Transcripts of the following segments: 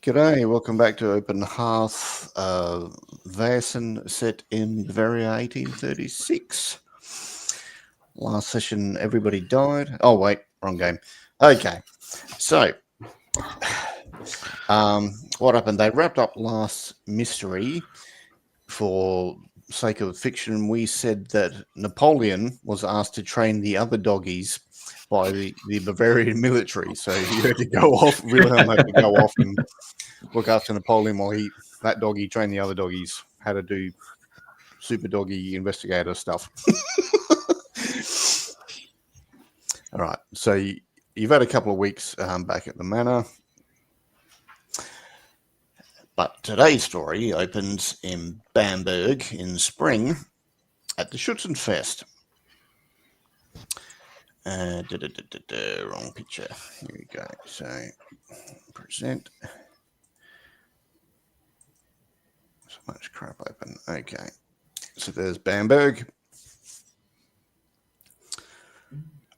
G'day, welcome back to Open Hearth. Vaesen set in Bavaria 1836. Last session, everybody died. Oh, wait, wrong game. Okay, so what happened? They wrapped up last mystery. For sake of fiction, we said that Napoleon was asked to train the other doggies by the Bavarian military. So he had to go off, Wilhelm had to go off and look after Napoleon while that doggy trained the other doggies how to do super doggy investigator stuff. All right, so you've had a couple of weeks back at the manor, but today's story opens in Bamberg in spring at the Schützenfest. Wrong picture. Here we go. So present. So much crap open. Okay. So there's Bamberg.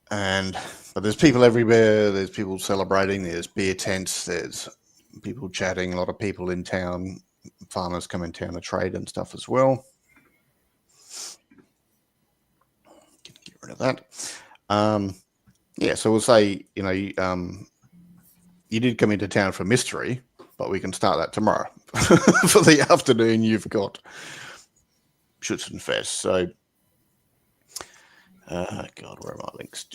But there's people everywhere. There's people celebrating. There's beer tents. There's people chatting. A lot of people in town. Farmers come in town to trade and stuff as well. Get rid of that. So we'll say, you did come into town for mystery, but we can start that tomorrow. For the afternoon, you've got Schützenfest. So, God, where are my links?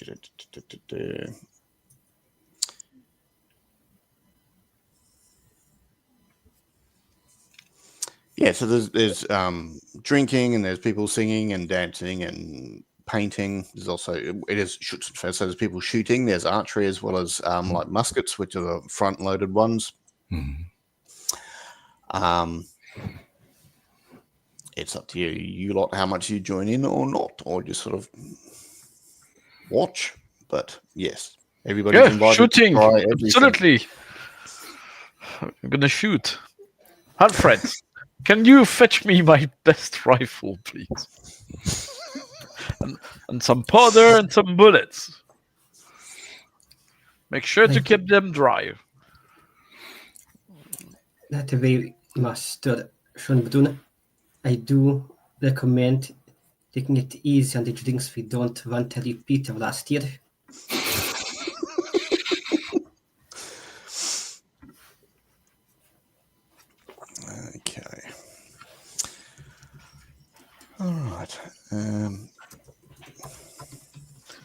Yeah, so there's drinking and there's people singing and dancing and painting. There's also, it is Schützenfest, so there's people shooting. There's archery as well as like muskets, which are the front-loaded ones. Mm-hmm. It's up to you lot how much you join in or not, or just sort of watch. But yes, everybody's invited. Shooting, to try absolutely. I'm gonna shoot. Alfred, can you fetch me my best rifle, please? and some powder and some bullets. Make sure to keep them dry. That way, Master Schönbrunn, I do recommend taking it easy on the drinks. We don't want a repeat of last year. Okay. All right.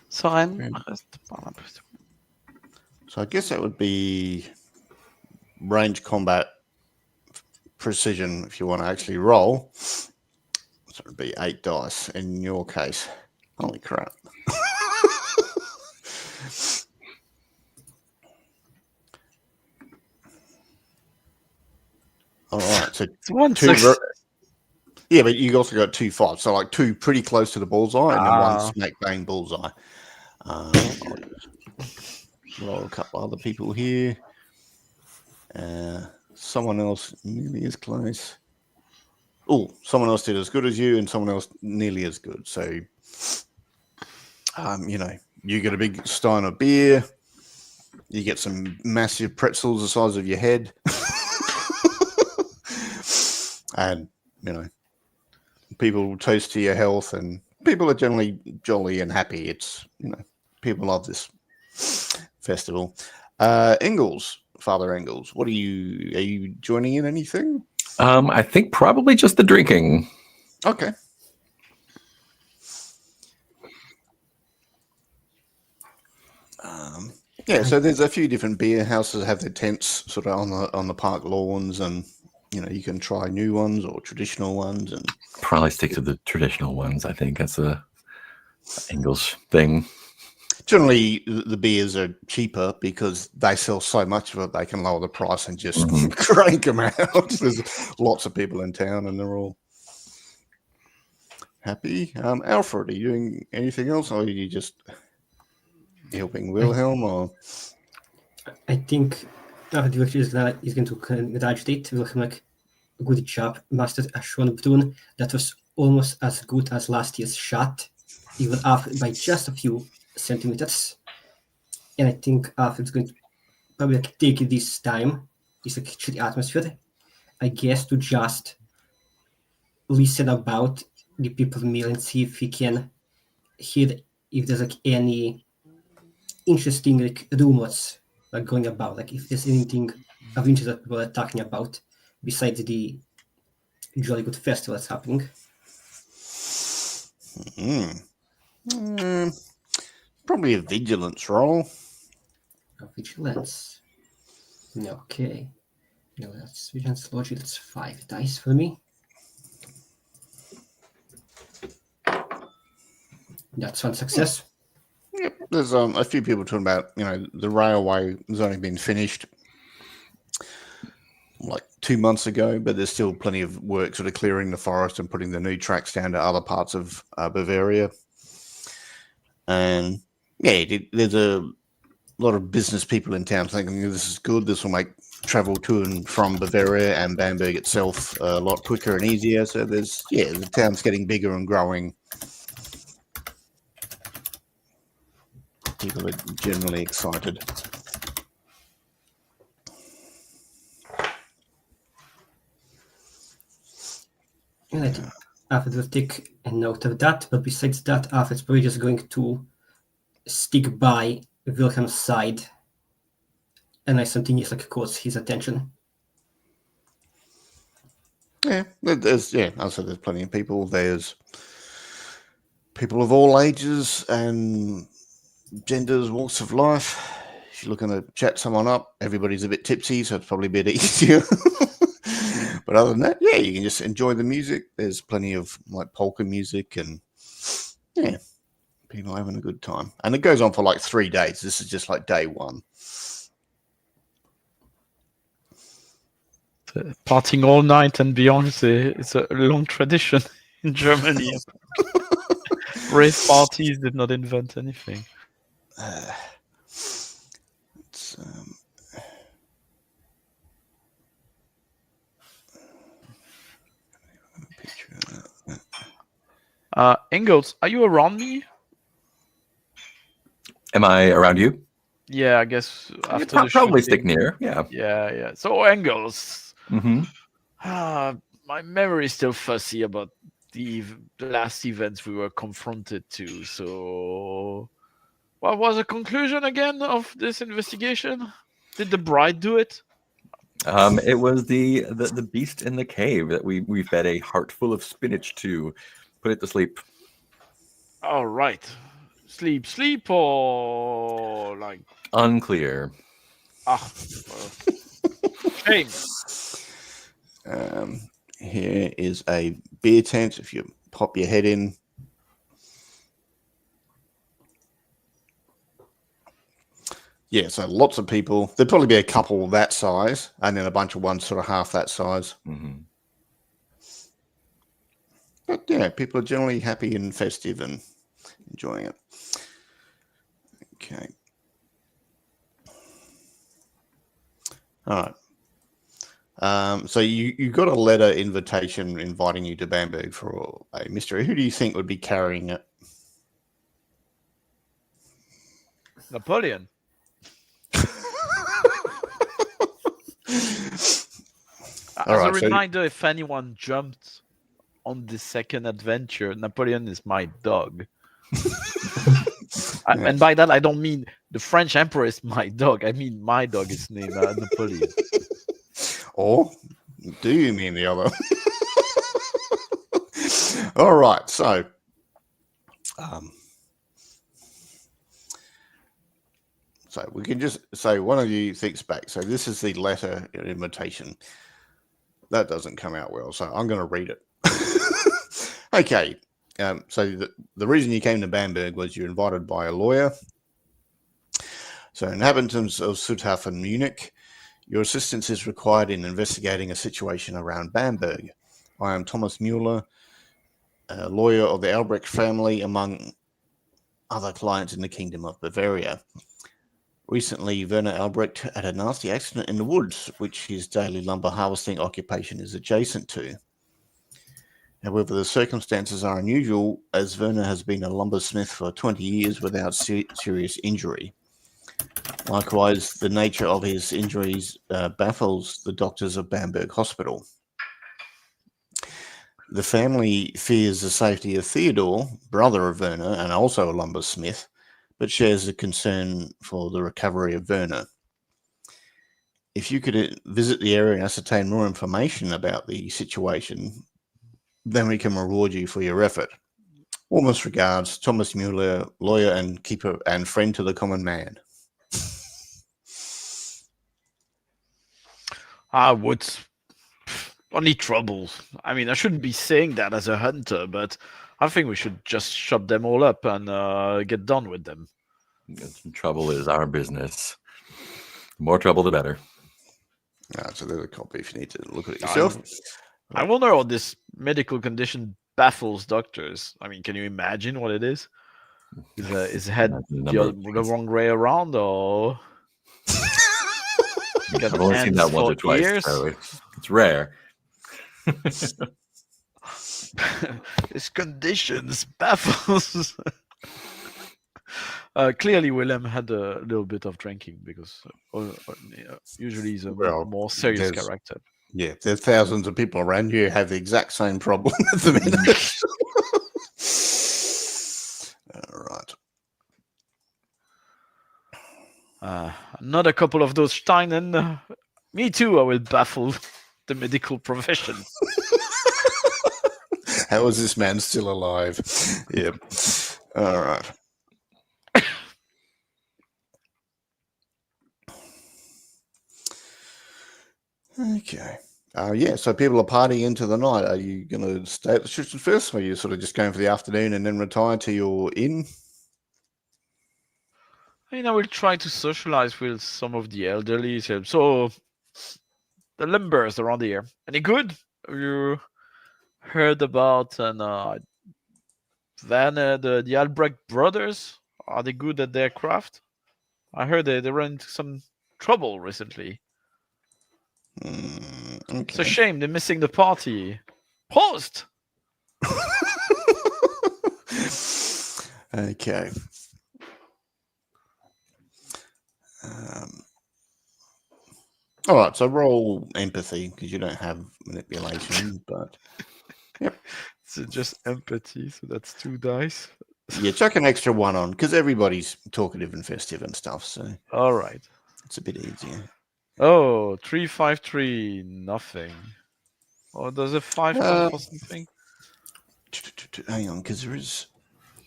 So I guess that would be range combat precision if you want to actually roll. So it would be 8 dice in your case. Holy crap. All right. So yeah, but you also got 2 5s. So like 2 pretty close to the bullseye and then 1 smack bang bullseye. Roll a couple other people here. Someone else nearly as close. Oh, someone else did as good as you and someone else nearly as good. So, you get a big stein of beer. You get some massive pretzels the size of your head. And, people toast to your health and people are generally jolly and happy. It's, people love this festival. Ingalls, Father Ingalls, are you joining in anything? I think probably just the drinking. Okay. So there's a few different beer houses have their tents sort of on the park lawns, and you can try new ones or traditional ones, and probably stick to the traditional ones. I think that's a Ingalls thing. Generally, the beers are cheaper because they sell so much of it, they can lower the price and just crank them out. There's lots of people in town and they're all happy. Alfred, are you doing anything else or are you just helping Wilhelm? Or I think Alfred is going to congratulate Wilhelm. Like, good job, Master Schönbrunn. That was almost as good as last year's shot, even off by just a few centimeters. And I think Alfred's going to probably take this time it's like to the atmosphere. I guess to just listen about the people meal and see if he can hear if there's like any interesting like rumors like going about, like if there's anything of interest that people are talking about besides the jolly good festival that's happening. Probably a vigilance roll. Vigilance. Okay. No, that's vigilance logic. That's 5 dice for me. That's one success. Yep. There's a few people talking about, the railway has only been finished like 2 months ago, but there's still plenty of work sort of clearing the forest and putting the new tracks down to other parts of Bavaria. And there's a lot of business people in town thinking this is good. This will make travel to and from Bavaria and Bamberg itself a lot quicker and easier. So the town's getting bigger and growing. People are generally excited. And I think Alfred will take a note of that. But besides that, Alfred's probably just going to stick by Wilhelm's side unless something is like caught his attention. Yeah, there's plenty of people. There's people of all ages and genders, walks of life. If you're looking to chat someone up, everybody's a bit tipsy, so it's probably a bit easier. But other than that, you can just enjoy the music. There's plenty of like polka music and people having a good time. And it goes on for like 3 days. This is just like day one. Partying all night and beyond it's a long tradition in Germany. Rave parties did not invent anything. Ingalls, are you around me? Am I around you? Yeah, I guess after the probably shooting. stick near. Yeah. Yeah. So Ingalls, Mm-hmm. my memory is still fuzzy about the last events we were confronted to. So, what was the conclusion again of this investigation? Did the bride do it? It was the beast in the cave that we fed a heart full of spinach to put it to sleep. All right. Sleep, or like Unclear. Shame. Here is a beer tent. If you pop your head in, so lots of people. There'd probably be a couple that size, and then a bunch of ones sort of half that size. Mm-hmm. But people are generally happy and festive and enjoying it. Okay. All right. So you got a letter invitation inviting you to Bamberg for a mystery. Who do you think would be carrying it? Napoleon. As a reminder, if anyone jumped on the second adventure, Napoleon is my dog. And by that, I don't mean the French emperor is my dog. I mean my dog is named Napoleon. Or do you mean the other? All right. So, so we can just say one of you thinks back. So this is the letter invitation. That doesn't come out well, so I'm going to read it. Okay. So the reason you came to Bamberg was you're invited by a lawyer. So inhabitants of Suthof and Munich, your assistance is required in investigating a situation around Bamberg. I am Thomas Mueller, a lawyer of the Albrecht family, among other clients in the Kingdom of Bavaria. Recently, Werner Albrecht had a nasty accident in the woods, which his daily lumber harvesting occupation is adjacent to. However, the circumstances are unusual, as Werner has been a lumbersmith for 20 years without serious injury. Likewise, the nature of his injuries baffles the doctors of Bamberg Hospital. The family fears the safety of Theodore, brother of Werner and also a lumbersmith, but shares a concern for the recovery of Werner. If you could visit the area and ascertain more information about the situation, then we can reward you for your effort. Warmest regards, Thomas Mueller, lawyer and keeper and friend to the common man. What's only troubles? I mean, I shouldn't be saying that as a hunter, but I think we should just chop them all up and get done with them. Trouble is our business. The more trouble, the better. So there's a copy if you need to look at it yourself. I wonder how this medical condition baffles doctors. I mean, can you imagine what it is? Is his head the wrong way around, or I've only seen that once or twice, so it's rare. His conditions baffles. Clearly, Willem had a little bit of drinking because usually he's a more serious character. Yeah, there's thousands of people around you who have the exact same problem at the minute. All right. Another couple of those Steinen. Me too, I will baffle the medical profession. How is this man still alive? Yep. All right. Okay. So people are partying into the night. Are you going to stay at the Schützen first, or are you sort of just going for the afternoon and then retire to your inn? I mean, I will try to socialize with some of the elderly. So, the limbers around here, any good? Have you heard about Werner, the Albrecht brothers? Are they good at their craft? I heard they ran into some trouble recently. Okay. It's a shame they're missing the party. Prost! Okay. All right, so roll empathy because you don't have manipulation, but yep. So just empathy, so that's 2 dice. Yeah, chuck an extra 1 on because everybody's talkative and festive and stuff, so all right, it's a bit easier. Oh, 3, 5, 3, nothing. Or does a 5 come for something? Hang on, because there is.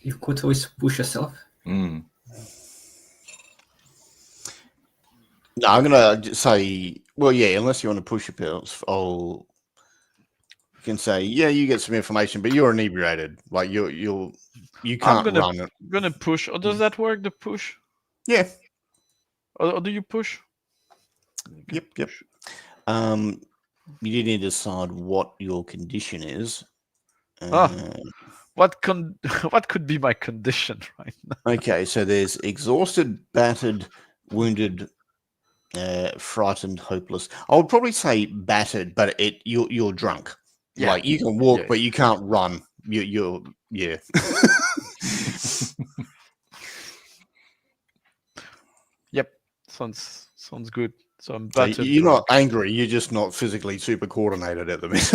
You could always push yourself. No, I'm gonna say, well, yeah, unless you want to push your pills, you can say, yeah, you get some information, but you're inebriated. Like you can't run it. I'm gonna push. Or does that work? The push? Yeah. Or do you push? Yep. You do need to decide what your condition is. What could be my condition right now? Okay, so there's exhausted, battered, wounded, frightened, hopeless. I would probably say battered, but you're drunk. Yeah. Like you can walk, but you can't run. You're yeah. Yep, sounds good. So I'm battered. So you're not angry. You're just not physically super coordinated at the minute.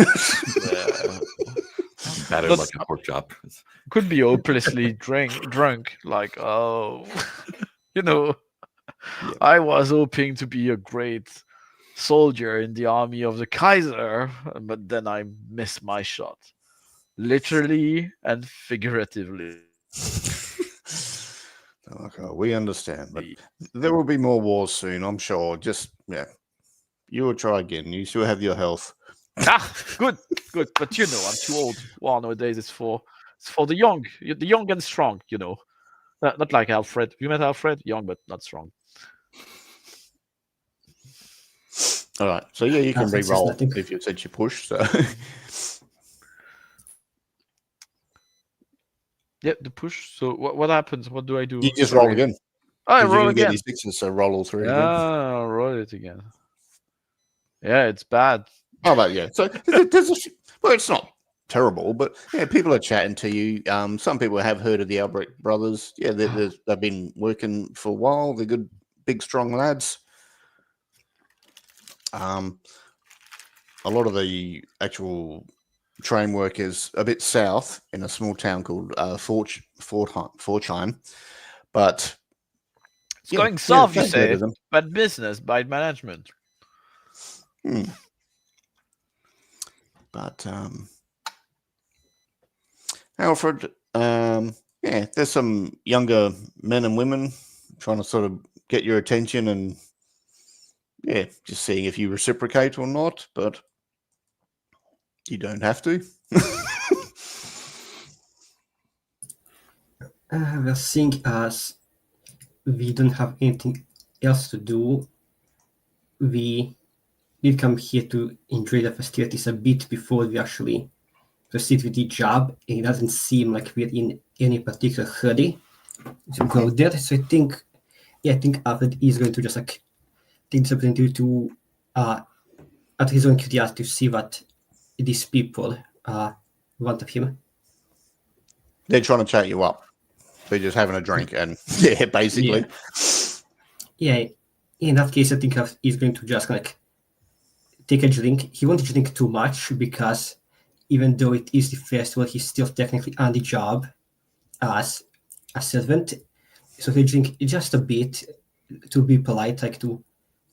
Battered like a pork chop. Could be hopelessly drunk. Like I was hoping to be a great soldier in the army of the Kaiser, but then I missed my shot, literally and figuratively. Okay, we understand, but there will be more wars soon, I'm sure. Just you will try again. You still have your health. Good. But I'm too old. Well, nowadays it's for the young and strong. Not like Alfred. You met Alfred, young but not strong. All right, so you can re-roll if you said you push. So yeah, the push. So what happens? What do I do? You just roll again. I roll again. Get these 6s, so roll all 3 again. I'll roll it again. Yeah, it's bad. Oh, but yeah. So it's not terrible, but people are chatting to you. Some people have heard of the Albrecht brothers. Yeah, they've been working for a while. They're good big, strong lads. A lot of the actual train work is a bit south in a small town called Forchheim, but It's going south, you they've heard say? of them. Bad business, bad management. But Alfred, there's some younger men and women trying to sort of get your attention and just seeing if you reciprocate or not, but you don't have to. Well, seeing as we don't have anything else to do, we did come here to enjoy the festivities a bit before we actually proceed with the job. It doesn't seem like we're in any particular hurry to go there. So I think Alfred is going to just like take this opportunity to, at his own curiosity, to see what these people want of him. They're trying to chat you up. They're just having a drink and basically. Yeah, in that case, I think he's going to just like take a drink. He won't drink too much because even though it is the festival, he's still technically on the job as a servant. So he'll drink just a bit to be polite, like to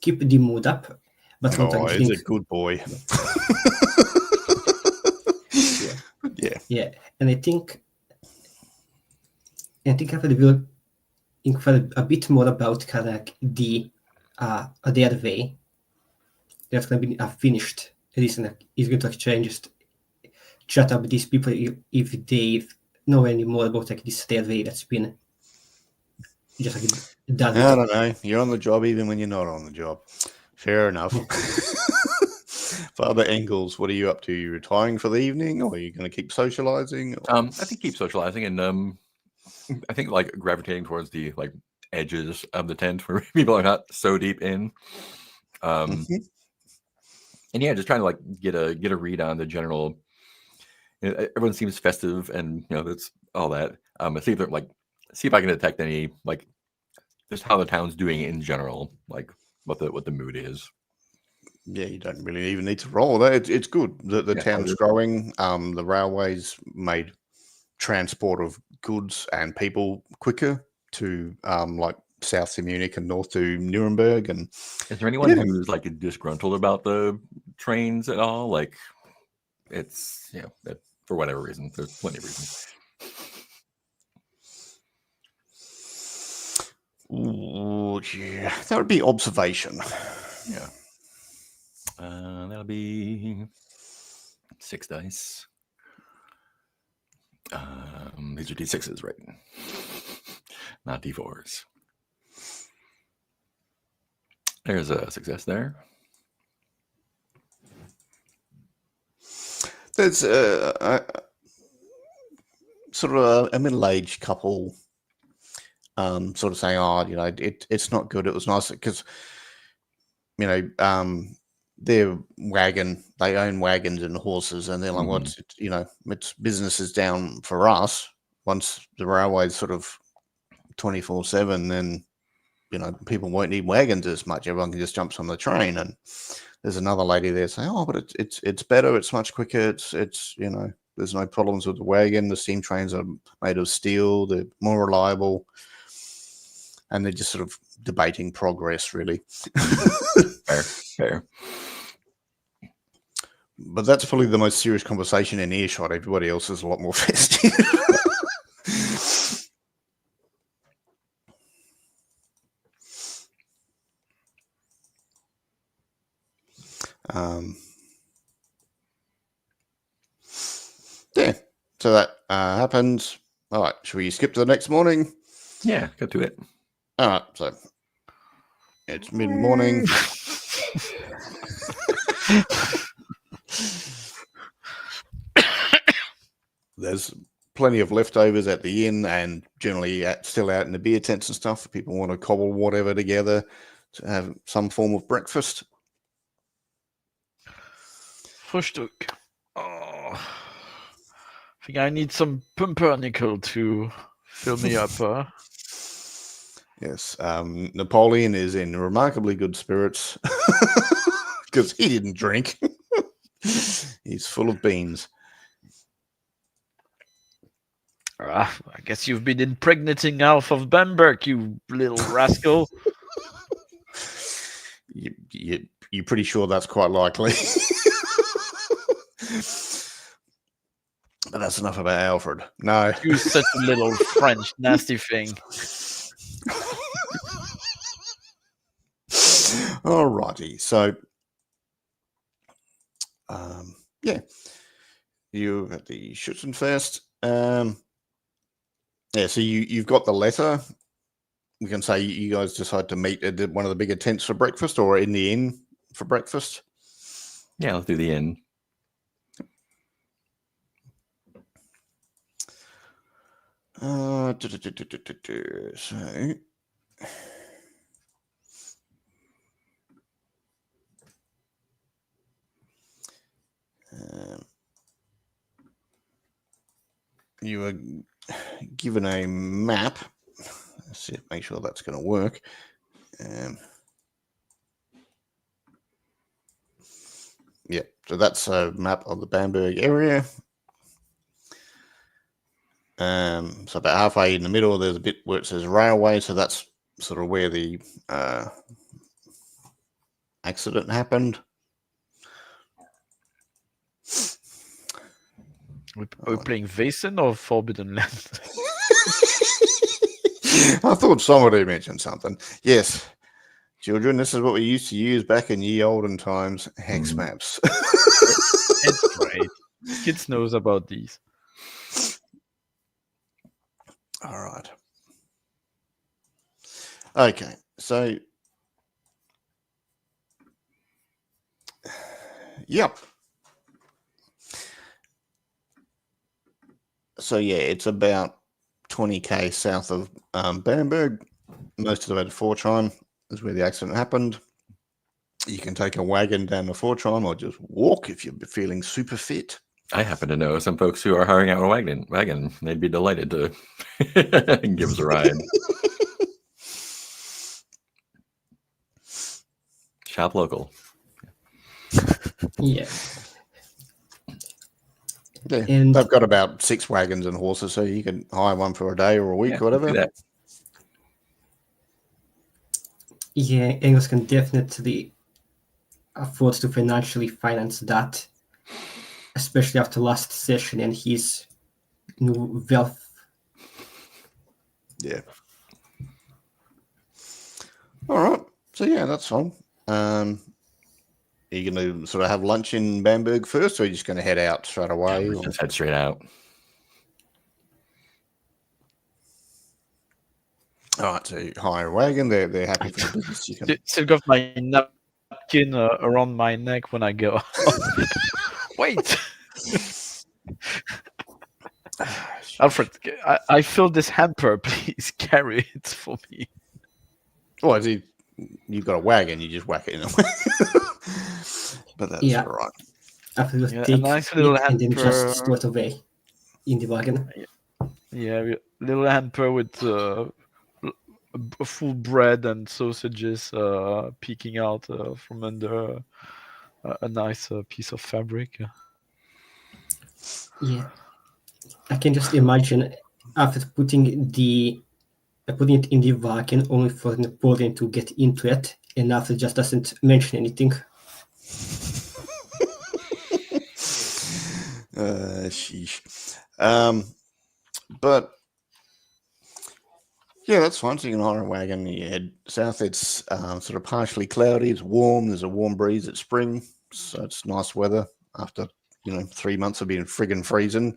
keep the mood up. But won't like He's drink. a good boy. Yeah, and I think Alfred will inquire a bit more about kind of like the other way that's going to be finished. Listen, he's going to actually just chat up with these people if they know any more about like this third way that's been just like done. I don't know. You're on the job even when you're not on the job. Fair enough. Father Engels, what are you up to? Are you retiring for the evening, or are you going to keep socializing? I think keep socializing, and I think like gravitating towards the like edges of the tent where people are not so deep in. And yeah, just trying to like get a read on the general. You know, everyone seems festive, and that's all that. See if I can detect any like just how the town's doing in general, like what the mood is. Yeah, you don't really even need to roll that. It's good that the town's growing. The railways made transport of goods and people quicker to like south to Munich and north to Nuremberg. And is there anyone who's like disgruntled about the trains at all? Like it's that for whatever reason. There's plenty of reasons. Ooh, yeah, that would be observation. Yeah. That'll be 6 dice. These are D6s, right? Not D4s. There's a success there. There's sort of a middle-aged couple sort of saying, it's not good. It was nice because, their wagon, they own wagons and horses, and they're like, it's business is down for us. Once the railway's sort of 24/7, then, people won't need wagons as much. Everyone can just jump on the train. And there's another lady there saying, but it's better. It's much quicker. It's there's no problems with the wagon. The steam trains are made of steel. They're more reliable. And they're just sort of debating progress, really. Fair. But that's probably the most serious conversation in earshot. Everybody else is a lot more festive. So that happens. All right, should we skip to the next morning? Yeah, go to it. All right, so it's mid-morning. There's plenty of leftovers at the inn, and generally still out in the beer tents and stuff. If people want to cobble whatever together to have some form of breakfast. Frühstück. Oh, I think I need some pumpernickel to fill me up. Yes, Napoleon is in remarkably good spirits because he didn't drink. He's full of beans. I guess you've been impregnating Alf of Bamberg, you little rascal. You're pretty sure that's quite likely. But that's enough about Alfred. No. You such a little French nasty thing. Alrighty. So, yeah. You at the Schützenfest. Yeah, so you've got the letter. We can say you guys decide to meet at one of the bigger tents for breakfast or in the inn for breakfast. Yeah, let's do the inn. So, you are given a map. Let's see, make sure that's going to work. Yeah, so that's a map of the Bamberg area. So about halfway in the middle, there's a bit where it says railway. So that's sort of where the accident happened. Are we playing Vaesen or Forbidden Land? I thought somebody mentioned something. Yes, children, this is what we used to use back in ye olden times, hex maps. It's great. Kids knows about these. All right. Okay, so yep. So yeah, it's about 20k south of Bamberg. Most of it at Forchheim is where the accident happened. You can take a wagon down to Forchheim or just walk if you're feeling super fit. I happen to know some folks who are hiring out a wagon. They'd be delighted to give us a ride. Shop local. Yeah. Yeah, And they've got about 6 wagons and horses, so you can hire one for a day or a week or whatever. Do that. yeah, Engels can definitely afford to financially finance that, especially after last session and his new wealth. Yeah. All right. So yeah, that's fine. Are you going to sort of have lunch in Bamberg first, or are you just going to head out straight away? Let's just head straight out. All right. So you hire a wagon. They're happy for the business. You can. Still got my napkin around my neck when I go. Wait, Alfred, I filled this hamper. Please carry it for me. Oh, you've got a wagon. You just whack it in a wagon. But that's Yeah. all right. After you Yeah, a take nice little it and then hamper. just store it away in the wagon. Yeah, little hamper with full bread and sausages peeking out from under a nice piece of fabric. Yeah, I can just imagine after putting it in the wagon only for Napoleon to get into it, and after just doesn't mention anything. Sheesh. But yeah, that's fine. So you can hire a wagon. You head south. It's sort of partially cloudy. It's warm. There's a warm breeze. It's spring, so it's nice weather after 3 months of being friggin' freezing.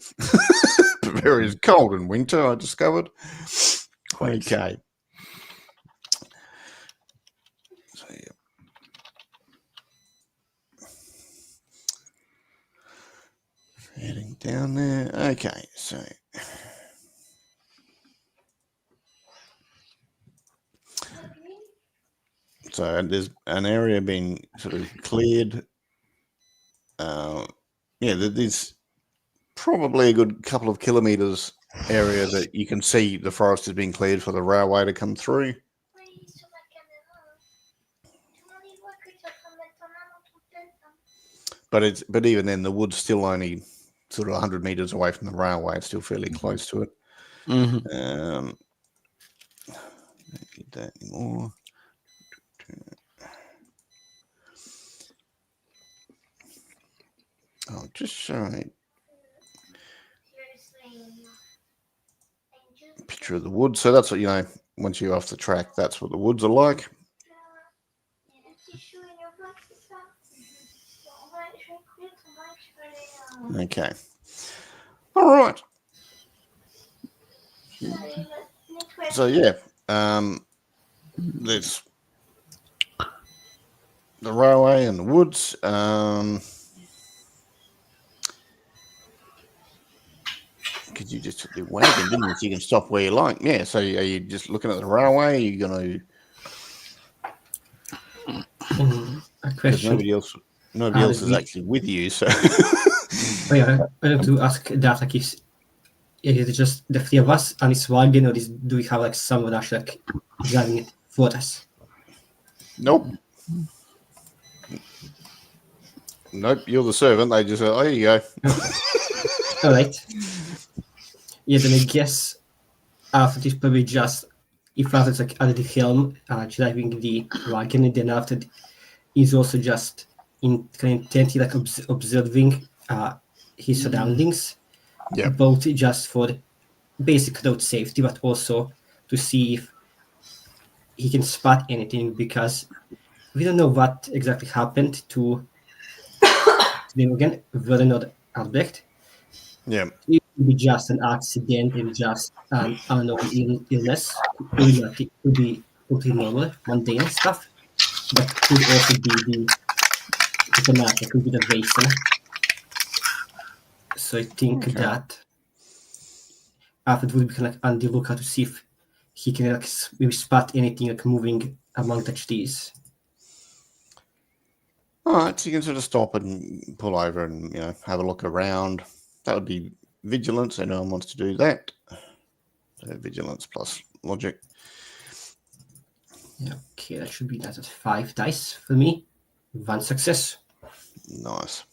Bavaria is cold in winter, I discovered. Quite. Okay. So yeah. Heading down there. Okay, so there's an area being sort of cleared. There's probably a good couple of kilometers area that you can see the forest is being cleared for the railway to come through. But even then, the wood's still only sort of 100 meters away from the railway. It's still fairly close to it. Mhm. Don't need that anymore. I'll just show a picture of the wood. So that's what, once you're off the track, that's what the woods are like. Okay. All right. So yeah, there's the railway and the woods. Because you just took the wagon, didn't you? So you can stop where you like. Yeah. So are you just looking at the railway? Are you going to? A Because question. nobody else is actually with you. So. Oh yeah, I have to ask that. Like, is it just the three of us and it's wagon, or do we have like someone actually like driving it for us? Nope. Nope. You're the servant. They just say, "Oh, here you go." All right. Yeah, then I guess after this probably just if after it's like at the helm, driving the wagon, and then after he's also just intently like observing his surroundings, Yeah. both just for basic road safety, but also to see if he can spot anything, because we don't know what exactly happened to them again, whether or not Albrecht. Yeah. It could be just an accident and just an unknown illness. Could be completely normal, mundane stuff. But could also be the fanatic, could be the Vaesen. So I think that Alfred would be like on the lookout to see if he can like maybe spot anything like moving among the trees. All right, so you can sort of stop and pull over and have a look around. That would be vigilance. So no one wants to do that. So vigilance plus logic. Yeah, okay, that should be that at 5 dice for me. 1 success. Nice.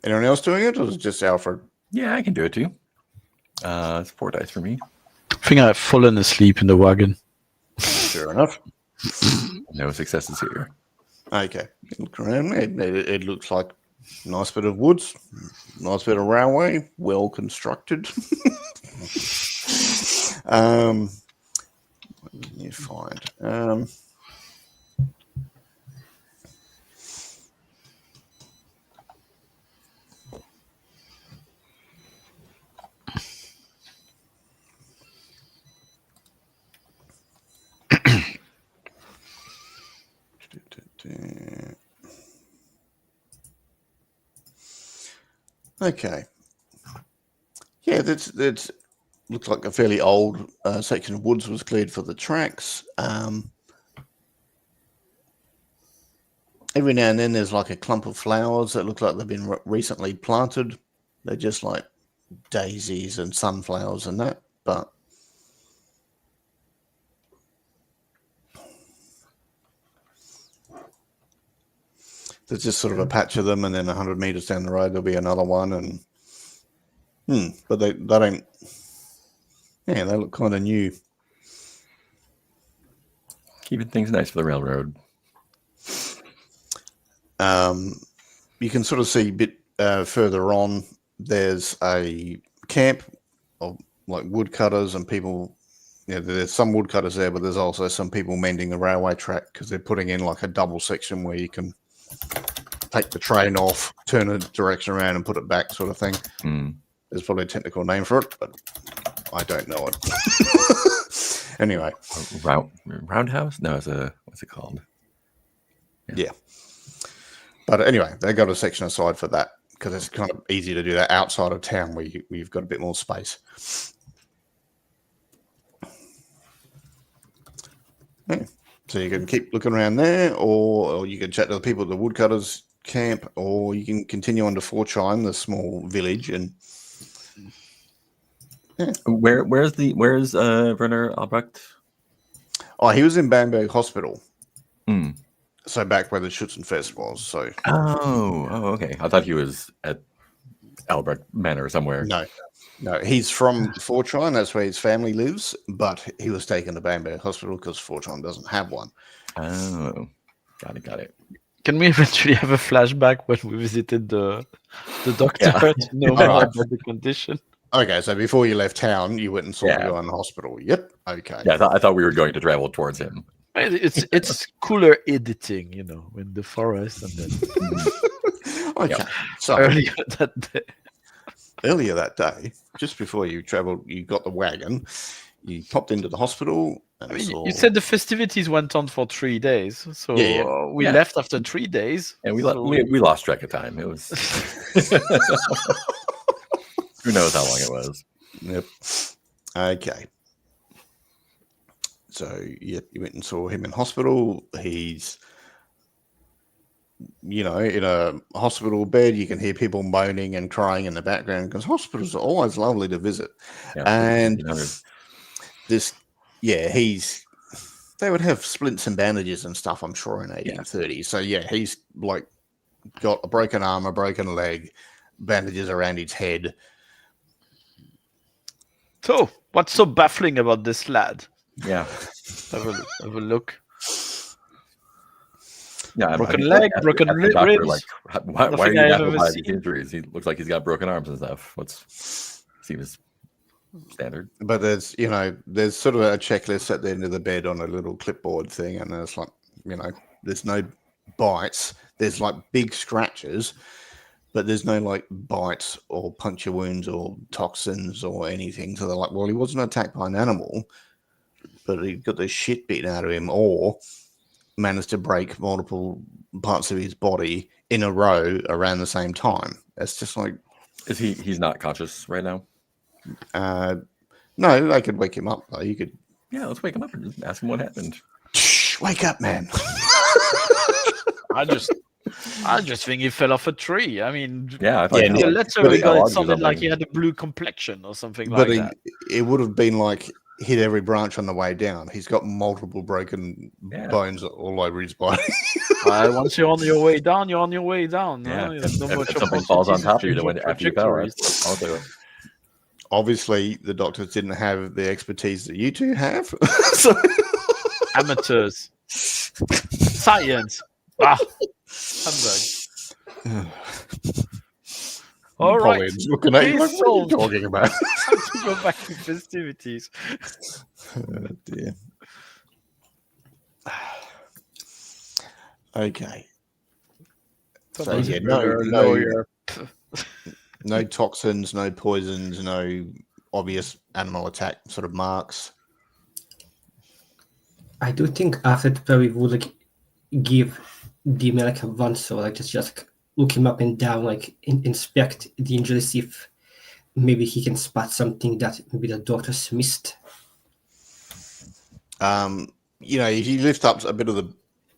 Anyone else doing it, or is it just Alfred? Yeah, I can do it too. It's 4 dice for me. I think I've fallen asleep in the wagon. Fair enough. No successes here. Okay. Look around. It looks like a nice bit of woods, nice bit of railway, well constructed. What did you find? Okay. Yeah, that's looks like a fairly old section of woods was cleared for the tracks. Every now and then there's like a clump of flowers that look like they've been recently planted. They're just like daisies and sunflowers and that, but there's just sort of a patch of them, and then 100 meters down the road there'll be another one, and but they don't. Yeah, they look kind of new. Keeping things nice for the railroad. You can sort of see a bit further on. There's a camp of like woodcutters and people. There's some woodcutters there, but there's also some people mending the railway track because they're putting in like a double section where you can take the train off, turn the direction around, and put it back, sort of thing. There's probably a technical name for it, but I don't know it. Anyway, roundhouse? No, what's it called? Yeah. But anyway, they got a section aside for that because it's kind of easy to do that outside of town where you've got a bit more space. Yeah. So you can keep looking around there, or you can chat to the people at the woodcutters camp, or you can continue on to Forchheim, the small village, and Where's Werner Albrecht? Oh, he was in Bamberg Hospital. Mm. So back where the Schützenfest was. So Oh, okay. I thought he was at Albrecht Manor somewhere. no, he's from Fortran. That's where his family lives. But he was taken to Bamberg Hospital because Fortran doesn't have one. Oh, got it. Can we eventually have a flashback when we visited the doctor Yeah. to know All more right. about the condition? Okay, so before you left town, you went and saw the Yeah. guy in the hospital. Yep. Okay. Yeah, I thought we were going to travel towards him. It's cooler editing, you know, in the forest and then Okay. Yep. So earlier that day. earlier that day, just before you travelled, you got the wagon. You popped into the hospital and I mean, saw. you said the festivities went on for 3 days, so Yeah. we Yeah. left after 3 days. And we so we lost track of time. It was who knows how long it was. Yep. Okay. So you went and saw him in hospital. He's, in a hospital bed. You can hear people moaning and crying in the background because hospitals are always lovely to visit. Yeah, And 1800s. they would have splints and bandages and stuff, I'm sure, in 1830. So he's like got a broken arm, a broken leg, bandages around his head. So, what's so baffling about this lad? Yeah. Have a look. Yeah, Broken I mean, leg, ask broken the doctor, ribs. like, why are Nothing you I've baffled ever by seen. these injuries? He looks like he's got broken arms and stuff. Seems standard. But there's sort of a checklist at the end of the bed on a little clipboard thing, and it's like, there's no bites. There's like big scratches, but there's no like bites or puncture wounds or toxins or anything. So they're like, well, he wasn't attacked by an animal, but he got the shit beaten out of him, or managed to break multiple parts of his body in a row around the same time. That's just like, He's not conscious right now? no, they could wake him up though. You could, Yeah, let's wake him up and just ask him what happened. shh, wake up, man. I just think he fell off a tree. I mean, Yeah, I thought Yeah, in he the was letter but we it- got, it or sounded like something. he had a blue complexion or something But like that. it would have been like hit every branch on the way down. He's got multiple broken bones all over his body. Once you're on your way down, you're on your way down. Yeah, no? if, There's no much if something falls on top of you opportunities when to after you fell, trajectories. I'll do it. Obviously, the doctors didn't have the expertise that you two have. So Amateurs. Science. Humbug. All right. Napoleon's looking at you like, Case what are you solved. talking about? Time to go back to festivities. Oh, dear. Okay. So yeah, no toxins, no poisons, no obvious animal attack sort of marks. I do think after probably would like give the man like a once or like just look him up and down, like inspect the injury, see if maybe he can spot something that maybe the doctors missed. If you lift up a bit of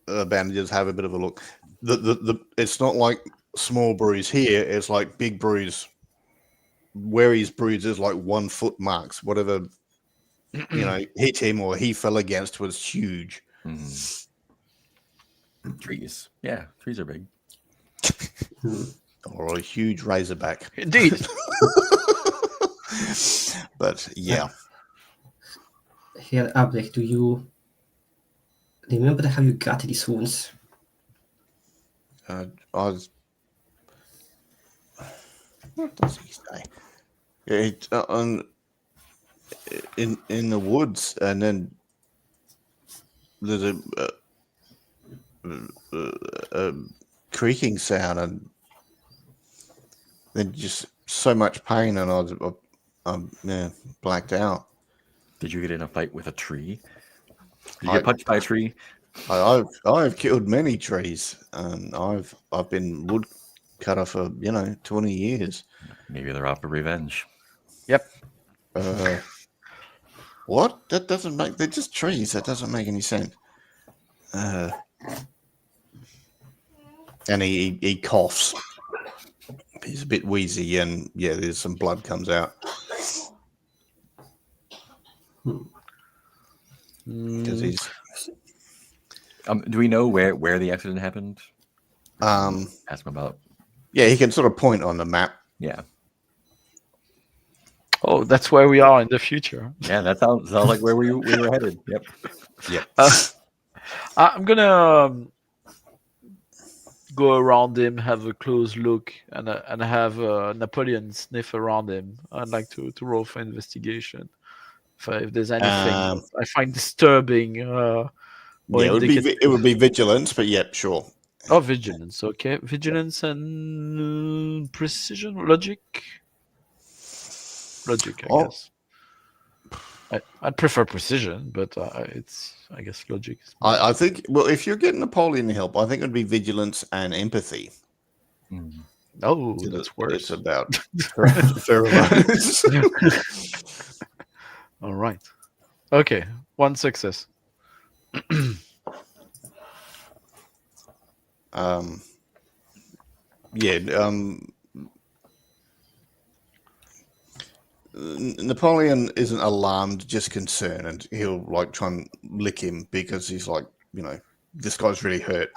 the bandages, have a bit of a look. The it's not like small bruise here. It's like big bruise. Where his bruise is like 1 foot marks. Whatever hit him or he fell against was huge. Trees. Yeah, trees are big. Or a huge razorback. Indeed. But yeah. Here, Ablik, do you remember how you got these wounds? I was. What does he say? In the woods, and then there's a creaking sound, and then just so much pain, and I'm blacked out. Did you get in a fight with a tree? Did you get punched by a tree? I've killed many trees, and I've been wood cutter for 20 years. Maybe they're out for revenge. Yep. What? That doesn't make. They're just trees. That doesn't make any sense. And he coughs. He's a bit wheezy, and there's some blood comes out. Because he's Do we know where the accident happened? Ask him about. Yeah, he can sort of point on the map. Yeah. Oh, that's where we are in the future. Yeah, that sounds like where we were headed. Yep. Yep. I'm gonna go around him, have a close look, and have Napoleon sniff around him. I'd like to roll for investigation if there's anything I find disturbing. Or Yeah, it would be vigilance, but yep, sure. Oh, vigilance. Okay, vigilance and precision, logic. Logic, I guess. I'd prefer precision, but I guess logic. I think. Well, if you're getting Napoleon help, I think it'd be vigilance and empathy. Oh, that's worse. It's about pheromones. All right. Okay, 1 success. Napoleon isn't alarmed, just concerned, and he'll like try and lick him because he's like, this guy's really hurt.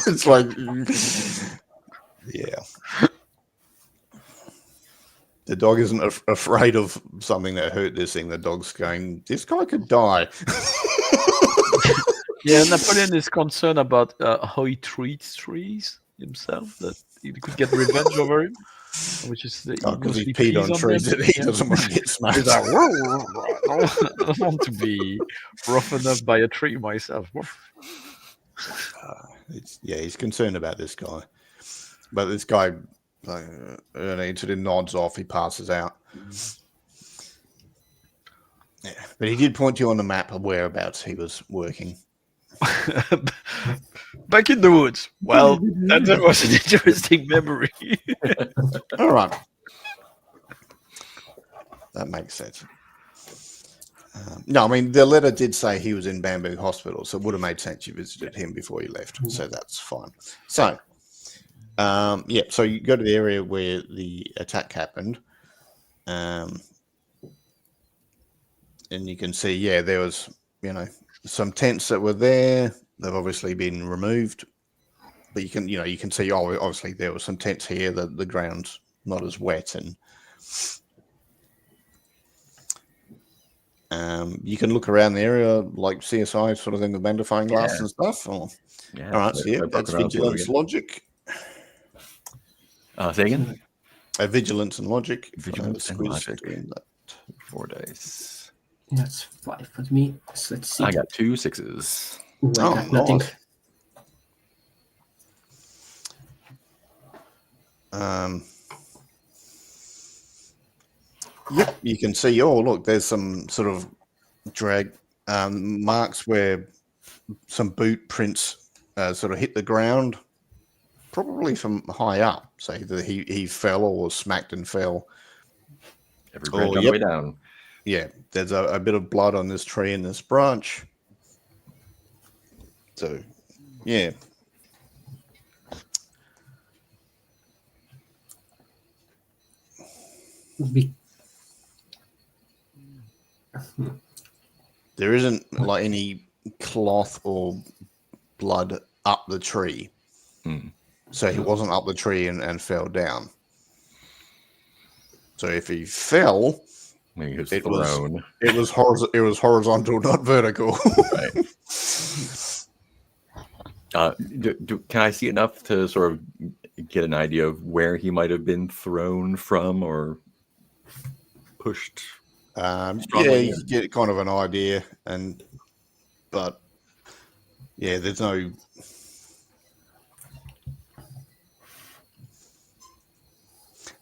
It's like, yeah. The dog isn't afraid of something that hurt this thing. The dog's going, this guy could die. Yeah, Napoleon is concerned about how he treats trees himself, that he could get revenge over him, which is because he peed on trees that he doesn't want to get smashed. He's like, I don't want to be roughened up by a tree myself. He's concerned about this guy. But this guy, he sort of nods off, he passes out. Yeah, but he did point you on the map of whereabouts he was working. Back in the woods. Well, that was an interesting memory. All right. That makes sense. No, I mean, the letter did say he was in Bamboo Hospital, so it would have made sense you visited him before you left. So that's fine. So, so you go to the area where the attack happened. And you can see, there was, some tents that were there. They've obviously been removed, but you can see, obviously there were some tents here. The ground's not as wet, and you can look around the area like CSI sort of thing with magnifying glass and stuff. All right, so that's vigilance, logic. Say again. Vigilance and logic. Vigilance and logic. 4 days. That's 5 with me. So let's see. I got 2 6s. Ooh, I got nothing. Yep, you can see. Oh, look, there's some sort of drag marks where some boot prints sort of hit the ground, probably from high up. So either he fell or was smacked and fell. Every branch on the way down. Yeah, there's a bit of blood on this tree and this branch. So, yeah. There isn't like any cloth or blood up the tree. So he wasn't up the tree and fell down. So if he fell, it was horizontal, not vertical. Right. Can I see enough to sort of get an idea of where he might have been thrown from or pushed? You get kind of an idea, but there's no.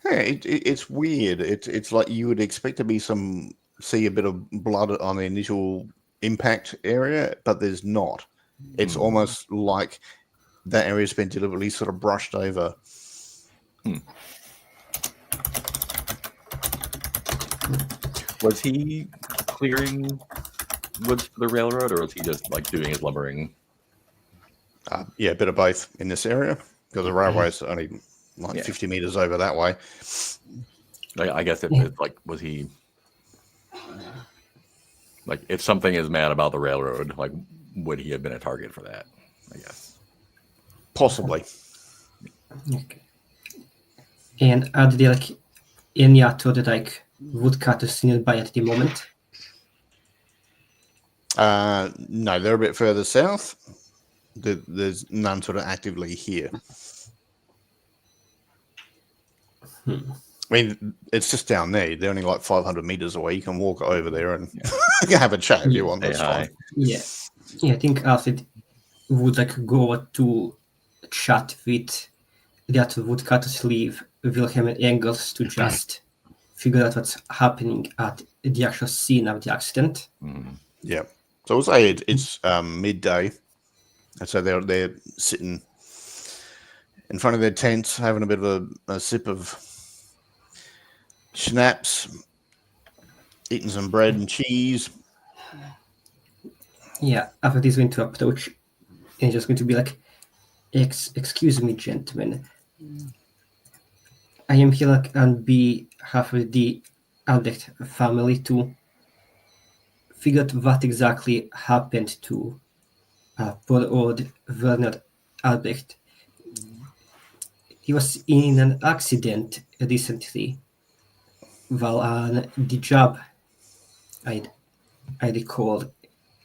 Hey, it's weird. It's like you would expect to see a bit of blood on the initial impact area, but there's not. It's almost like that area's been deliberately sort of brushed over. Was he clearing woods for the railroad, or was he just like doing his lumbering? A bit of both in this area, because the railway is only 50 meters over that way. I guess if like, was he like, if something is mad about the railroad, like, would he have been a target for that? I guess. Possibly. Okay. And are there like any other like woodcutters nearby at the moment? No, they're a bit further south. There's none sort of actively here. I mean, it's just down there. They're only like 500 meters away. You can walk over there and have a chat if you want. That's fine. Yeah, I think Alfred would like go to chat with that woodcutters leave Wilhelm and Engels to just figure out what's happening at the actual scene of the accident. Yeah. So we'll say it's midday. And so they're sitting in front of their tents, having a bit of a sip of schnapps, eating some bread and cheese. Yeah, Alfred is going to approach and just going to be like, excuse me, gentlemen. I am here like on behalf of the Albrecht family to figure out what exactly happened to poor old Werner Albrecht. He was in an accident recently while on the job, I recall.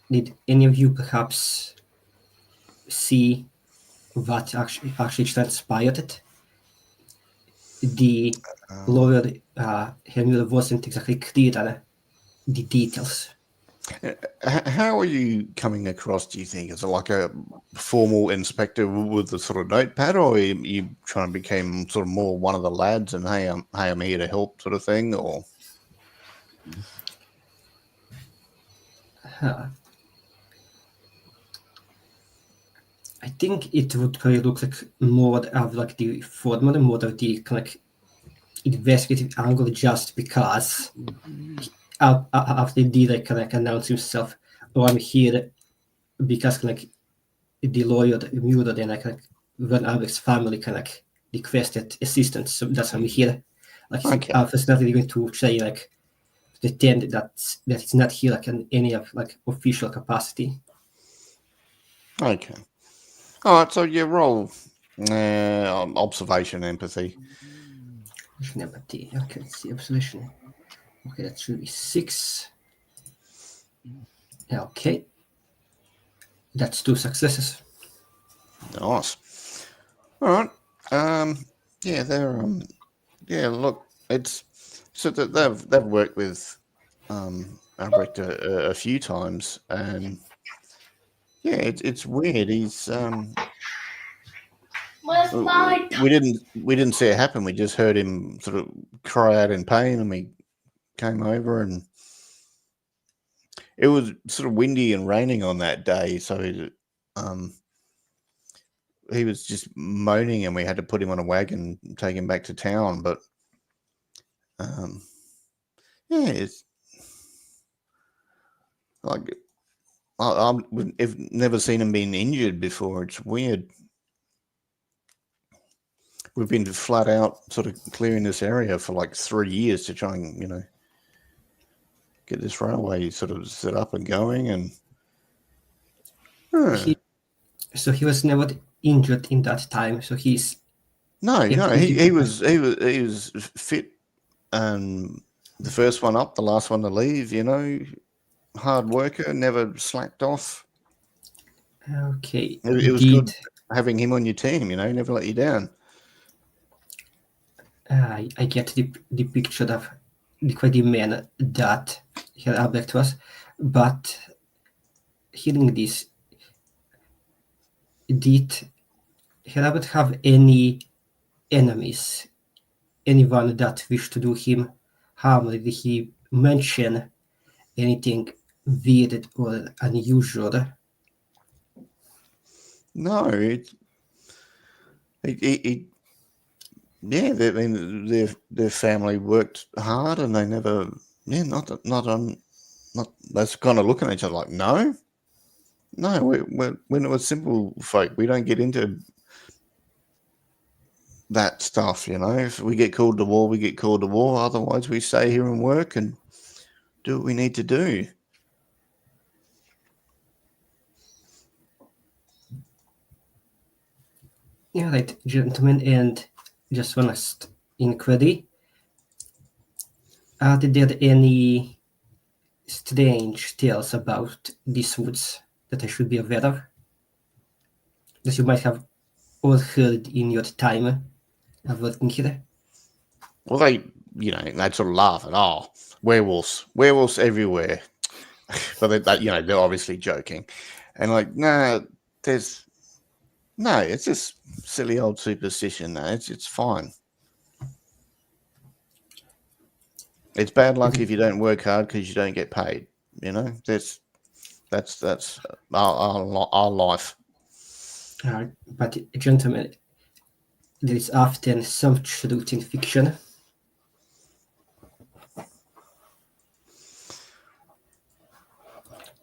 Did any of you perhaps see what actually transpired? The lawyer, Hermüller, wasn't exactly clear on the details. How are you coming across, do you think? Is it like a formal inspector with a sort of notepad, or are you trying to become sort of more one of the lads and hey, I'm here to help sort of thing? Or I think it would probably look like more of like the former, more of the kind of like investigative angle, just because after he did like kind of like announce himself, oh, I'm here because kind of like the lawyer Mueller then like Van Albrecht's family kind of like requested assistance, so that's why I'm here. Like Okay. Alpha's not really going to say like pretend that it's not here like in any of like official capacity. okay, all right. So you roll observation, empathy. Empathy. Okay, let's see. Observation. Okay, that should be 6. Okay. That's 2 successes. Nice. All right. Yeah, they're yeah. Look, it's so that they've worked with Albrecht a few times, and yeah, it's weird. He's we didn't see it happen. We just heard him sort of cry out in pain, and we came over, and it was sort of windy and raining on that day, so he was just moaning, and we had to put him on a wagon and take him back to town. But yeah, it's like I've never seen him being injured before. It's weird. We've been flat out sort of clearing this area for like 3 years to try and, get this railway sort of set up and going. And So he was never injured in that time. So he's no, he was fit, and the first one up, the last one to leave. Hard worker, never slacked off. Okay. It was good having him on your team. Never let you down. I get the picture of the man that Herr Albrecht was, but hearing this, did Herr Albrecht have any enemies? Anyone that wished to do him harm? Did he mention anything weird or unusual? No, yeah, their family worked hard, and they never, not that's kind of looking at each other like, no, when it was simple folk, we don't get into that stuff, If we get called to war, we get called to war. Otherwise, we stay here and work and do what we need to do. Yeah, right, gentlemen, and just one last inquiry. Are there any strange tales about these woods that I should be aware of? That you might have all heard in your time of working here? Well, they'd sort of laugh at, oh, werewolves everywhere. But they're obviously joking. And like, no, it's just silly old superstition. No, it's fine. It's bad luck if you don't work hard because you don't get paid. That's our life. But gentlemen, there is often some truth in fiction.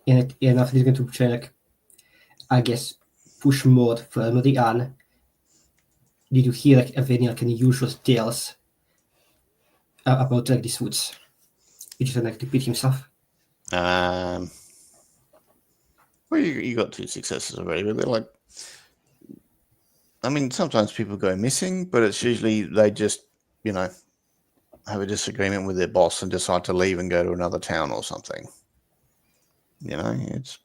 And after he's going to try, like, I guess, push more firmly on. Did you hear like of any like unusual tales about like these woods? He just like repeat himself. Well, you got 2 successes already, but they're like, I mean, sometimes people go missing, but it's usually they just, have a disagreement with their boss and decide to leave and go to another town or something. It's.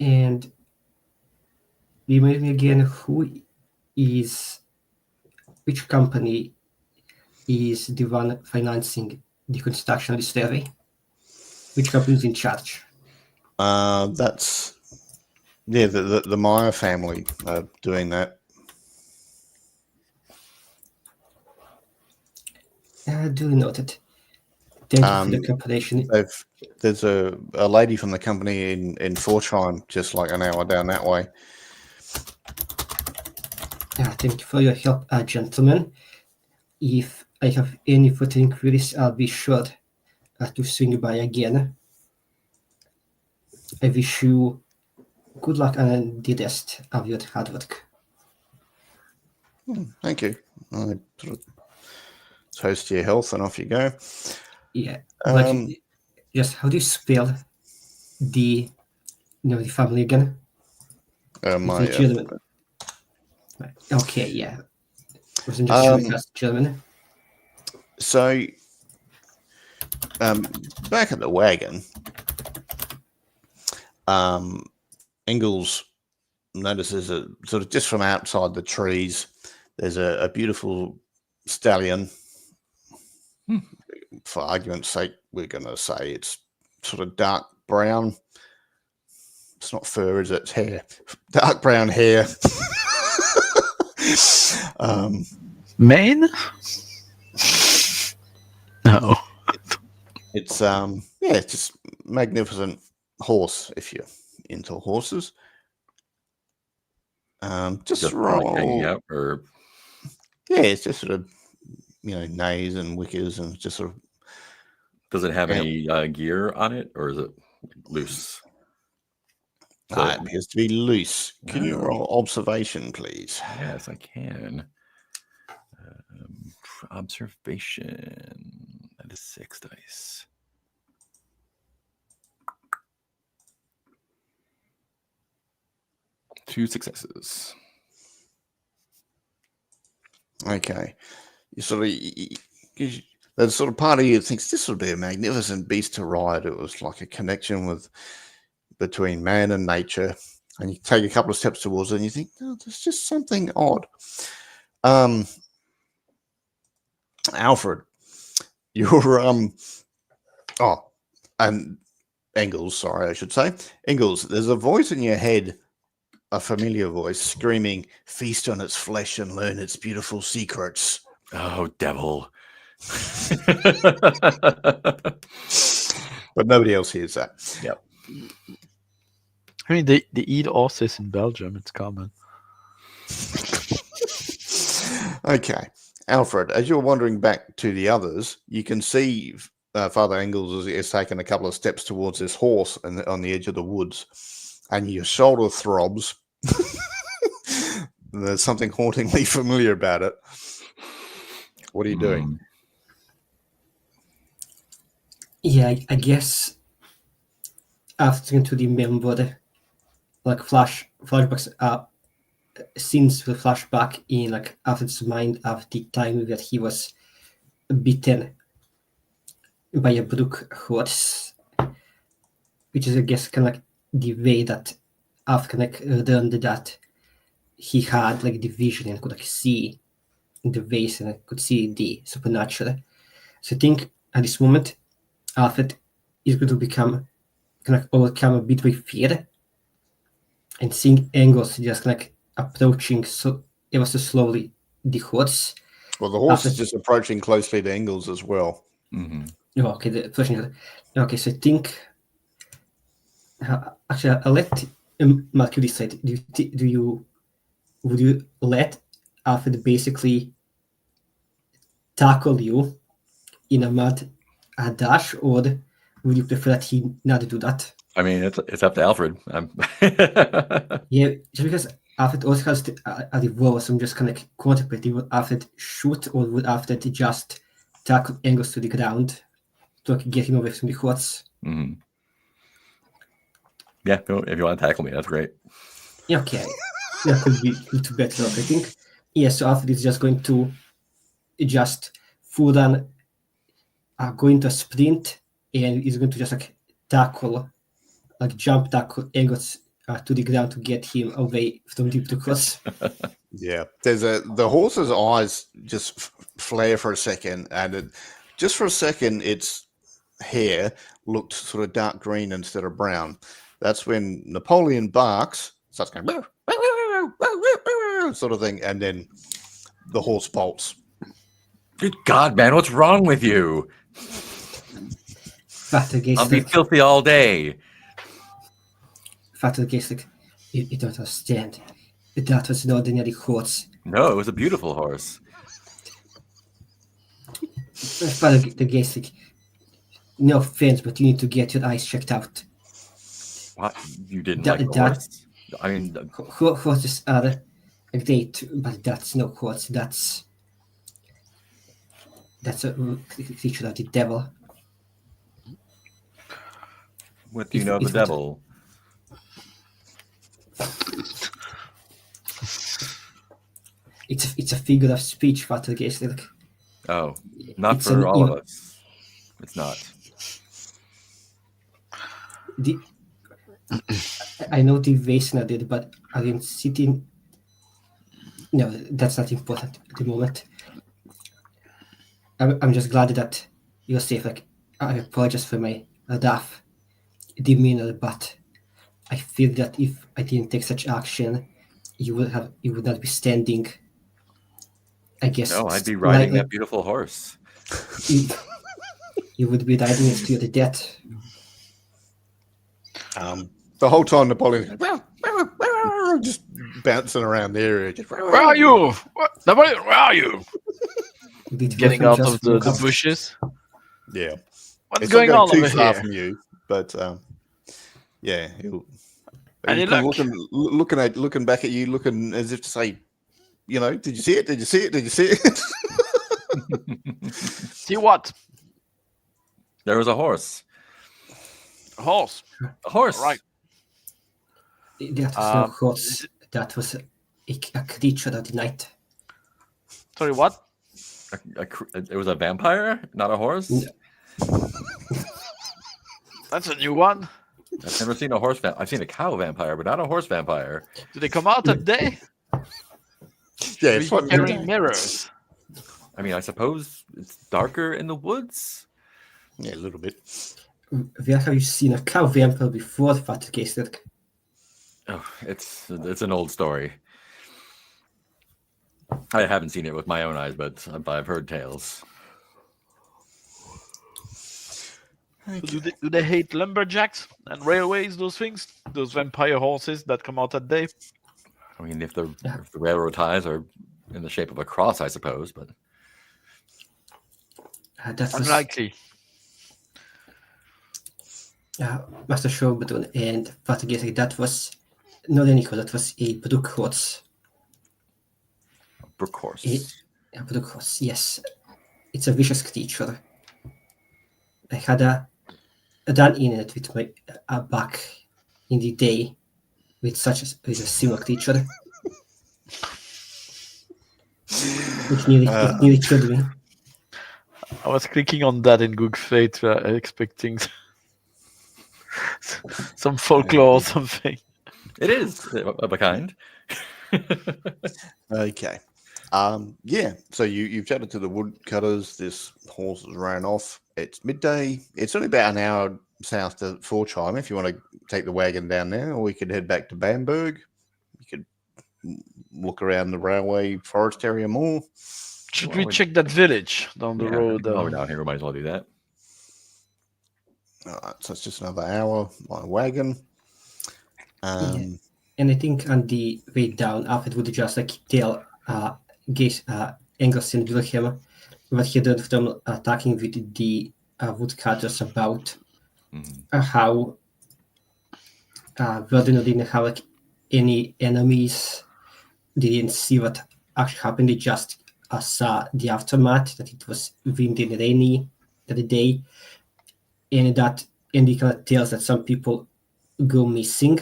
And remind me again, which company is the one financing the construction of this survey? Which company is in charge? That's the Meyer family are doing that. Duly noted. Thank you for the cooperation. There's a lady from the company in Fortran, just like an hour down that way. Thank you for your help, gentlemen. If I have any further inquiries, I'll be sure to swing by again. I wish you good luck and the rest of your hard work. Thank you. I toast to your health and off you go. Yeah, but just how do you spell the family again? My German. Okay, yeah. Wasn't just sure if that's German. So, back at the wagon, Ingalls notices a sort of just from outside the trees, there's a beautiful stallion. For argument's sake, we're going to say it's sort of dark brown. It's not fur, is it? It's hair. Dark brown hair. Mane? No. It's it's just magnificent horse if you're into horses. Just roll. Hanging out, or Yeah, it's just sort of nays and wickers and just sort of. Does it have any gear on it, or is it loose? It appears to be loose. Can you roll observation, please? Yes, I can. Observation. That is 6 dice. Two successes. Okay. You sort of. There's sort of part of you thinks this would be a magnificent beast to ride. It was like a connection between man and nature. And you take a couple of steps towards it and you think, no, there's just something odd. Alfred, you're and Ingalls, sorry, I should say. Ingalls, there's a voice in your head, a familiar voice, screaming, feast on its flesh and learn its beautiful secrets. Oh, devil. But nobody else hears that. Yep. I mean, they eat horses in Belgium. It's common. Okay. Alfred, as you're wandering back to the others, you can see Father Ingalls is taking a couple of steps towards this horse on the edge of the woods, and your shoulder throbs. There's something hauntingly familiar about it. What are you doing? Yeah, I guess after to remember like flashbacks scenes will flash back in like Alfred's mind of the time that he was bitten by a brook horse, which is I guess kind of like the way that Alfred like learned that he had like the vision and could like see the Vaesen and could see the supernatural. So I think at this moment Alfred is going to become kind of overcome a bit with fear and seeing angles just like approaching so ever so slowly the horse. Well, the horse is just approaching closely to Engels as well. Mm-hmm. Oh, okay, the approaching. Okay, so I think actually I'll let Mark you decide. Would you let Alfred basically tackle you in a mad dash, or would you prefer that he not do that? I mean, it's up to Alfred. Yeah, just because Alfred also has a revolver, so I'm just kind of contemplating would Alfred shoot or would Alfred just tackle Angus to the ground to get him away from the horse? Mm-hmm. Yeah, if you want to tackle me, that's great. Okay, that could be a little better, I think. Yeah, so Alfred is just going to just full on go into a sprint and he's going to just like jump tackle Angus to the ground to get him away from the horse. Yeah, the horse's eyes just flare for a second, and just for a second, its hair looked sort of dark green instead of brown. That's when Napoleon barks, starts going sort of thing, and then the horse bolts. Good God, man, what's wrong with you? I'll be filthy all day. Father Geslick, you don't understand. That was an ordinary horse. No, it was a beautiful horse. Father Geslick, no offense, but you need to get your eyes checked out. What? You didn't like the horse? I mean, horses are great, but that's no horse. That's a creature of the devil. What do you know of the devil? It's a figure of speech, Father Geslick. Oh, not for all of us. It's not. I know the Vaesen did, but I didn't sit in. No, that's not important at the moment. I'm just glad that you're safe. Like, I apologize for my daft demeanor, but I feel that if I didn't take such action, you would not be standing. I guess. No, I'd be riding that beautiful horse. You would be riding it to the death. The whole time Napoleon just bouncing around the area. Where are you? What? Napoleon, where are you? Getting out of the bushes. Yeah. What's going on too over far here? from you, but yeah, Any luck? looking back at you, looking as if to say, you know, did you see it? Did you see it? Did you see it? See what? There was a horse. A horse. A horse. Right. That was no horse. That was a creature of the night. Sorry, what? It was a vampire, not a horse? No. That's a new one. I've never seen a horse vampire. I've seen a cow vampire, but not a horse vampire. Do they come out at day? Yeah, Are you carrying mirrors? I mean, I suppose it's darker in the woods. Yeah, a little bit. Where have you seen a cow vampire before, Father Geslick? Oh, it's an old story. I haven't seen it with my own eyes, but I've heard tales. Do they hate lumberjacks and railways? Those things, those vampire horses that come out at day. I mean, if the railroad ties are in the shape of a cross, I suppose, but That was unlikely. Master Showbutton and Father Geslick. That was not any horse. That was a brook horse. brook horse. A brook horse. Yes, it's a vicious creature. I had a done in it with my back in the day with a similar creature. It nearly killed me. I was clicking on that in Good Fate, expecting some folklore or something. It is of a kind. Okay. Yeah. So you've chatted to the woodcutters. This horse has ran off. It's midday. It's only about an hour south to Forchheim. If you want to take the wagon down there, or we could head back to Bamberg. You could look around the railway forest area more. Should we check that village down the road? While we're down here, we might as well do that. All right, so it's just another hour by wagon. And I think on the way down, Alfred would just tell Engels and Wilhelm what he did from talking with the woodcutters about how Vladimir didn't have any enemies. They didn't see what actually happened. They just saw the aftermath, that it was windy and rainy that day, and he kind of tells that some people go missing,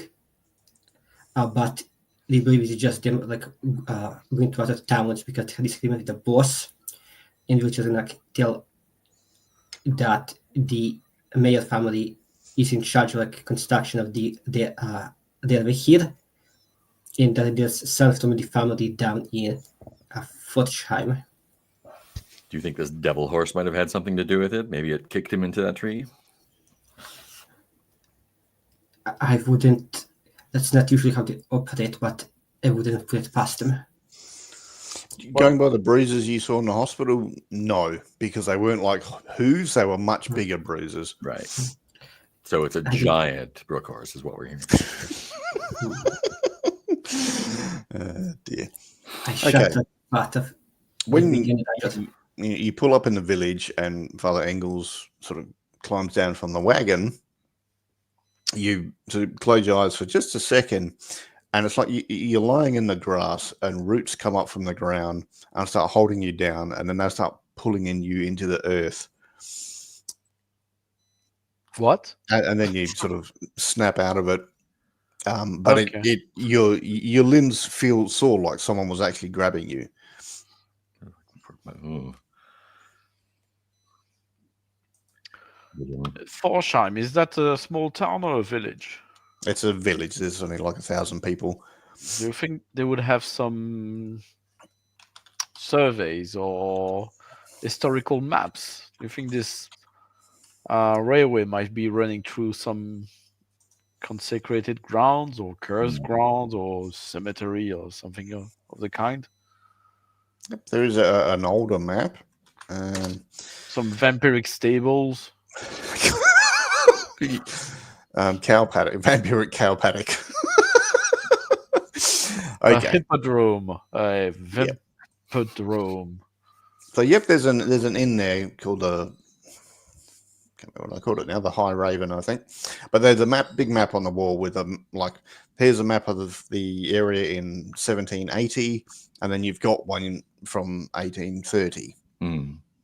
but they believe it's just them going to other towns because they had disagreement with the boss, and which is gonna tell that the mayor family is in charge of construction of their way here, and that there's some from the family down in Forchheim. Do you think this devil horse might have had something to do with it? Maybe it kicked him into that tree? I wouldn't. That's not usually how they operate, but I wouldn't put it past them. Going by the bruises you saw in the hospital, no, because they weren't like hooves; they were much bigger bruises. Right. So it's a giant brook horse, is what we're hearing. Dear. I shot that part of when you pull up in the village and Father Engels sort of climbs down from the wagon, you sort of close your eyes for just a second, and it's like you're lying in the grass and roots come up from the ground and start holding you down, and then they start pulling you into the earth. What? And then you sort of snap out of it. But okay. Your limbs feel sore, like someone was actually grabbing you. Forchheim, is that a small town or a village? It's a village. There's only like 1,000 people. Do you think they would have some surveys or historical maps? Do you think this railway might be running through some consecrated grounds or cursed grounds or cemetery or something of the kind? There is an older map. Some vampiric stables. Cow paddock, vampiric cow paddock. Okay. A hippodrome. A hippodrome. So there's an inn there called I can't remember what I called it now, the High Raven, I think. But there's a big map on the wall with here's a map of the area in 1780, and then you've got one from 1830.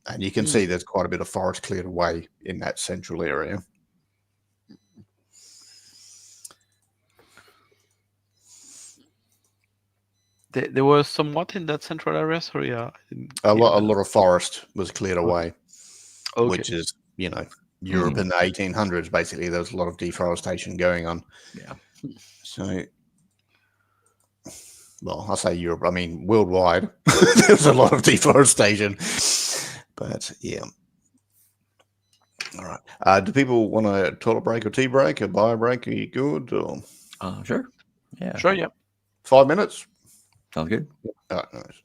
And you can see there's quite a bit of forest cleared away in that central area. There was somewhat in that central area. Sorry, a lot of forest was cleared away, which is Europe in the 1800s. Basically, there was a lot of deforestation going on. Yeah. So, well, I say Europe. I mean worldwide. There's a lot of deforestation. But yeah. All right. Do people want a toilet break or tea break, a bio break? Are you good? Or? Sure. Yeah. Sure. Yeah. 5 minutes. Sounds good. All right. Nice.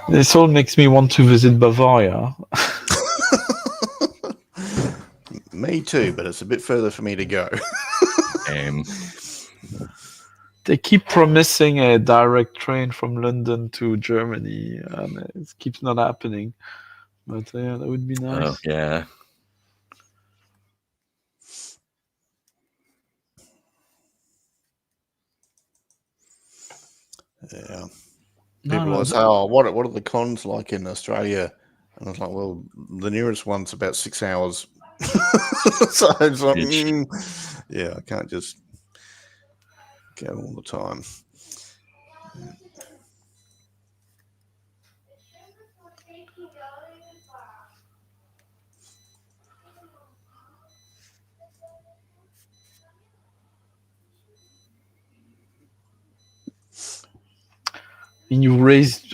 This all makes me want to visit Bavaria. Me too, but it's a bit further for me to go. They keep promising a direct train from London to Germany, and it keeps not happening. But yeah, that would be nice. Oh, yeah. Yeah. No, People always say, "Oh, what are the cons like in Australia?" And I was like, "Well, the nearest one's about 6 hours." So it's like, yeah, I can't just go all the time.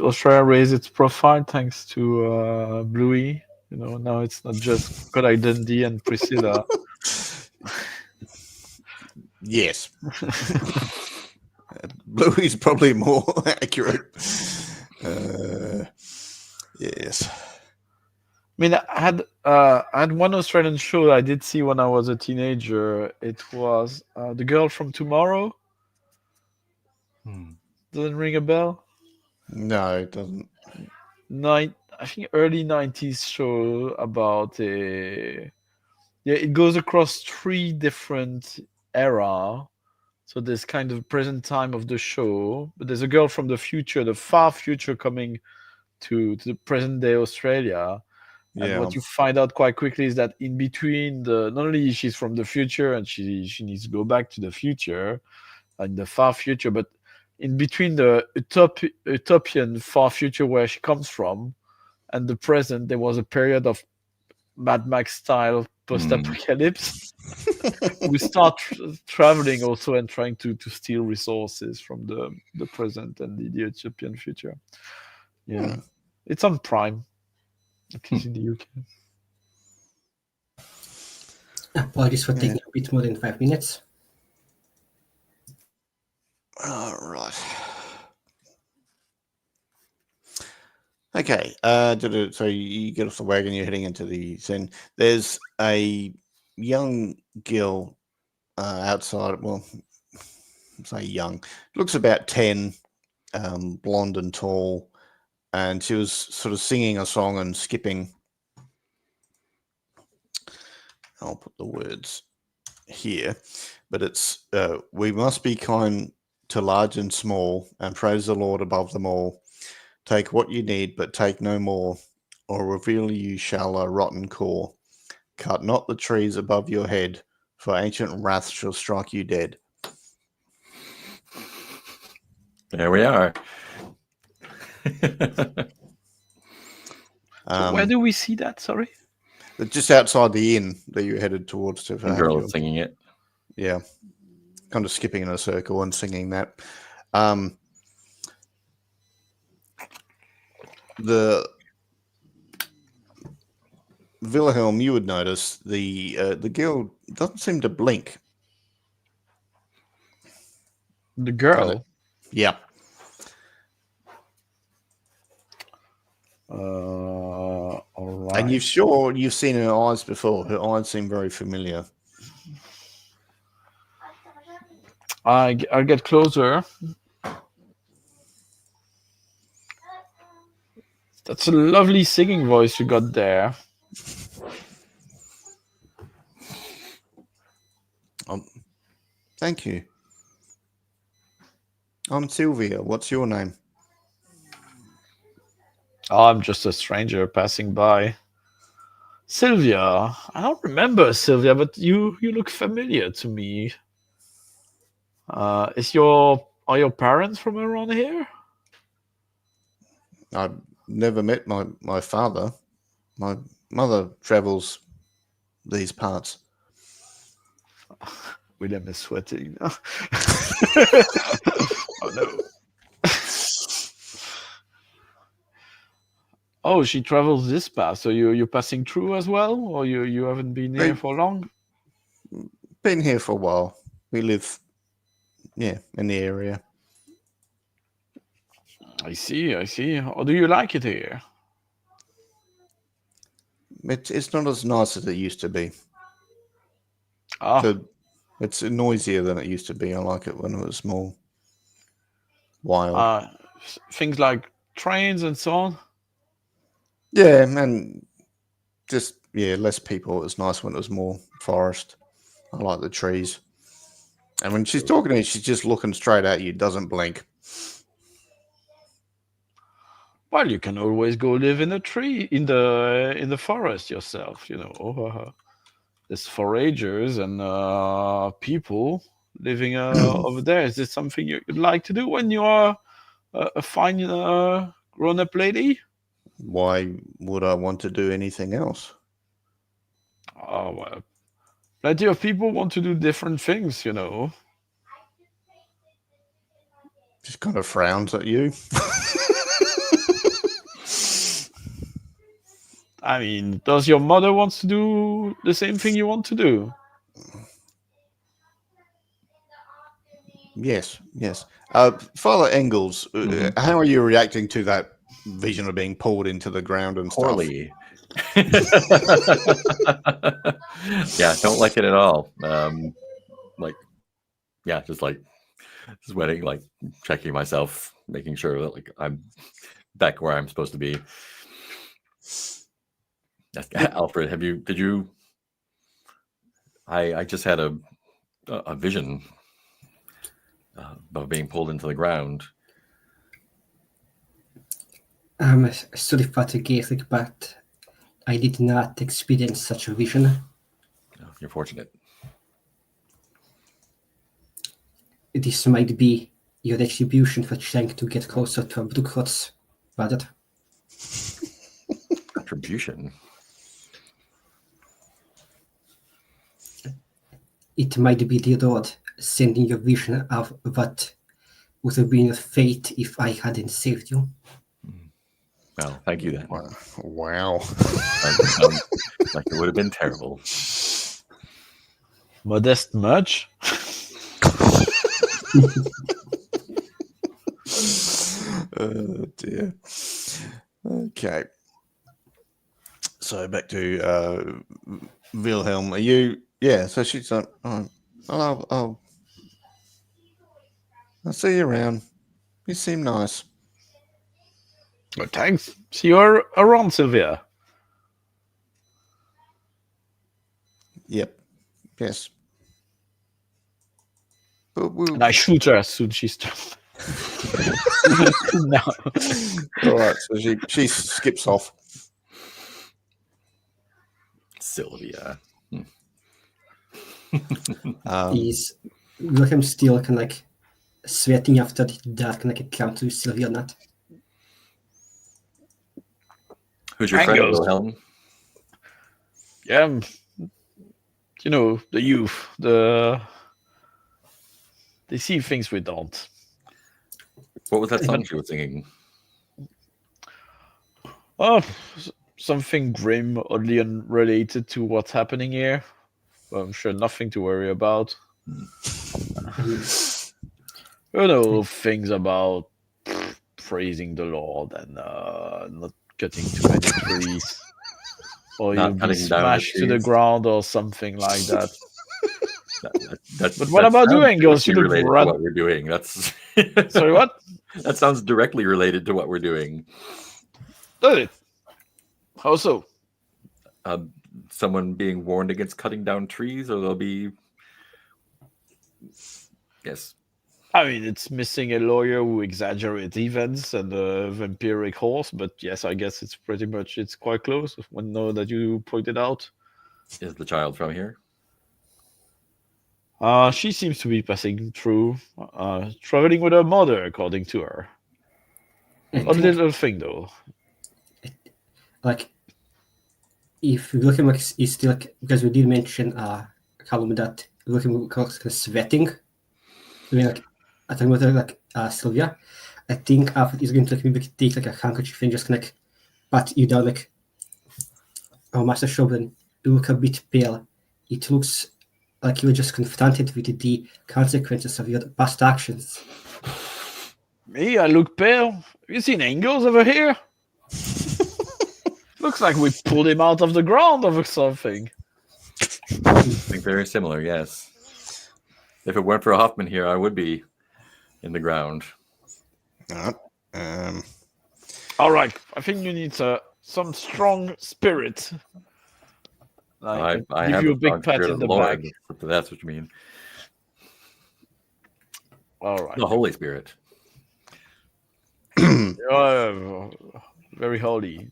Australia raised its profile thanks to Bluey. You know, now it's not just Kodak Dundee and Priscilla. Yes. Bluey's probably more accurate. Yes. I mean, I had one Australian show I did see when I was a teenager. It was The Girl from Tomorrow. Doesn't ring a bell? No, it doesn't. I think early 90s show about it goes across 3 different era. So there's kind of present time of the show, but there's a girl from the future, the far future, coming to the present day Australia. And Yeah. what you find out quite quickly is that in between not only she's from the future and she needs to go back to the future in the far future, but in between the utopian far future where she comes from and the present, there was a period of Mad Max style post-apocalypse. We start traveling also and trying to steal resources from the present and the utopian future. Yeah, it's on Prime. At least in the UK. Apologies for taking a bit more than 5 minutes. All right. Okay. So you get off the wagon, you're heading into the Zen. There's a young girl outside. Well, say young. Looks about 10, blonde and tall. And she was sort of singing a song and skipping. I'll put the words here. But it's, we must be kind to large and small and praise the Lord above them all. Take what you need, but take no more, or reveal you shall a rotten core. Cut not the trees above your head, for ancient wrath shall strike you dead. There we are. So where do we see that? Sorry? Just outside the inn that you headed towards. To The girl is singing it. Yeah. Kind of skipping in a circle and singing that. The Wilhelm, you would notice the girl doesn't seem to blink. The girl? Yeah. All right. And you've seen her eyes before. Her eyes seem very familiar. I'll get closer. That's a lovely singing voice you got there. Thank you. I'm Sylvia. What's your name? Oh, I'm just a stranger passing by. Sylvia. I don't remember Sylvia, but you look familiar to me. Are your parents from around here? I've never met my father. My mother travels these parts. William is sweating now. Oh no. Oh, she travels this path. So you're passing through as well, or you haven't been here for long? Been here for a while. We live, in the area. I see. How do you like it here? It's not as nice as it used to be. Ah, It's noisier than it used to be. I like it when it was more wild. things like trains and so on. Yeah, and just less people. It was nice when it was more forest. I like the trees. And when she's talking to you, she's just looking straight at you, doesn't blink. Well, you can always go live in a tree in the forest yourself. There's foragers and people living over there. Is this something you'd like to do when you are a fine grown-up lady? Why would I want to do anything else? Oh, well, plenty of people want to do different things. Just kind of frowns at you. I mean, does your mother want to do the same thing you want to do? Yes. Father Engels, how are you reacting to that vision of being pulled into the ground and Poorly. Yeah, don't like it at all. Just sweating, like checking myself, making sure that like I'm back where I'm supposed to be. Alfred, did you? I just had a vision about being pulled into the ground. I'm sorry for the Gaelic, but I did not experience such a vision. Oh, you're fortunate. This might be your retribution for trying to get closer to a Brookhots, brother. Contribution. It might be the Lord sending your vision of what would have been your fate if I hadn't saved you. Well, thank you then. Wow. Like it would have been terrible. Modest much? Oh dear. Okay. So back to Wilhelm. Are you? Yeah. So she's like, I'll see you around. You seem nice. Oh, thanks. See you around, Sylvia. Yep. Yes. But And I shoot her as soon as she's done. No. All right. So she skips off. Sylvia. Is Wilhelm still kind of like sweating after that kind of encounter with Sylvia or not? Who's your friend, Angles. Wilhelm? Yeah, the youth. They see things we don't. What was that song she was singing? Oh, something grim, oddly unrelated to what's happening here. Well, I'm sure nothing to worry about. Things about praising the Lord and not cutting too many trees, or Not you'll be cutting down the smashed to the trees. ground, or something like that. But what about you, Engels? You look related run- to what we're doing. That's Sorry, what? That sounds directly related to what we're doing. Does it? How so? Someone being warned against cutting down trees, or they'll be. Yes. I mean, it's missing a lawyer who exaggerates events and a vampiric horse, but yes, I guess it's quite close. When know that you pointed out. Is the child from here? She seems to be passing through, traveling with her mother, according to her. I A think, little thing, though. like, if Wilhelm is still, like, because we did mention, Callum, that Wilhelm was kind of sweating. I mean, like, at the moment, like, Sylvia, I think Alfred is going to, like, maybe take, like, a handkerchief and just, kind of, like, pat you down, like, oh, Master Shogun, you look a bit pale. It looks like you were just confronted with the consequences of your past actions. Me, I look pale. Have you seen Engels over here? Looks like we pulled him out of the ground or something. I think very similar, yes. If it weren't for Hoffman here, I would be in the ground. All right. All right, I think you need some strong spirit. I give have you the a big strong pat spirit in of the Lord, back. if that's what you mean. All right. The Holy Spirit. Very holy.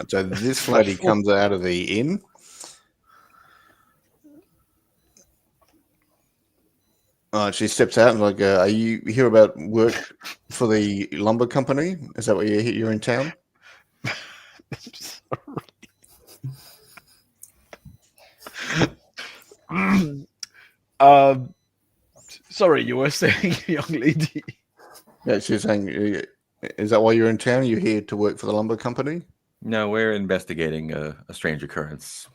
So this lady comes out of the inn. She steps out and like, are you here about work for the lumber company? Is that what you're in town? Sorry, you were saying, young lady. Yeah, she's saying, is that why you're in town? You're here to work for the lumber company? No, we're investigating a strange occurrence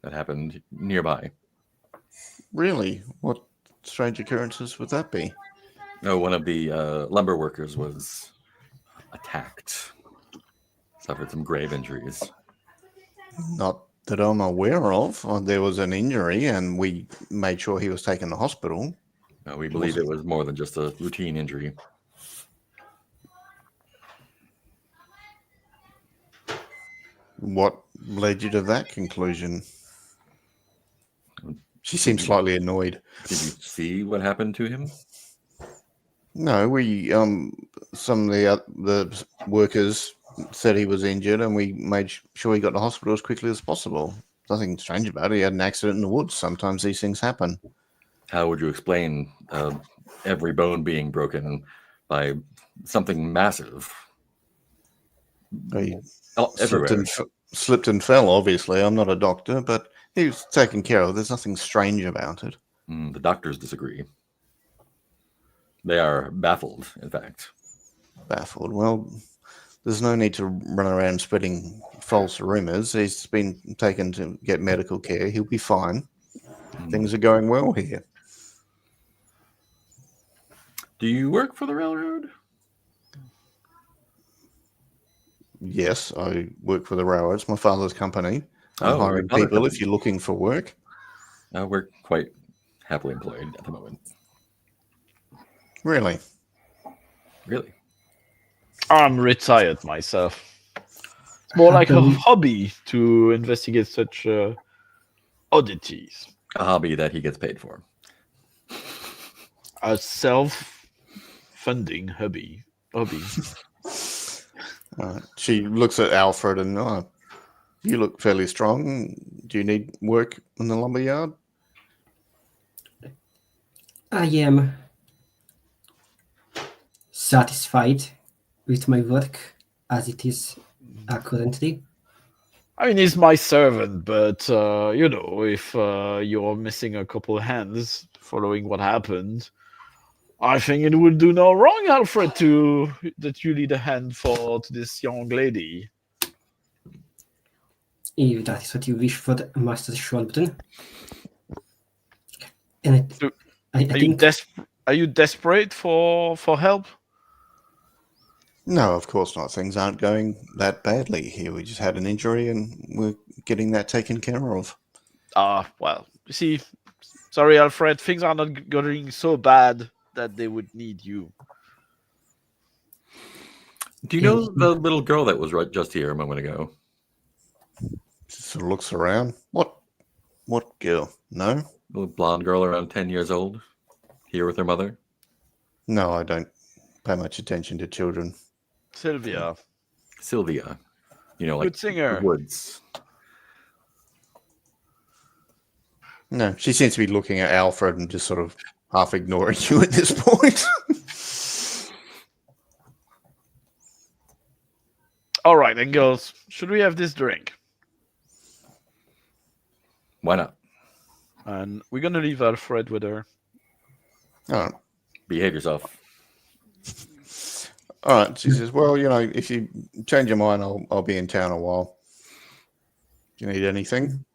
that happened nearby. Really? What strange occurrences would that be? No, one of the lumber workers was attacked, suffered some grave injuries. Not that I'm aware of. There was an injury, and we made sure he was taken to hospital. We believe it was more than just a routine injury. What led you to that conclusion? She seems slightly annoyed. Did you see what happened to him? No, we some of the workers said he was injured, and we made sure he got to hospital as quickly as possible. Nothing strange about it. He had an accident in the woods. Sometimes these things happen. How would you explain every bone being broken by something massive? He Everywhere. slipped and fell, obviously. I'm not a doctor, but he was taken care of. There's nothing strange about it. The doctors disagree. They are baffled, in fact. Baffled. Well, there's no need to run around spreading false rumors. He's been taken to get medical care. He'll be fine. Things are going well here. Do you work for the railroad? Yes, I work for the railroad. It's my father's company. I'm hiring people if you're looking for work. We're quite happily employed at the moment. Really? Really? I'm retired myself. It's more like a hobby to investigate such oddities. A hobby that he gets paid for. A self-funding hobby. She looks at Alfred and, you look fairly strong. Do you need work in the lumber yard? I am satisfied with my work as it is currently. I mean, he's my servant, but, if you're missing a couple hands following what happened, I think it would do no wrong, Alfred, that you lead a hand to this young lady. If that is what you wish for, Master Schwalbden. And I think... Are you desperate for help? No, of course not. Things aren't going that badly here. We just had an injury and we're getting that taken care of. Well, you see, sorry, Alfred, things are not going so bad that they would need you. Do you know the little girl that was just here a moment ago? She sort of looks around. What girl? No? Little blonde girl around 10 years old, here with her mother? No, I don't pay much attention to children. Sylvia. Like good singer. Woods. No, she seems to be looking at Alfred and just sort of half ignoring you at this point. All right, then, girls. Should we have this drink? Why not? And we're going to leave Alfred with her. All right. Behave yourself. All right. She says, well, if you change your mind, I'll be in town a while. Do you need anything?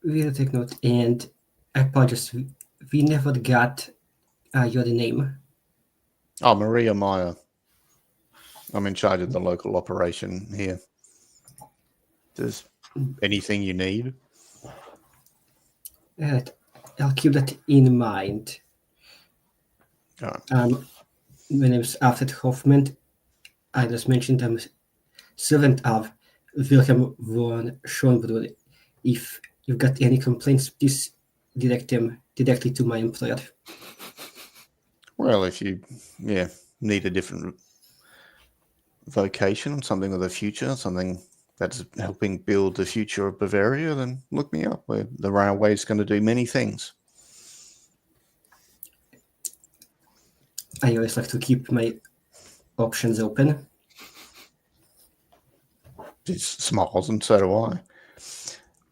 We'll take note. And I apologize we never got your name. Oh, Maria Meyer. I'm in charge of the local operation here. There's anything you need? I'll keep that in mind. All right. My name is Alfred Hoffman. I just mentioned I'm servant of Wilhelm von Schönbrunn. If you've got any complaints, please direct them directly to my employer. Well, if you need a different vocation, something of the future, something that's helping build the future of Bavaria, then look me up. The railway is going to do many things. I always like to keep my options open. She smiles, and so do I.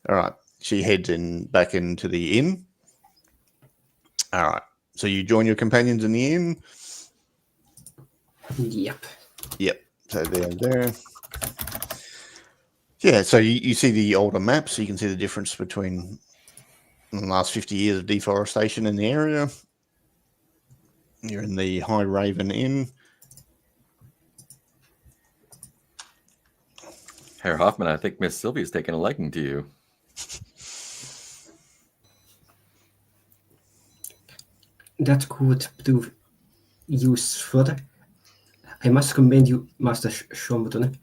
All right. She heads back into the inn. All right. So you join your companions in the inn. Yep. So they're there. Yeah, so you see the older maps, so you can see the difference between the last 50 years of deforestation in the area. You're in the High Raven Inn. Herr Hoffman, I think Miss Sylvia's taken a liking to you. That could prove useful. I must commend you, Master Schönbrunn.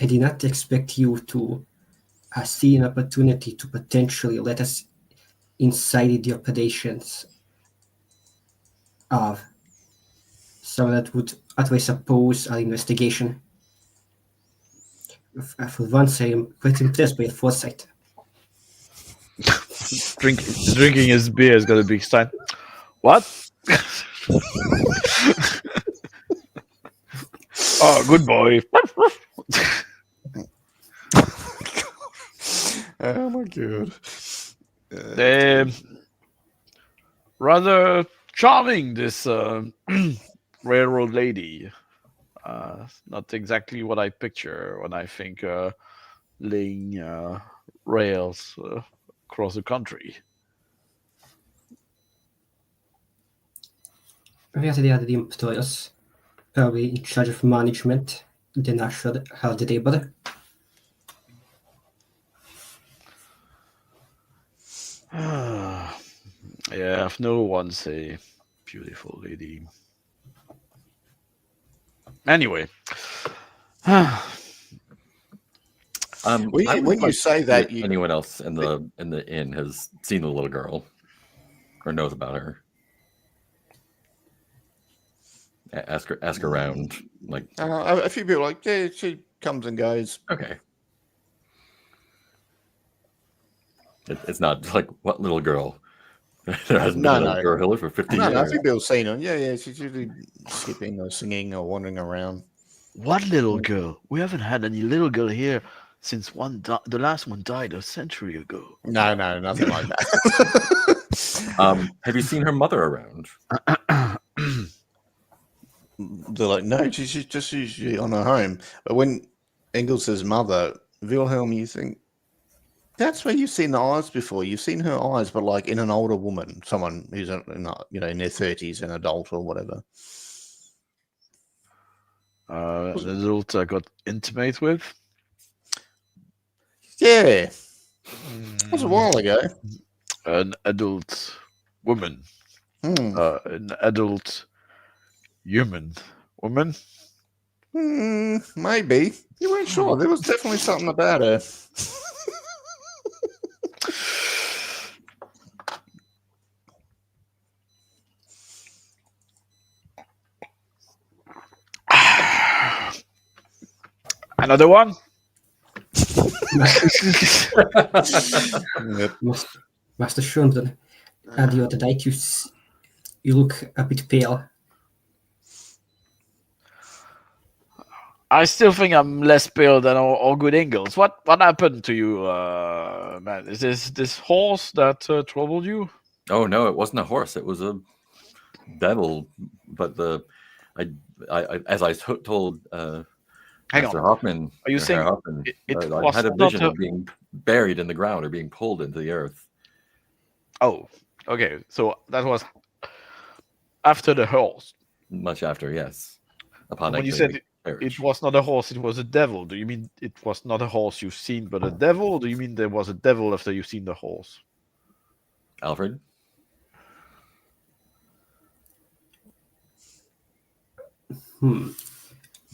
I did not expect you to see an opportunity to potentially let us inside the operations of someone that would otherwise oppose our investigation. For once, I am quite impressed by your foresight. Drinking his beer has got a big stein. What? Oh, good boy. Oh my god. Rather charming, this railroad lady. Not exactly what I picture when I think laying rails across the country. We are the other employers, probably in charge of management, the national hard labor. Yeah, I've no one say beautiful lady. Anyway. When you say that, anyone else in the inn has seen the little girl or knows about her? Ask around. Like a few people are like, yeah, she comes and goes. Okay. It's not like, what little girl? There hasn't been a little girl here for 50 years. No, a few people have seen her. Yeah, she's usually skipping or singing or wandering around. What little girl? We haven't had any little girl here since the last one died a century ago. No, nothing like that. Have you seen her mother around? They're like, no, she's just usually on her home. But when Engels says mother, Wilhelm, you think, that's where you've seen the eyes before. You've seen her eyes, but like in an older woman, someone who's in their 30s, an adult or whatever. The adult I got intimate with? Yeah. That was a while ago. An adult woman. An adult human woman? Maybe. You weren't sure. There was definitely something about her. Another one? Yep. Master Schönbrunn, the other night you look a bit pale. I still think I'm less pale than all good Engels. What happened to you, man? Is this horse that troubled you? Oh no, it wasn't a horse. It was a devil. But I as I told Mr. Hoffman, are you saying Hoffman, it I was had a not vision of being buried in the ground or being pulled into the earth. Oh, Okay, so that was after the horse. Much after, yes. Upon When you exiting said the it carriage. was not a horse, it was a devil. Do you mean it was not a horse you've seen, but a devil? Or do you mean there was a devil after you've seen the horse? Alfred?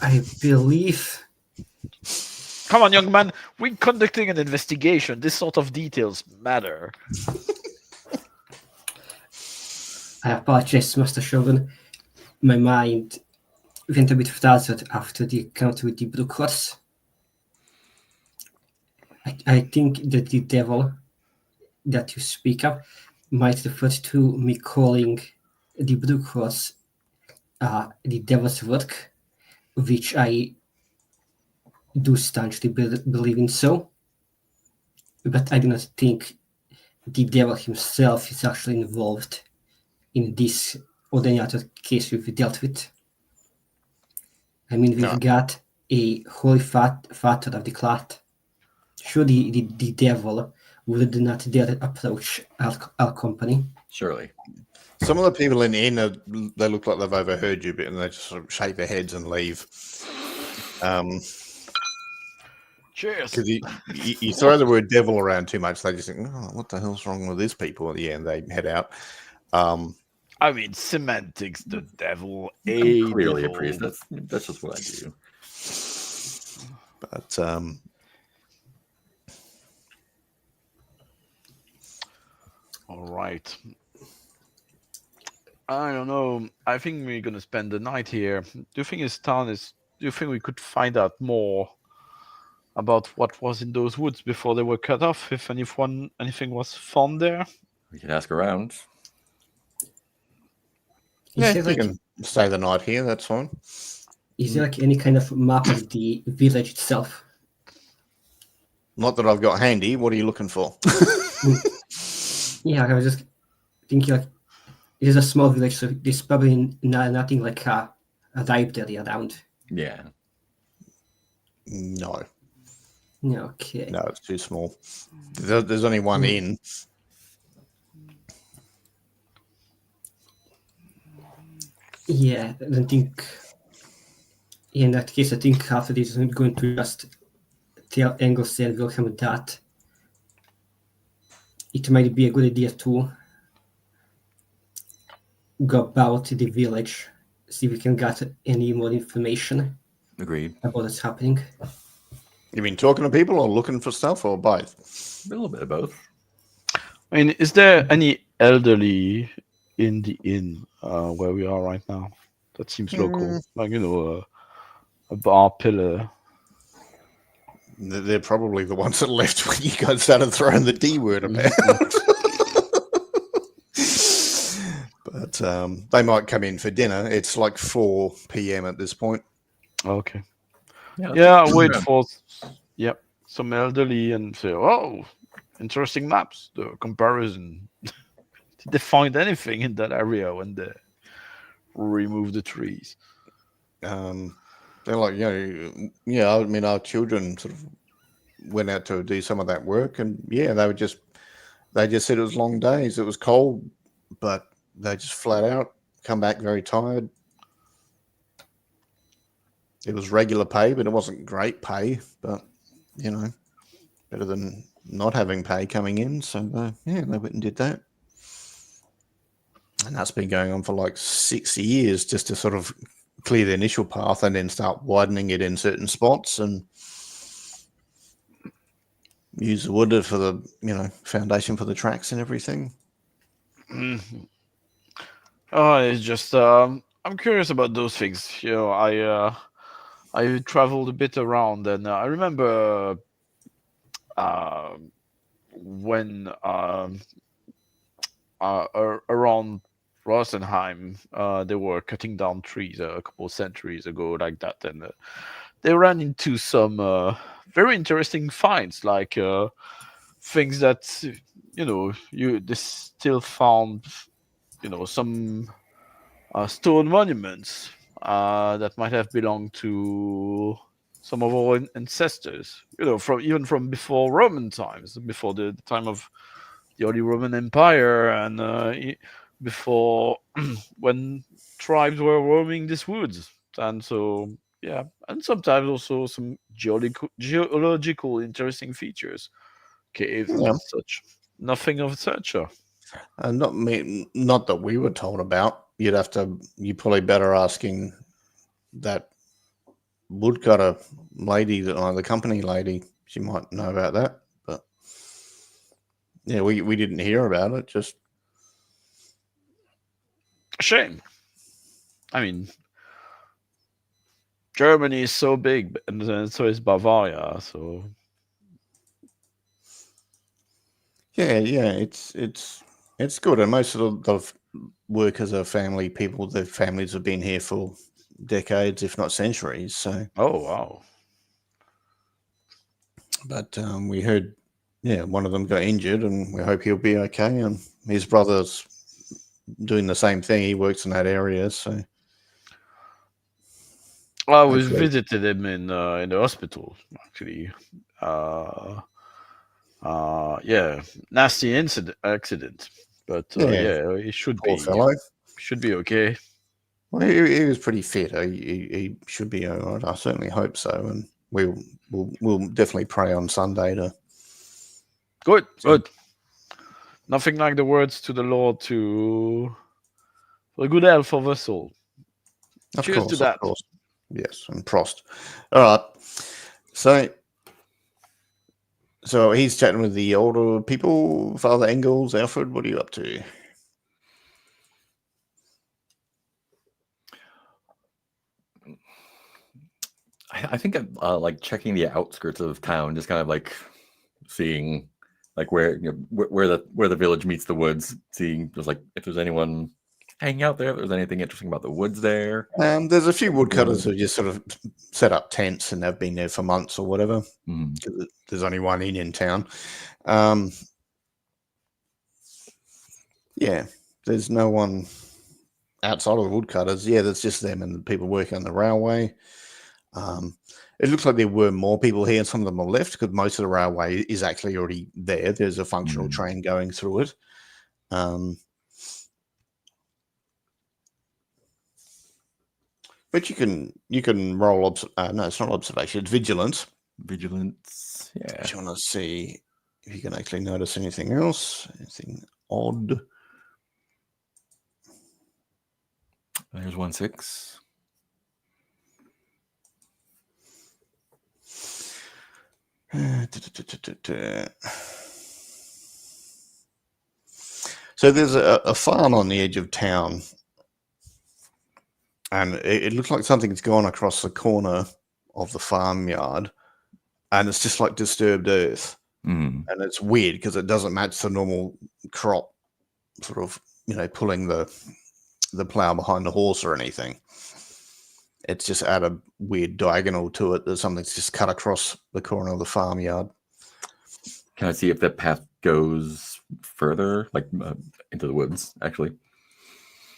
I believe. Come on, young man. We're conducting an investigation. This sort of details matter. I apologize, Master Shogun. My mind went a bit frazzled after the encounter with the Blue Cross. I think that the devil that you speak of might refer to me calling the Blue Cross the devil's work, which I do staunchly believe in so. But I do not think the devil himself is actually involved in this or any other case we've dealt with. I mean, we've got a holy father of the cloth. Surely the devil would not dare approach our company. Surely. Some of the people in the inn, they look like they've overheard you a bit, and they just sort of shake their heads and leave. Cheers. Because you throw the word devil around too much, they just think, oh, what the hell's wrong with these people? Yeah, and they head out. I mean, semantics, the devil, I'm clearly devil. a priest. That's just what I do. But All right. I don't know. I think we're gonna spend the night here. Do you think this town is? Do you think we could find out more about what was in those woods before they were cut off? If anything was found there? We can ask around. Is you there can stay the night here. That's fine. is there any kind of map of the village itself? Not that I've got handy. What are you looking for? Yeah, I was just thinking it is a small village, so there's probably nothing like a library around. Yeah. No, Okay. no, it's too small. There's only one inn. Yeah, I don't think. In that case, I think after this, I'm going to just tell Engels and Wilhelm that it might be a good idea to go about the village, see if we can get any more information Agreed. about what's happening. You mean talking to people or looking for stuff or both? A little bit of both. I mean, is there any elderly in the inn where we are right now? That seems local, like a bar pillar. They're probably the ones that left when you guys started throwing the D word about. But they might come in for dinner. It's like 4 p.m. at this point. Okay. Yeah. I'll wait for some elderly and say, "Oh, interesting maps. The comparison. Did they find anything in that area when they removed the trees?" They're like, I mean, our children sort of went out to do some of that work, and they just said it was long days. It was cold, but they just flat out come back very tired. It was regular pay, but it wasn't great pay. But better than not having pay coming in. So they went and did that, and that's been going on for like 6 years, just to sort of clear the initial path and then start widening it in certain spots and use the wood for the foundation for the tracks and everything. Mm-hmm. Oh, it's just I'm curious about those things. I traveled a bit around, and I remember when around Rosenheim, they were cutting down trees a couple of centuries ago, like that, and they ran into some very interesting finds, like things that they still found, some stone monuments that might have belonged to some of our ancestors, from before Roman times, before the time of the the Holy Roman Empire, and before when tribes were roaming these woods, and so yeah, and sometimes also some geological interesting features, caves Yeah. and such. Nothing of such. Not that we were told about. You probably better asking that woodcutter lady, the company lady. She might know about that, but yeah, we didn't hear about it. Just Shame. I mean, Germany is so big, and then so is Bavaria. So yeah, it's good, and most of the workers are family people. Their families have been here for decades, if not centuries. So, oh wow. but we heard, yeah, one of them got injured, and we hope he'll be okay. And his brother's doing the same thing. He works in that area, so I was hopefully, visited him in the hospital actually. Uh, yeah, nasty accident, but yeah, yeah, he poor fellow. should be okay. Well, he was pretty fit. He should be all right. I certainly hope so, and we'll definitely pray on Sunday to. Good, good. Nothing like the words to the Lord for the good health of us all. Of Cheers to course, that. yes, and Prost. All right, so he's chatting with the older people. Father Engels, Alfred, what are you up to? I think I'm like checking the outskirts of town, just kind of like seeing like where where the village meets the woods, seeing just like if there's anyone hanging out there, if there's anything interesting about the woods there. There's a few woodcutters who just sort of set up tents and they've been there for months or whatever. Mm. There's only one inn in town. Yeah, there's no one outside of the woodcutters. Yeah, there's just them and the people working on the railway. It looks like there were more people here, and some of them are left because most of the railway is actually already there. There's a functional train going through it. But you can roll no, it's not observation, it's vigilance. Vigilance, yeah. Do you want to see if you can actually notice anything else? Anything odd? There's 1-6. So there's a farm on the edge of town, and it looks like something's gone across the corner of the farmyard, and it's just like disturbed earth. And it's weird because it doesn't match the normal crop, sort of, pulling the plow behind the horse or anything. It's just at a weird diagonal to it. There's something's just cut across the corner of the farmyard. Can I see if that path goes further, like into the woods, actually?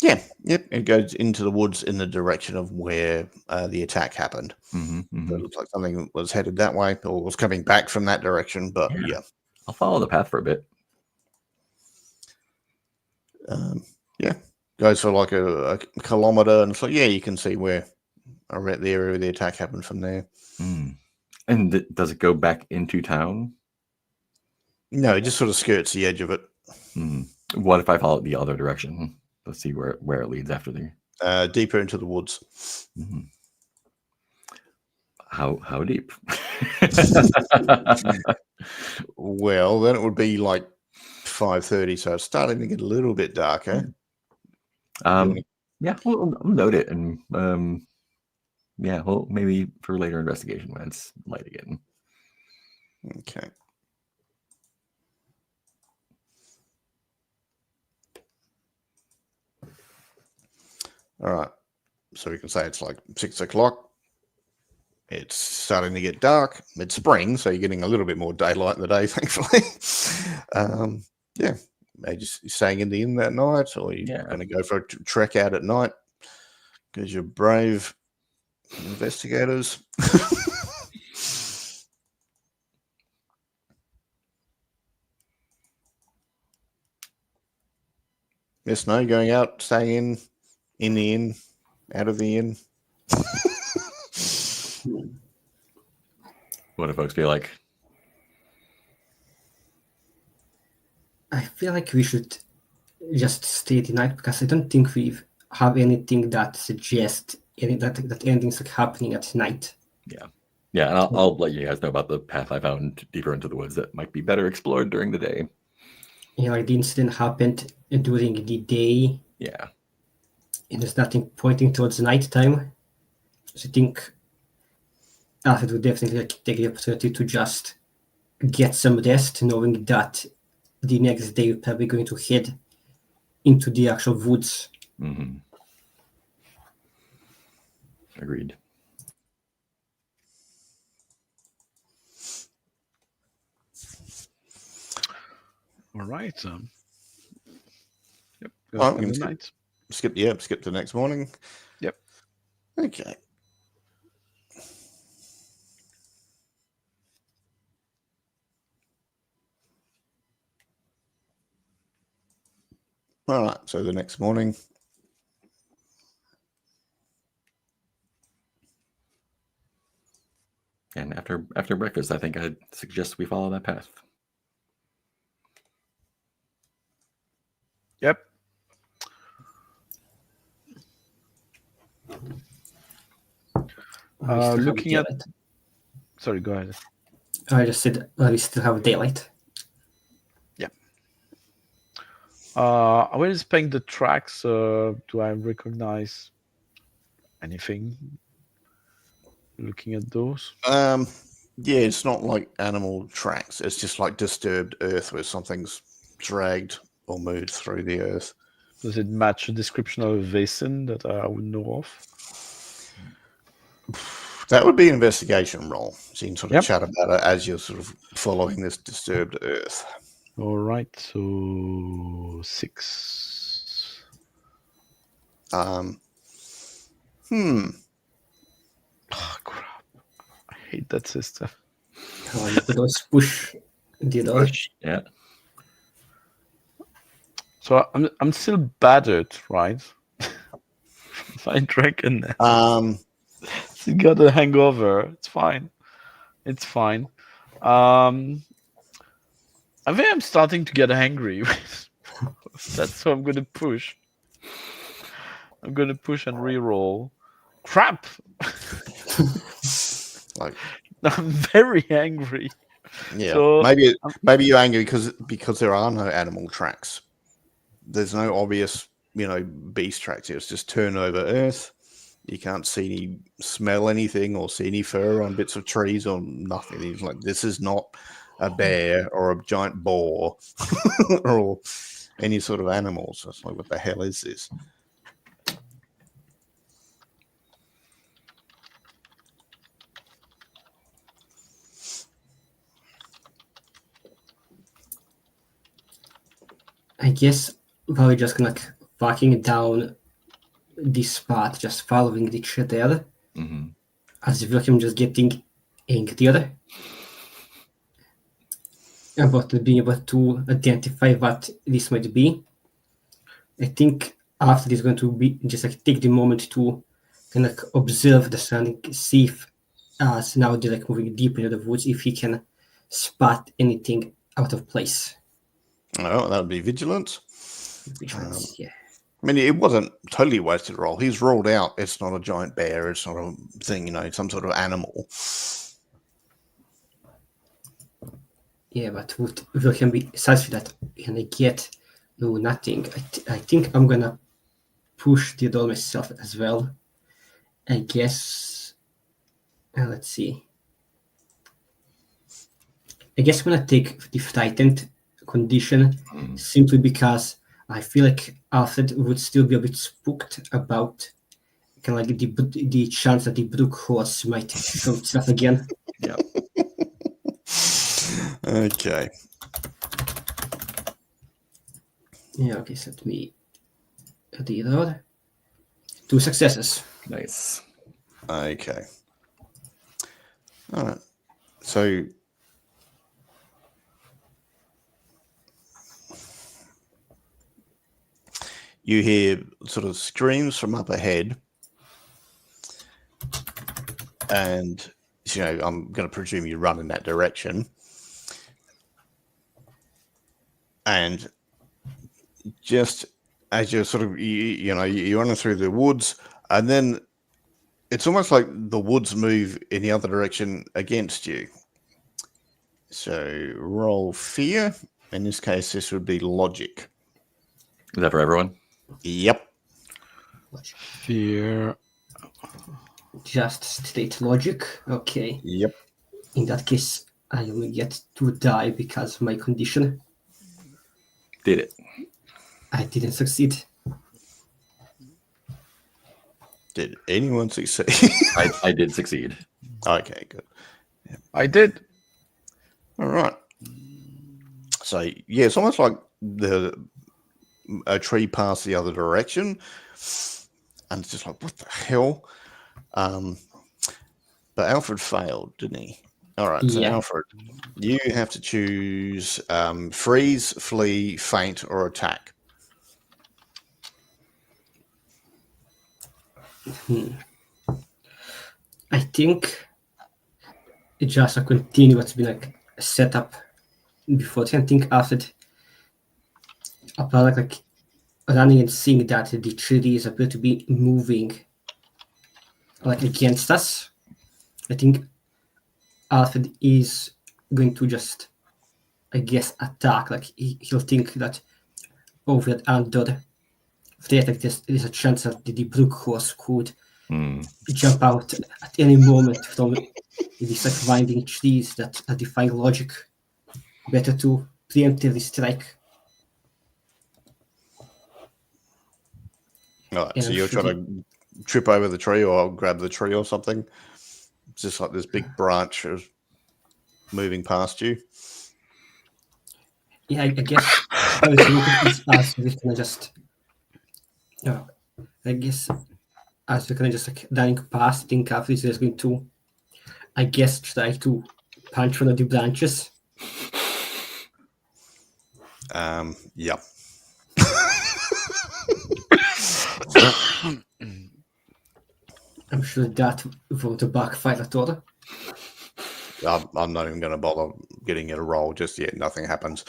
Yeah, yep. It goes into the woods in the direction of where the attack happened. So it looks like something was headed that way or was coming back from that direction. But yeah. I'll follow the path for a bit. Yeah, goes for like a kilometer, and so yeah, you can see where around the area where the attack happened from there. And does it go back into town? No, it just sort of skirts the edge of it. What if I follow it the other direction? Let's see where it leads after the deeper into the woods. How deep? Well, then it would be like 5:30, so it's starting to get a little bit darker. Yeah, we'll note it, and yeah, well, maybe for later investigation when it's light again. Okay. All right. So we can say it's like 6 o'clock. It's starting to get dark. It's spring, so you're getting a little bit more daylight in the day, thankfully. Yeah. Maybe just staying in the inn that night, or you're going to go for a trek out at night because you're brave investigators. Yes, no, going out, staying in the inn, out of the inn. What do folks feel like? I feel like we should just stay the night because I don't think we have anything that suggests that anything's like happening at night. Yeah, and I'll let you guys know about the path I found deeper into the woods that might be better explored during the day. You know, like the incident happened during the day, Yeah. and there's nothing pointing towards nighttime. So I think Alfred would definitely like, take the opportunity to just get some rest, knowing that the next day we're probably going to head into the actual woods. Mm-hmm. Agreed. All right. Yep. Go Oh, spend we the can night. skip to the next morning. Yep. Okay. All right. So the next morning, And after breakfast, I think I'd suggest we follow that path. Yep. We still have Looking at. daylight. Sorry. Go ahead. I just said we still have daylight. I will inspect the tracks. Do I recognize anything? Looking at those. yeah, it's not like animal tracks. It's just like disturbed earth where something's dragged or moved through the earth. Does it match the description of Vaesen that I would know of? That would be an investigation roll. So you can sort of Yep. chat about it as you're sort of following this disturbed earth. All right, so 6. Hmm. Oh, crap. I hate that system. Oh, you could always push the door. Yeah. So I'm still battered, right? I drinking. Still got a hangover. It's fine. It's fine. I think I'm starting to get angry. That's what I'm gonna push. I'm gonna push and re-roll. Crap! Like, I'm very angry. yeah, So maybe you're angry because there are no animal tracks. There's no obvious, beast tracks here. It's just turn over earth. You can't smell anything or see any fur on bits of trees or nothing. He's like, this is not a bear or a giant boar or any sort of animal. So it's like, what the hell is this? I guess probably just gonna walking down this path, just following the trail, Mm-hmm. as if I'm just getting angrier about being able to identify what this might be. I think after this, going to be just like take the moment to kind of observe the surrounding, see if as now they're like moving deeper into the woods, if he can spot anything out of place. Oh, that would be vigilance. Vigilance, yeah. I mean, it wasn't totally wasted roll. He's ruled out it's not a giant bear. It's not a thing, some sort of animal. Yeah, but will can be satisfied that can I get no nothing? I think I'm gonna push the door myself as well. I guess. Let's see. I guess I'm gonna take the frightened condition simply because I feel like Alfred would still be a bit spooked about kind of like the chance that the brook horse might show itself again. Yeah. Okay. Yeah, okay, so let me reload. 2 successes. Nice. Okay. All right. So you hear sort of screams from up ahead, and I'm going to presume you run in that direction, and just as you're sort of you're running through the woods, and then it's almost like the woods move in the other direction against you. So roll fear. In this case, this would be logic. Is that for everyone? Yep. Fear. Just straight logic. Okay. Yep. In that case, I only get to die because of my condition. Did it? I didn't succeed. Did anyone succeed? I did succeed. Okay, good. I did. All right. So yeah, it's almost like a tree passed the other direction, and it's just like, what the hell? But Alfred failed, didn't he? All right. So Yeah. Alfred, you have to choose freeze, flee, faint, or attack. I think it just continue what's been like set up before. I think after about like running and seeing that the trees appear to be moving like against us, I think Alfred is going to just, I guess, attack. Like he'll think that over at Andor, like there's a chance that the brook horse could jump out at any moment from these like winding trees that defy logic. Better to preemptively strike. All right. So you're trying to trip over the tree or grab the tree or something. It's just like this big branch is moving past you. Yeah, I guess I was looking at this as we can just. I guess as we can just like running past, I think Alfred is just going to, I guess, try to punch one of the branches. Yeah. I'm sure that won't backfire at all. I'm not even going to bother getting it a roll just yet. Nothing happens.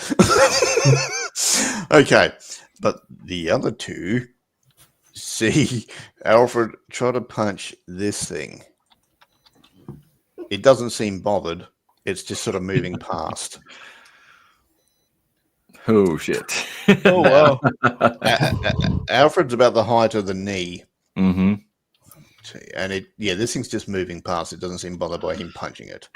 Okay. But the other two see Alfred try to punch this thing. It doesn't seem bothered. It's just sort of moving past. Oh shit! Oh wow. Alfred's about the height of the knee. Mm-hmm. And this thing's just moving past. It doesn't seem bothered by him punching it.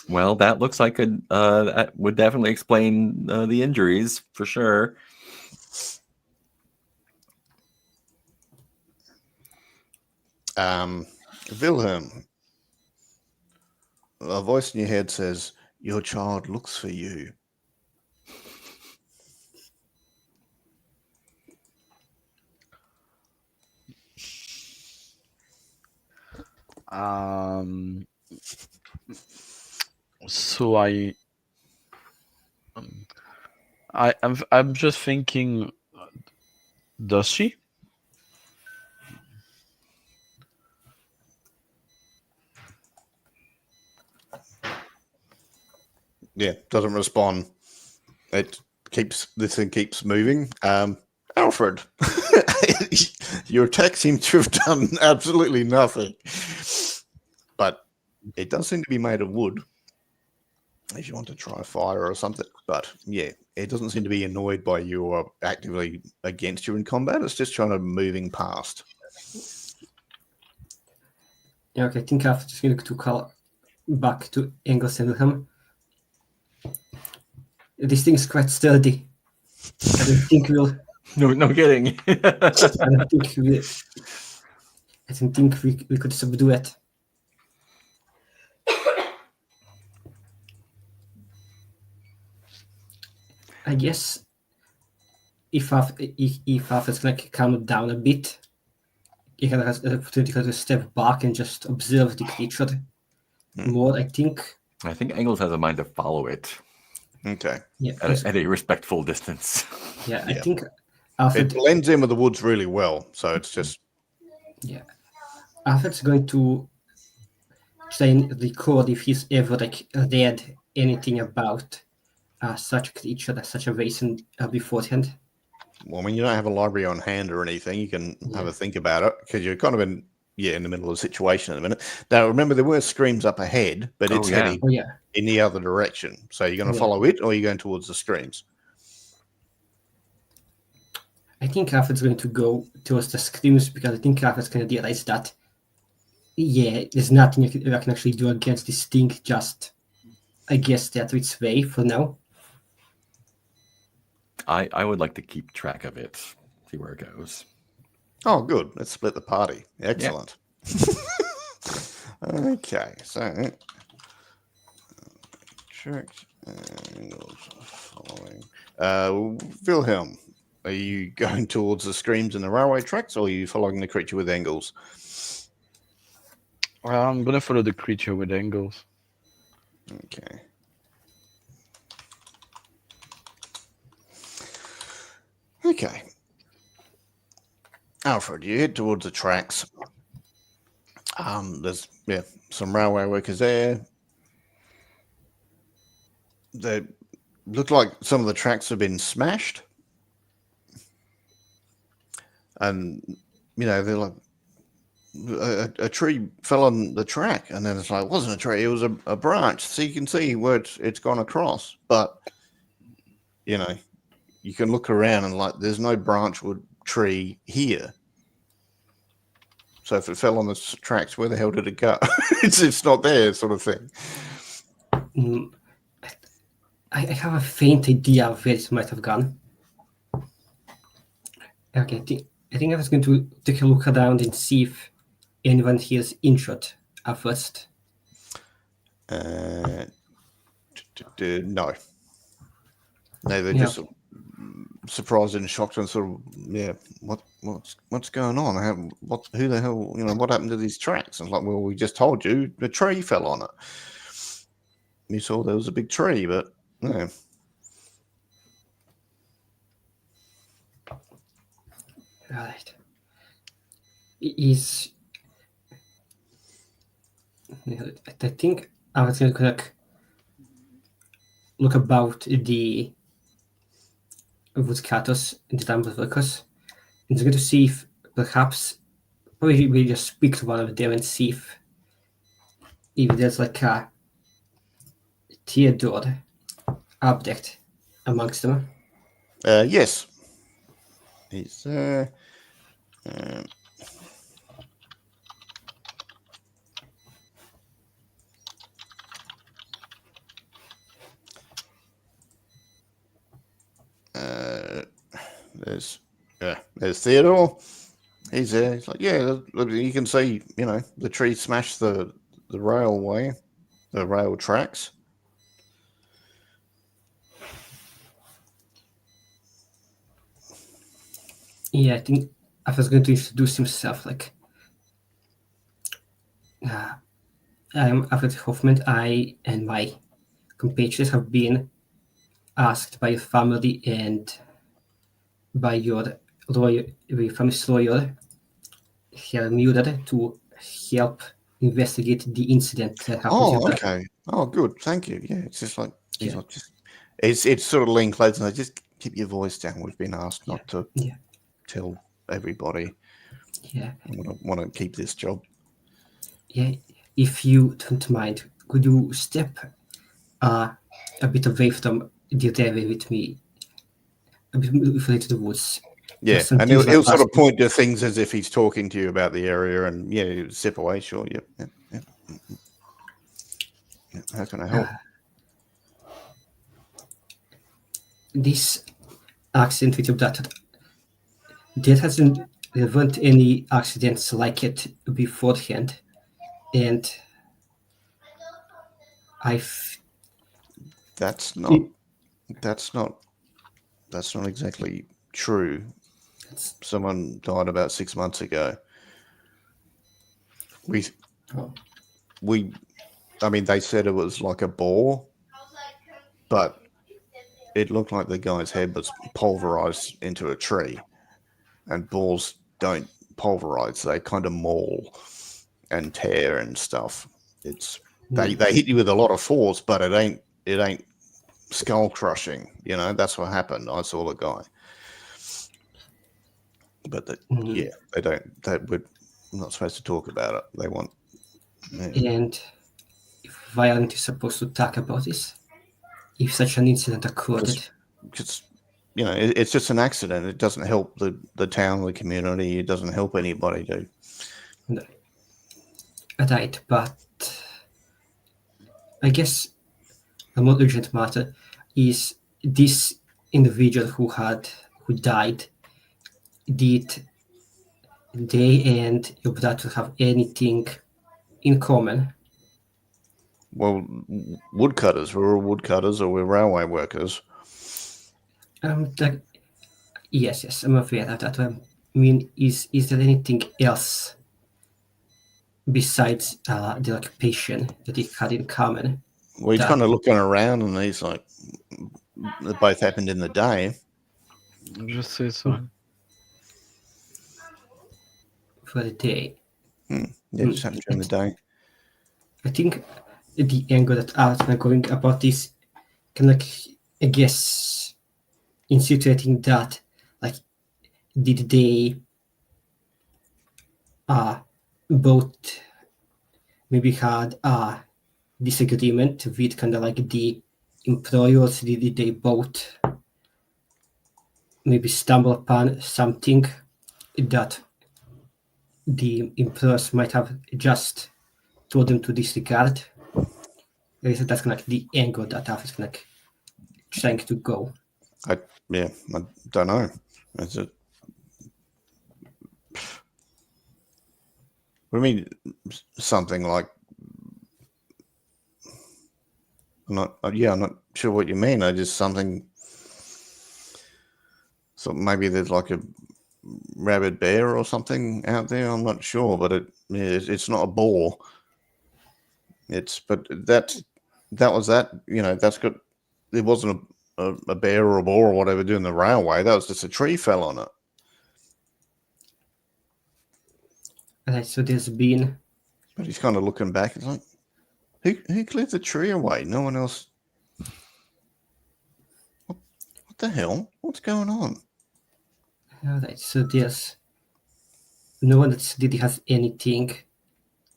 Well, that looks like that would definitely explain the injuries for sure. Wilhelm, a voice in your head says, "Your child looks for you." So I'm just thinking, does she? Yeah, doesn't respond. This thing keeps moving. Alfred, your attack seems to have done absolutely nothing. But it does seem to be made of wood. If you want to try fire or something. But yeah, it doesn't seem to be annoyed by you or actively against you in combat. It's just trying to moving past. Yeah, okay, I think I have to call back to Engels and Wilhelm. This thing is quite sturdy. I don't think we'll. No kidding. I don't think we could subdue it. I guess if Alfred's like calm down a bit, he can have the opportunity to step back and just observe the creature more. I think Engels has a mind to follow it. Okay. Yeah. At a respectful distance. Yeah, I think Alfred, It blends in with the woods really well, so it's just yeah, Alfred's going to try and record if he's ever like read anything about such a creature, such a Vaesen beforehand. well, I mean, you don't have a library on hand or anything. You can have Yeah. a think about it because you're kind of in the middle of the situation at the minute. Now, remember, there were screams up ahead, but it's yeah. heading Oh yeah, in the other direction. So you're going to Yeah. follow it, or you're going towards the screams. I think Alfred's going to go towards the screams because I think Alfred's going to realize that there's nothing you can actually do against this thing. Just I guess that its way for now. I would like to keep track of it, see where it goes. Oh, good. Let's split the party. Excellent. Okay, so checked following. Wilhelm, are you going towards the screams and the railway tracks, or are you following the creature with angles? I'm gonna follow the creature with angles. Okay. Okay. Alfred, you head towards the tracks. There's some railway workers there. They look like some of the tracks have been smashed. And they're like a tree fell on the track, and then it's like it wasn't a tree, it was a branch. So you can see where it's gone across. But you can look around and like there's no branchwood tree here. So if it fell on the tracks, where the hell did it go? it's not there, sort of thing. I have a faint idea of where it might have gone. Okay, I think I was going to take a look around and see if anyone here is injured at first. No. No, they're just surprised and shocked and sort of, what's going on? Who the hell, what happened to these tracks? And like, well, we just told you the tree fell on it. You saw there was a big tree, but no. Right. I think I was going to look about the woodcutters and the timber workers, and going to see if perhaps probably we just speak to one of them and see if there's like a Theodore object amongst them. Yes. He's there's Theodore. He's there. He's like, you can see, the tree smashed the railway, the rail tracks. Yeah, I think I was going to introduce himself. Like, I'm Alfred Hoffman. I and my compatriots have been asked by your family and by your family's lawyer, Herr Mueller, to help investigate the incident that happened. Oh, okay. Oh, good. Thank you. Yeah, it's just like he's like it's sort of lean close, and just keep your voice down. We've been asked not to tell everybody. Yeah, I want to keep this job. Yeah, if you don't mind, could you step a bit away from the area with me, a bit further to the woods? Yeah, and he'll sort of point to things as if he's talking to you about the area, and step away. Sure. Yep. How can I help? This accident with your daughter, there weren't any accidents like it beforehand, and That's not exactly true. Someone died about 6 months ago. I mean, they said it was like a boar, but it looked like the guy's head was pulverized into a tree, and balls don't pulverize; they kind of maul and tear and stuff. It's they hit you with a lot of force, but it ain't skull crushing. That's what happened. I saw the guy, but they don't. We're not supposed to talk about it. They want. Yeah. And if Violent is supposed to talk about this, if such an incident occurred, because it's just an accident. It doesn't help the town, the community. It doesn't help anybody, dude. Right, but I guess a more urgent matter is this individual who died. Did they and your brother have anything in common? Well, woodcutters. We're all woodcutters, or we're railway workers. Yes, I'm aware of that. I mean, is there anything else besides the occupation that he had in common? Well, he's kind of looking around, and he's like, they both happened in the day. Just say so. For the day. Yeah, just happened during the day. I think the angle that Alex and I going about this can I guess insinuating that did they both maybe had a disagreement with kind of the employers? Did they both maybe stumble upon something that the employers might have just told them to disregard? That's kind of the angle that Alpha is kind of trying to go. I don't know. Is it? What do you mean? Something like? I'm not sure what you mean. I just something. So maybe there's like a rabid bear or something out there. I'm not sure, but it's not a boar. But that was that. That's good. It wasn't a bear or a boar or whatever doing the railway. That was just a tree fell on it. Right, so there's been. But he's kind of looking back. It's like, who cleared the tree away? No one else. What the hell? What's going on? All right, so there's no one that really has anything.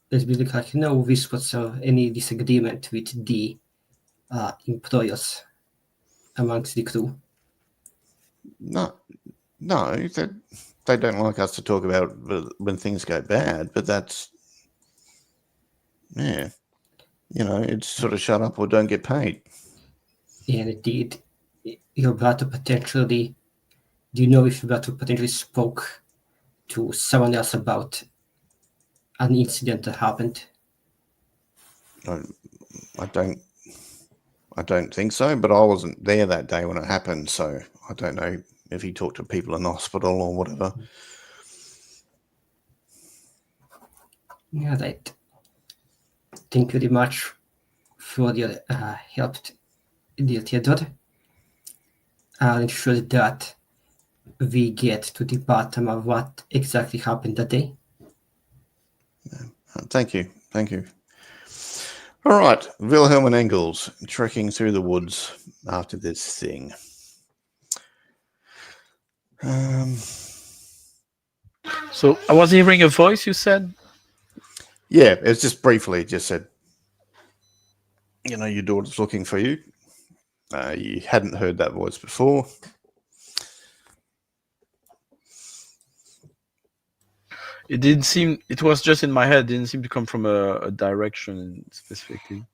There's been no whispers or any disagreement with the employers amongst the crew. No, they don't like us to talk about when things go bad, but that's, it's sort of shut up or don't get paid. And indeed, your brother potentially, do you know if your brother potentially spoke to someone else about an incident that happened? I don't think so, but I wasn't there that day when it happened, so I don't know if he talked to people in hospital or whatever. Yeah, right. Thank you very much for your help, dear Theodore. I'll ensure that we get to the bottom of what exactly happened that day. Thank you. All right, Wilhelm and Engels trekking through the woods after this thing. So I was hearing a voice, you said? Yeah, it's just briefly, just said, your daughter's looking for you. You hadn't heard that voice before. It didn't seem, it was just in my head, it didn't seem to come from a direction specifically.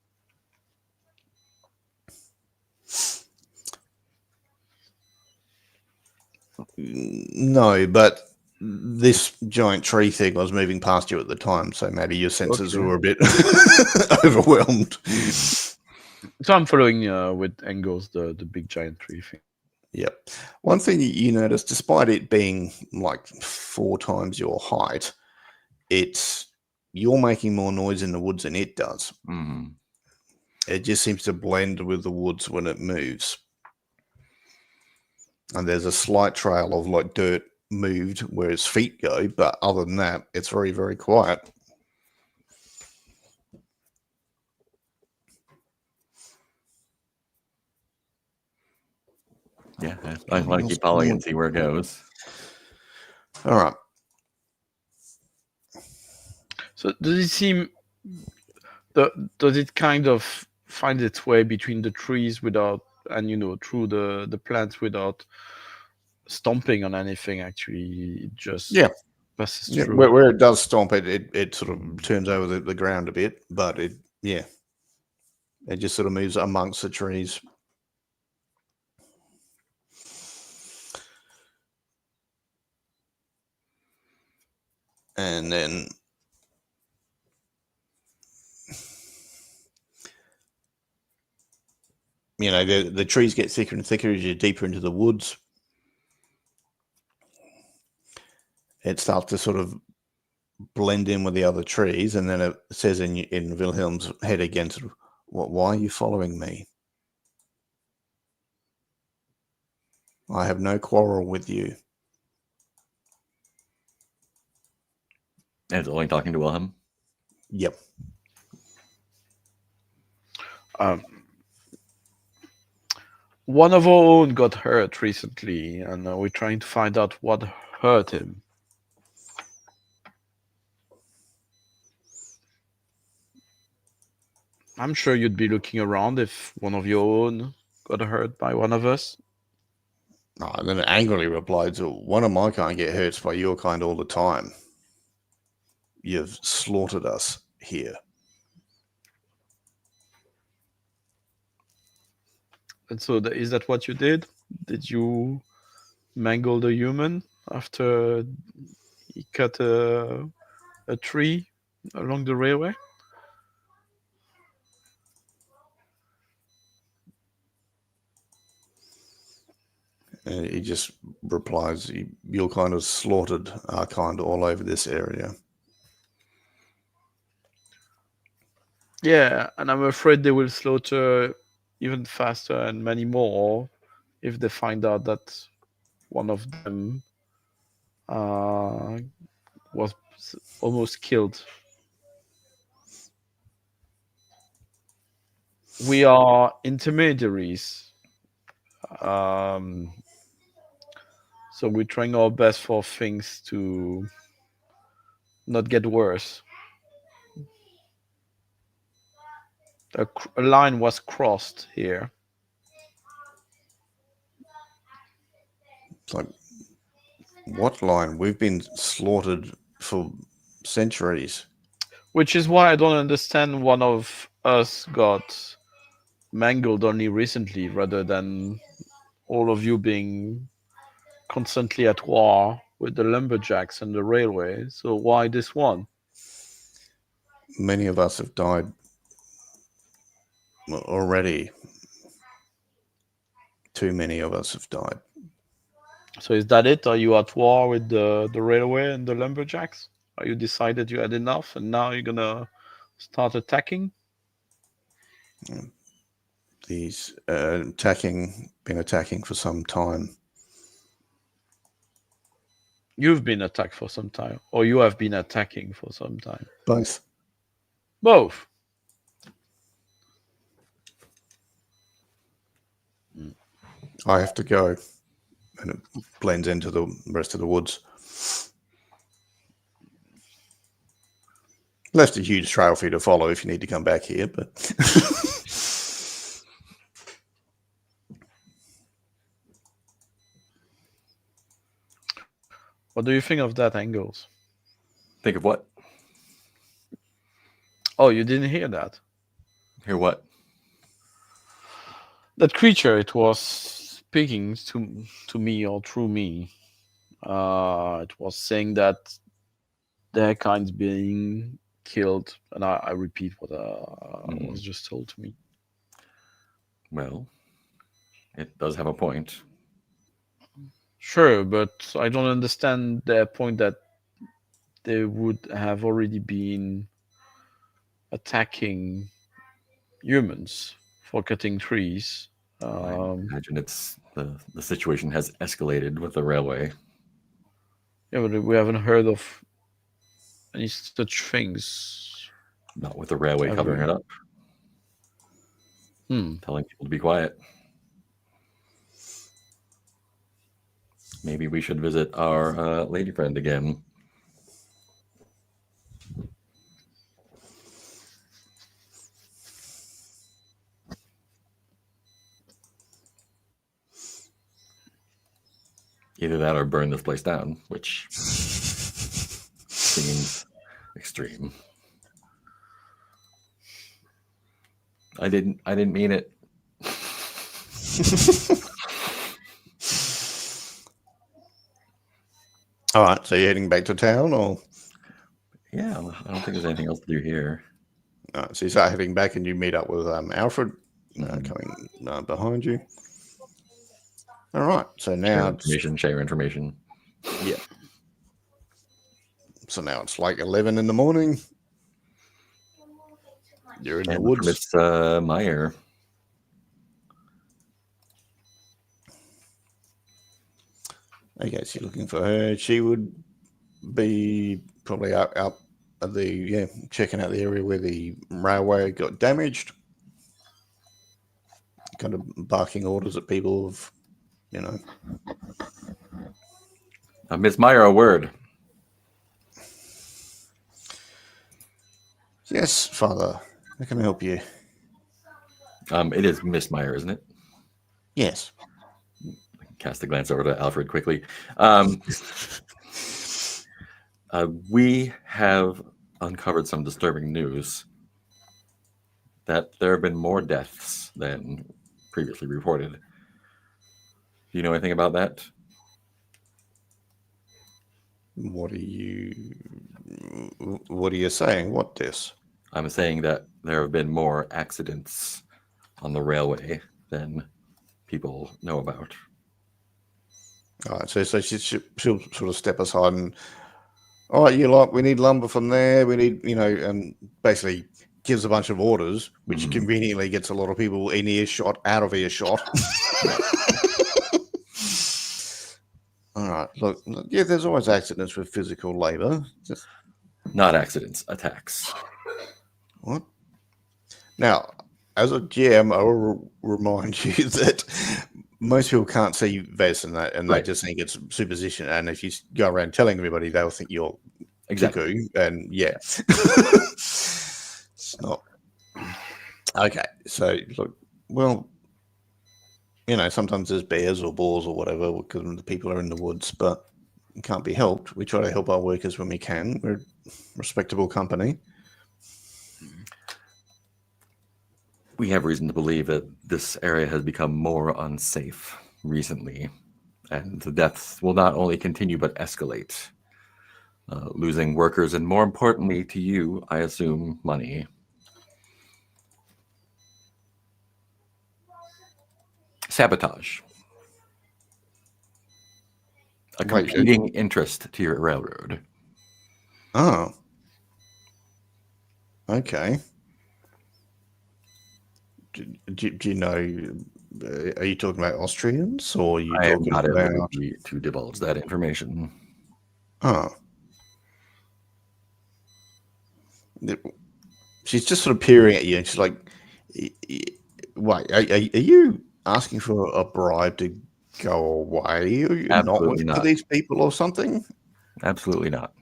No, but this giant tree thing was moving past you at the time, so maybe your senses were a bit overwhelmed. So I'm following with Engels, the big giant tree thing. Yep. One thing you notice, despite it being like 4 times your height, you're making more noise in the woods than it does. Mm-hmm. It just seems to blend with the woods when it moves. And there's a slight trail of like dirt moved where his feet go, but other than that, it's very, very quiet. Yeah, I want to keep following and see where it goes. All right. So does it seem does it kind of find its way between the trees without, and through the plants without stomping on anything? Actually, it just passes through. Where it does stomp, it sort of turns over the ground a bit, but it just sort of moves amongst the trees. And then the trees get thicker and thicker as you're deeper into the woods. It starts to sort of blend in with the other trees, and then it says in Wilhelm's head again, sort of, why are you following me? I have no quarrel with you. And it's only talking to Wilhelm. Yep. One of our own got hurt recently, and we're trying to find out what hurt him. I'm sure you'd be looking around if one of your own got hurt by one of us. And then it angrily replied, one of my kind get hurt by your kind all the time. You've slaughtered us here. And so is that what you did? Did you mangle the human after he cut a tree along the railway? And he just replies, your kind of slaughtered our kind all over this area. Yeah, and I'm afraid they will slaughter even faster and many more if they find out that one of them was almost killed. We are intermediaries. So we're trying our best for things to not get worse. A line was crossed here. It's like, what line? We've been slaughtered for centuries. Which is why I don't understand one of us got mangled only recently, rather than all of you being constantly at war with the lumberjacks and the railway. So why this one? Many of us have died already. Too many of us have died. So is that it? Are you at war with the railway and the lumberjacks? Are you decided you had enough and now you're gonna start attacking? These been attacking for some time. You've been attacked for some time, or you have been attacking for some time? Both. Both. I have to go. And it blends into the rest of the woods. Left a huge trail for you to follow if you need to come back here, but What do you think of that, Angles? Think of what? Oh, you didn't hear that? Hear what? That creature, it was speaking to me or through me. It was saying that their kind's being killed, and I repeat what was just told to me. Well, it does have a point. Sure, but I don't understand their point that they would have already been attacking humans for cutting trees. I imagine it's the situation has escalated with the railway. Yeah, but we haven't heard of any such things. Not with the railway Have covering we? it up, telling people to be quiet. Maybe we should visit our lady friend again. Either that or burn this place down, which seems extreme. I didn't mean it. All right, so you're heading back to town, or Yeah, I don't think there's anything else to do here. so you start heading back and you meet up with Alfred Mhm. coming behind you. All right, so Share now information. yeah. So now it's like 11 in the morning. You're in the And woods. Miss Meyer. Okay, so you're looking for her. She would be probably out at the checking out the area where the railway got damaged. Kind of barking orders at people of, Miss Meyer, a word. Yes, Father. How can I help you? It is Miss Meyer, isn't it? Yes. Cast a glance over to Alfred quickly. We have uncovered some disturbing news that there have been more deaths than previously reported. Do you know anything about that? What are you saying? What this? I'm saying that there have been more accidents on the railway than people know about. All right, so she'll sort of step aside and, all right, we need lumber from there. We need, and basically gives a bunch of orders, which conveniently gets a lot of people in earshot, out of earshot. All right, look, yeah, there's always accidents with physical labor. Just Not accidents, attacks. what? Now, as a GM, I will remind you that most people can't see Vaesen and they Right. just think it's superstition. And if you go around telling everybody, they'll think you're Exactly. cuckoo. And yeah, it's not. Okay, so look, well, sometimes there's bears or boars or whatever because the people are in the woods, but it can't be helped. We try to help our workers when we can. We're a respectable company. We have reason to believe that this area has become more unsafe recently, and the deaths will not only continue but escalate, losing workers and, more importantly to you, I assume, money. Sabotage. A competing interest to your railroad. Oh. Okay. Do you know? Are you talking about Austrians, or are you I am talking not at about? liberty to divulge that information. Oh. She's just sort of peering at you, and she's like, "Wait, are you asking for a bribe to go away? Are you not Absolutely working for not. these people or something?" Absolutely not.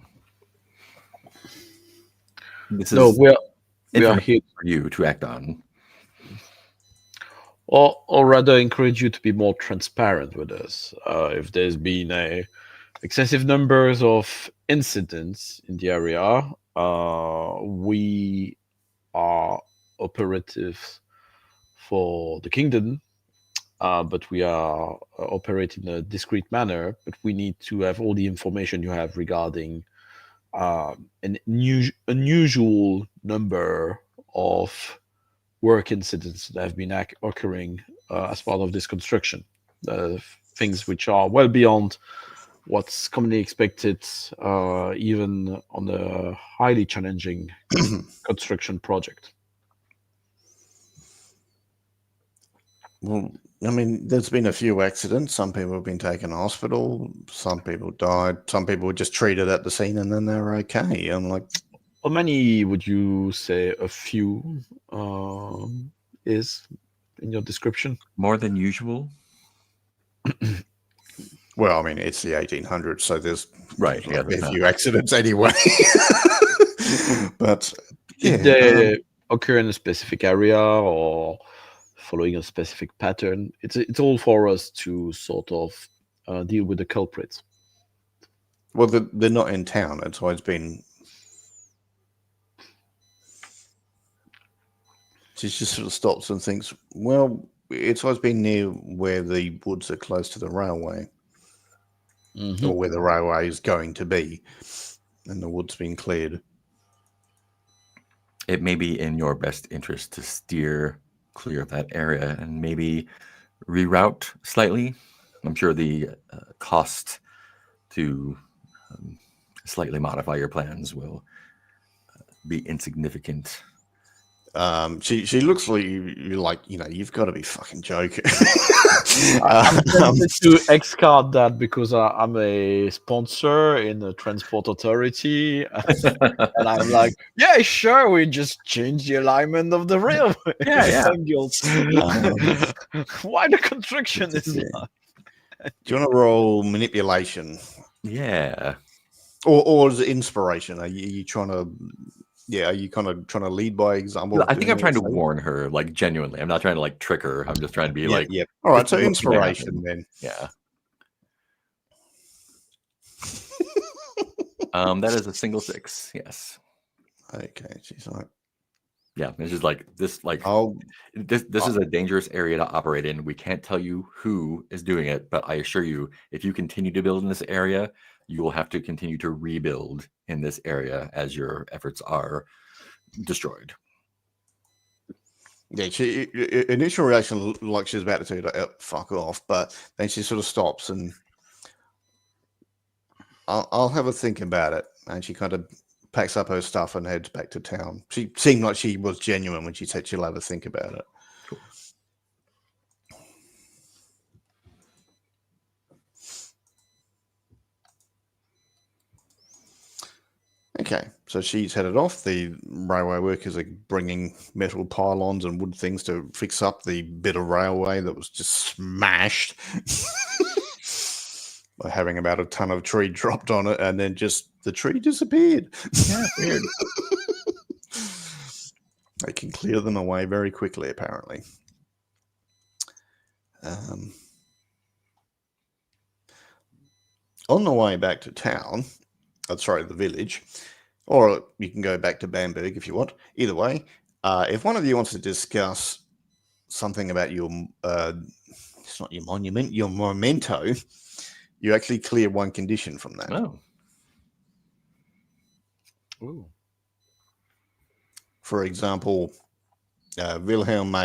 This No, is we are information here, for you to act on. or rather encourage you to be more transparent with us. If there's been excessive numbers of incidents in the area, we are operatives for the kingdom, but we are operating in a discreet manner. But we need to have all the information you have regarding an unusual number of work incidents that have been occurring as part of this construction. Things which are well beyond what's commonly expected, even on a highly challenging construction project. Well, I mean, there's been a few accidents. Some people have been taken to hospital. Some people died. Some people were just treated at the scene and then they're okay. I'm like, How many would you say a few is in your description? More than usual. well, I mean, it's the 1800s, so there's Right. Yeah. a few accidents anyway. But Did they occur in a specific area or following a specific pattern? It's all for us to sort of deal with the culprits. well, they're not in town. It's always been. She just sort of stops and thinks, well, it's always been near where the woods are close to the railway, Mhm. or where the railway is going to be, and the wood's been cleared. It may be in your best interest to steer clear of that area and maybe reroute slightly. I'm sure the cost to slightly modify your plans will be insignificant. She looks like you're like, you've got to be fucking joking. I'm tempted to X-card that because I'm a sponsor in the transport authority, and I'm like, yeah, sure, we just change the alignment of the railway. Yeah. Angles. Why the construction is like? Do you want to roll manipulation Yeah. or is it inspiration? Are you trying to? Yeah, are you kind of trying to lead by example? I think I'm trying to warn her, like genuinely. I'm not trying to like trick her. I'm just trying to be like, yeah. All right, this so is what's gonna inspiration happen. then. Yeah. That is a single 6. Yes. Okay, she's like, Yeah, it's just like this. Like, oh, this is a dangerous area to operate in. We can't tell you who is doing it, but I assure you, if you continue to build in this area, you will have to continue to rebuild in this area as your efforts are destroyed. yeah. She initial reaction like she's about to say, like, oh, fuck off, but then she sort of stops and I'll have a think about it, and she kind of packs up her stuff and heads back to town. She seemed like she was genuine when she said she'll have a think about it. Cool. Okay, so she's headed off. The railway workers are bringing metal pylons and wood things to fix up the bit of railway that was just smashed by having about a ton of tree dropped on it, and then just the tree disappeared. Yeah, weird. They can clear them away very quickly, apparently. On the way back to town, the village, or you can go back to Bamberg if you want. Either way, if one of you wants to discuss something about your, it's not your monument, your memento, you actually clear one condition from that. Oh. Ooh. For example, Wilhelm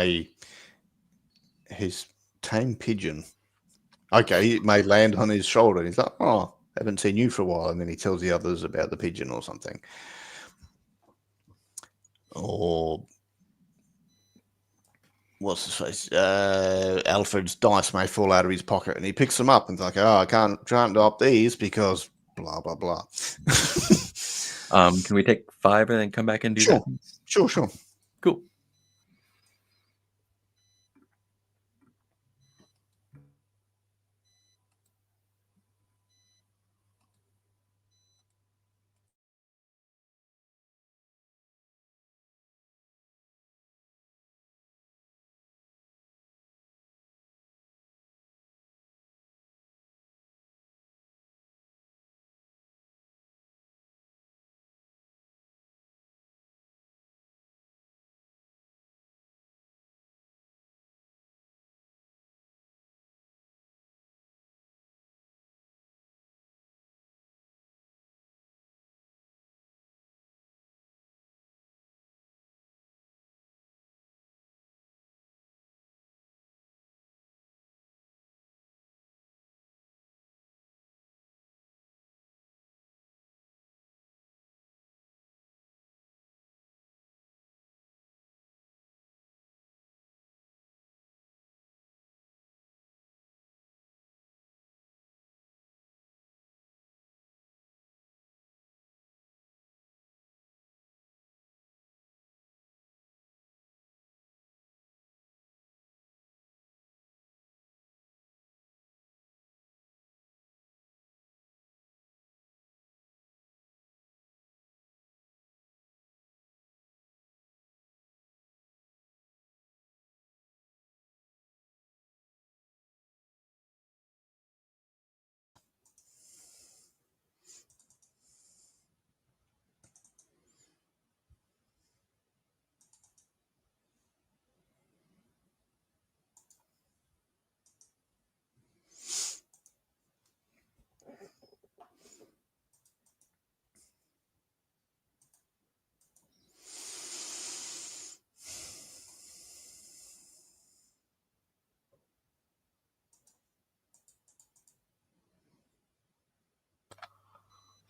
his tame pigeon. Okay, it may land on his shoulder. And he's like, oh, haven't seen you for a while. And then he tells the others about the pigeon or something. Or what's his face? Alfred's dice may fall out of his pocket and he picks them up and is like, oh, I can't drop these because blah, blah, blah. Can we take 5 and then come back and do that? Sure. Cool.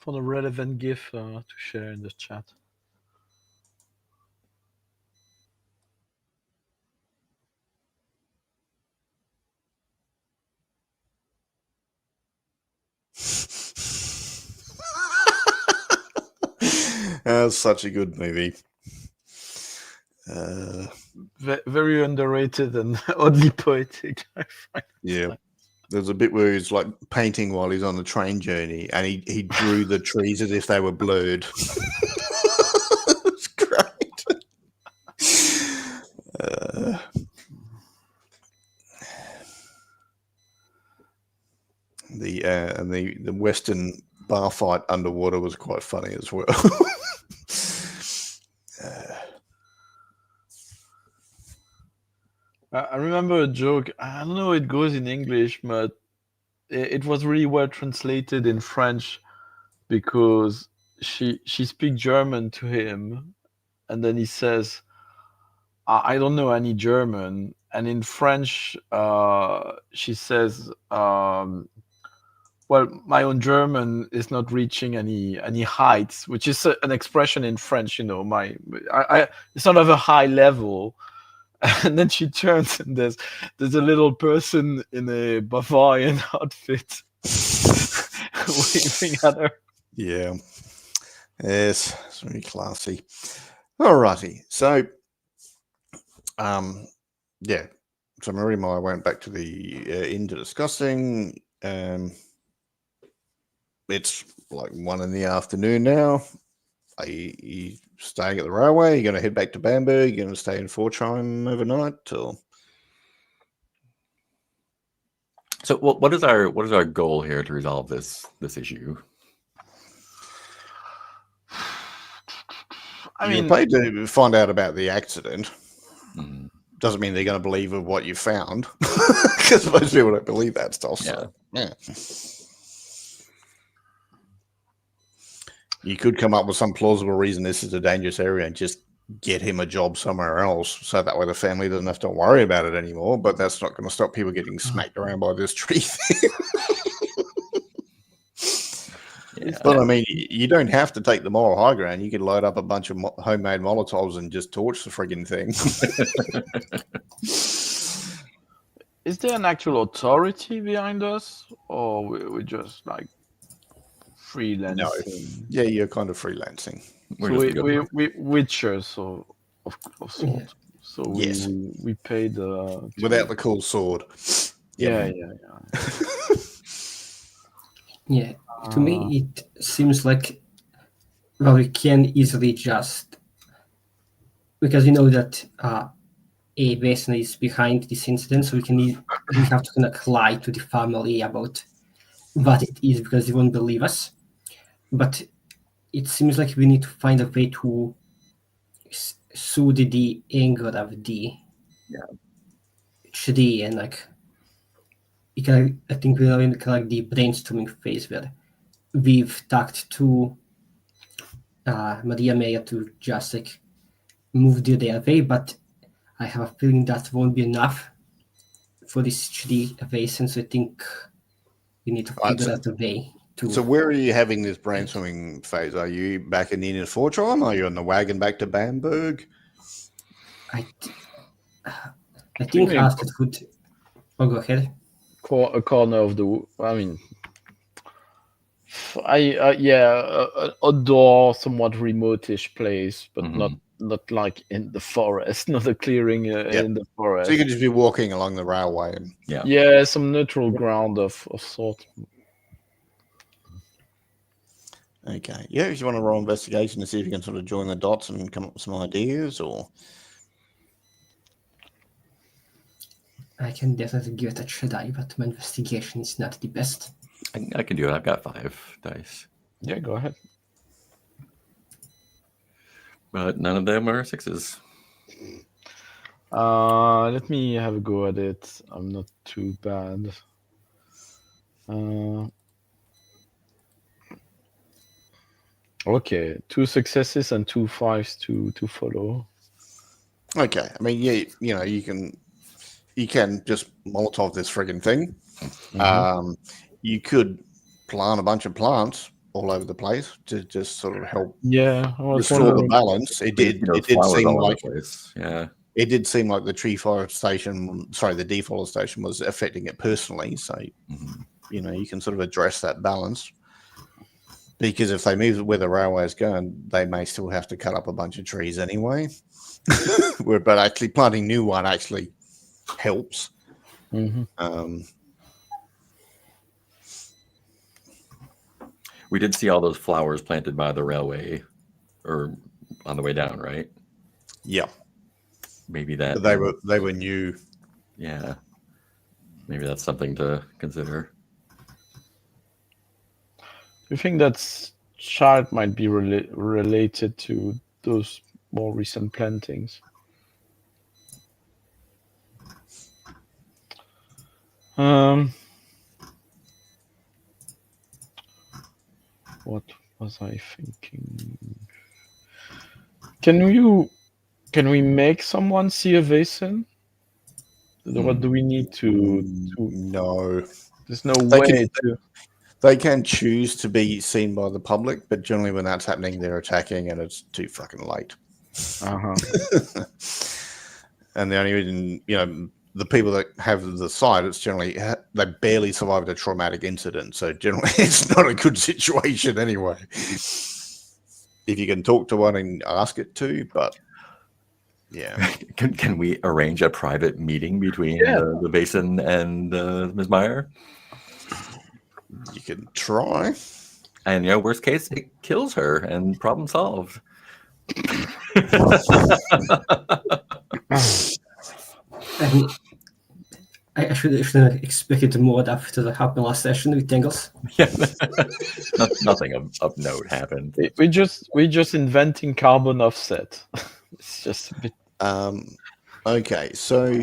for a relevant GIF to share in the chat. That's such a good movie. Very underrated and oddly poetic, I find. Yeah. There's a bit where he's like painting while he's on the train journey, and he drew the trees as if they were blurred. It's great. The Western bar fight underwater was quite funny as well. I remember a joke. I don't know how it goes in English, but it was really well translated in French because she speaks German to him, and then he says, I don't know any German. And in French, she says, well, my own German is not reaching any heights, which is an expression in French, you know, it's not of a high level. And then she turns and there's a little person in a Bavarian outfit waving at her. Yeah. Yes, it's very classy. Alrighty. So yeah. So Marie and I went back to the inn to discussing. It's like 1 p.m. now. Are you staying at the railway? Are you going to head back to Bamberg? Are you going to stay in Forchheim overnight? Or So what is our goal here to resolve this issue? I you're mean, paid to find out about the accident. Mhm. Doesn't mean they're going to believe of what you found, because most people don't believe that stuff. So, yeah. You could come up with some plausible reason this is a dangerous area and just get him a job somewhere else, so that way the family doesn't have to worry about it anymore. But that's not going to stop people getting smacked around by this tree thing. Yeah. But I mean, you don't have to take the moral high ground. You can load up a bunch of homemade Molotovs and just torch the frigging thing. is there an actual authority behind us, or we just like freelancing? No. Yeah, you're kind of freelancing. So we witchers of sort. Yeah. So Yes. we paid Without the cool sword. Yep. Yeah. Yeah, to me it seems like, well, we can easily just, because we know that a Vaesen is behind this incident, so we have to kind of lie to the family about what it is, because they won't believe us. But it seems like we need to find a way to soothe the anger of the HD, and like I think we are in kind of like the brainstorming phase where we've talked to Maria Meyer to just like move the other way, but I have a feeling that won't be enough for this HD Vaesen, so I think we need to figure out a way to. So where are you having this brainstorming phase? Are you back in Forchheim? Are you on the wagon back to Bamberg? I think Astrid would. Oh, go ahead. A corner of the. I mean, outdoor, somewhat remote-ish place, but not like in the forest, not a clearing in the forest. So you could just be walking along the railway. And some neutral ground of sort. Okay. Yeah, if you want to roll investigation to see if you can sort of join the dots and come up with some ideas, or I can definitely give it a try, but my investigation is not the best. I can do it. I've got 5 dice. Yeah, go ahead. But none of them are 6s. Let me have a go at it. I'm not too bad. Okay, 2 successes and 2 5s to follow. okay. I mean, yeah, you know, you can just Molotov this friggin' thing. You could plant a bunch of plants all over the place to just sort of help Yeah, I was restore the wondering. balance. It did. Those It did flowers seem all over like the place. Yeah. it did seem like the the deforestation was affecting it personally. So Mhm. you can sort of address that balance. Because if they move where the railway's going, they may still have to cut up a bunch of trees anyway. But actually planting new one actually helps. Mhm. We did see all those flowers planted by the railway or on the way down, right? Yeah, Maybe that. but they were new. Yeah. Maybe that's something to consider. Do you think that chart might be related to those more recent plantings? What was I thinking? Can we make someone see a Vaesen? What do we need to? No, There's no they way to. they can choose to be seen by the public, but generally when that's happening, they're attacking, and it's too fucking late. And the only reason the people that have the sight, it's generally they barely survived a traumatic incident, so generally it's not a good situation anyway. If you can talk to one and ask it to, but yeah. Can we arrange a private meeting between the Vaesen and Ms. Meyer? You can try. And worst case, it kills her and problem solved. I should have expected more after that happened last session with Dangles. Yeah. Nothing of note happened. We just inventing carbon offset. It's just a bit. Okay, so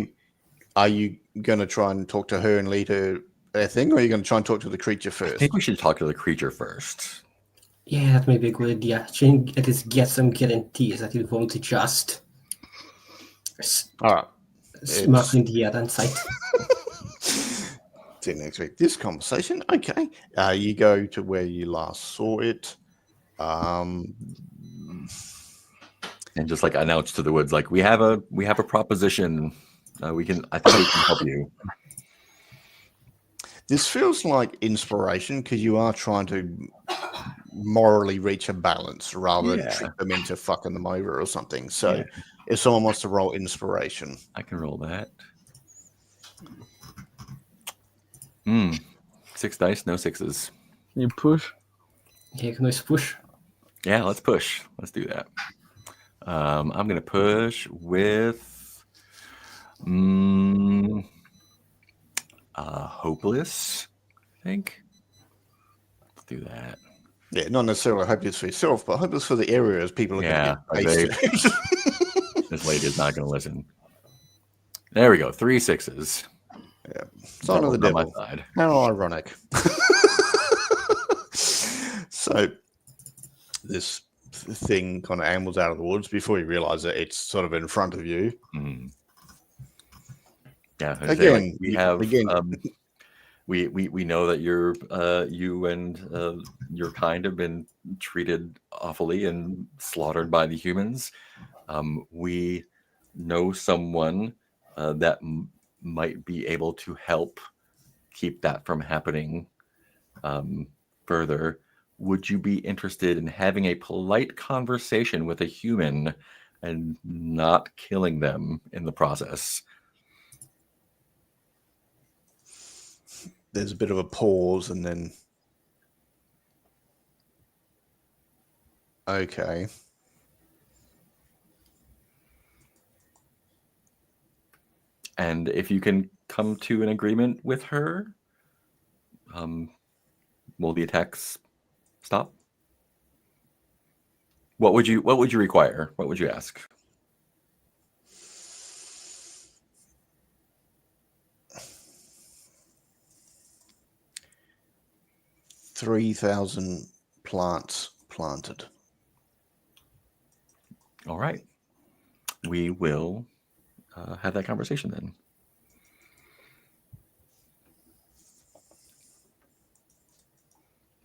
are you going to try and talk to her and lead her their thing, or are you going to try and talk to the creature I first? think we should talk to the creature first. Yeah, that may be a good idea. Trying at least get some guarantees that it won't just smack in the air and sight. Didn't expect this conversation. Okay, you go to where you last saw it. And just like announce to the woods, like we have a proposition. I think we can help you. This feels like inspiration because you are trying to morally reach a balance rather than trick them into fucking them over or something. So if someone wants to roll inspiration, I can roll that. 6 dice, no 6s. Can you push? Yeah, you can always push. Yeah, let's push. Let's do that. I'm gonna push with hopeless, I think. Let's do that. yeah, not necessarily hopeless for yourself, but hopeless for the area as people are going to get pasted. This lady is not going to listen. There we go. 3 6s. Yeah, sign of the devil. How ironic. So this thing kind of ambles out of the woods before you realize that it's sort of in front of you. Yeah. Again, we have we know that you and your kind have been treated awfully and slaughtered by the humans. We know someone that might be able to help keep that from happening further. Would you be interested in having a polite conversation with a human and not killing them in the process? There's a bit of a pause and then okay. And if you can come to an agreement with her, will the attacks stop? What would you require? What would you ask? 3,000 plants planted. All right. We will have that conversation then.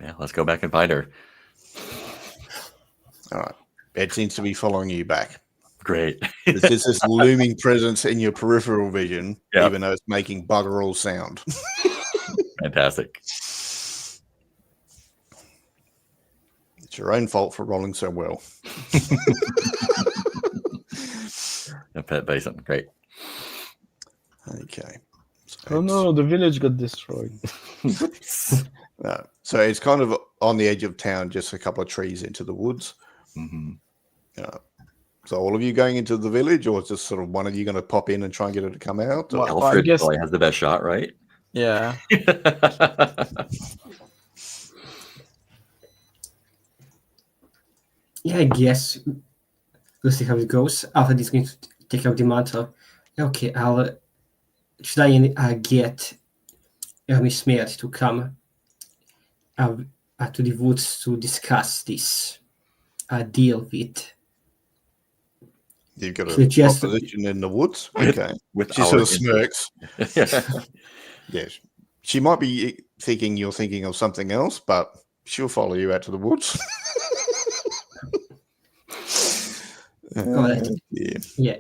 Yeah, let's go back and find her. All right. It seems to be following you back. Great. It's just this looming presence in your peripheral vision, Yep. even though it's making bugger all sound. Fantastic. It's your own fault for rolling so well. A pet Vaesen. Great. Okay. Oh no, the village got destroyed. So it's kind of on the edge of town, just a couple of trees into the woods. Mm-hmm. So all of you going into the village, or is just sort of one of you going to pop in and try and get her to come out? Well, Or- I Alfred guess- probably has the best shot, right? Yeah. Yeah, I guess we'll see how it goes. Alfred is going to take out the mantle. Okay, should I get Miss Mayor to come to the woods to discuss this deal with? You've got a Suggest- proposition in the woods? Okay. With She our sort of smirks. interest. Yes. She might be thinking you're thinking of something else, but she'll follow you out to the woods. Alright. Yeah. Yeah.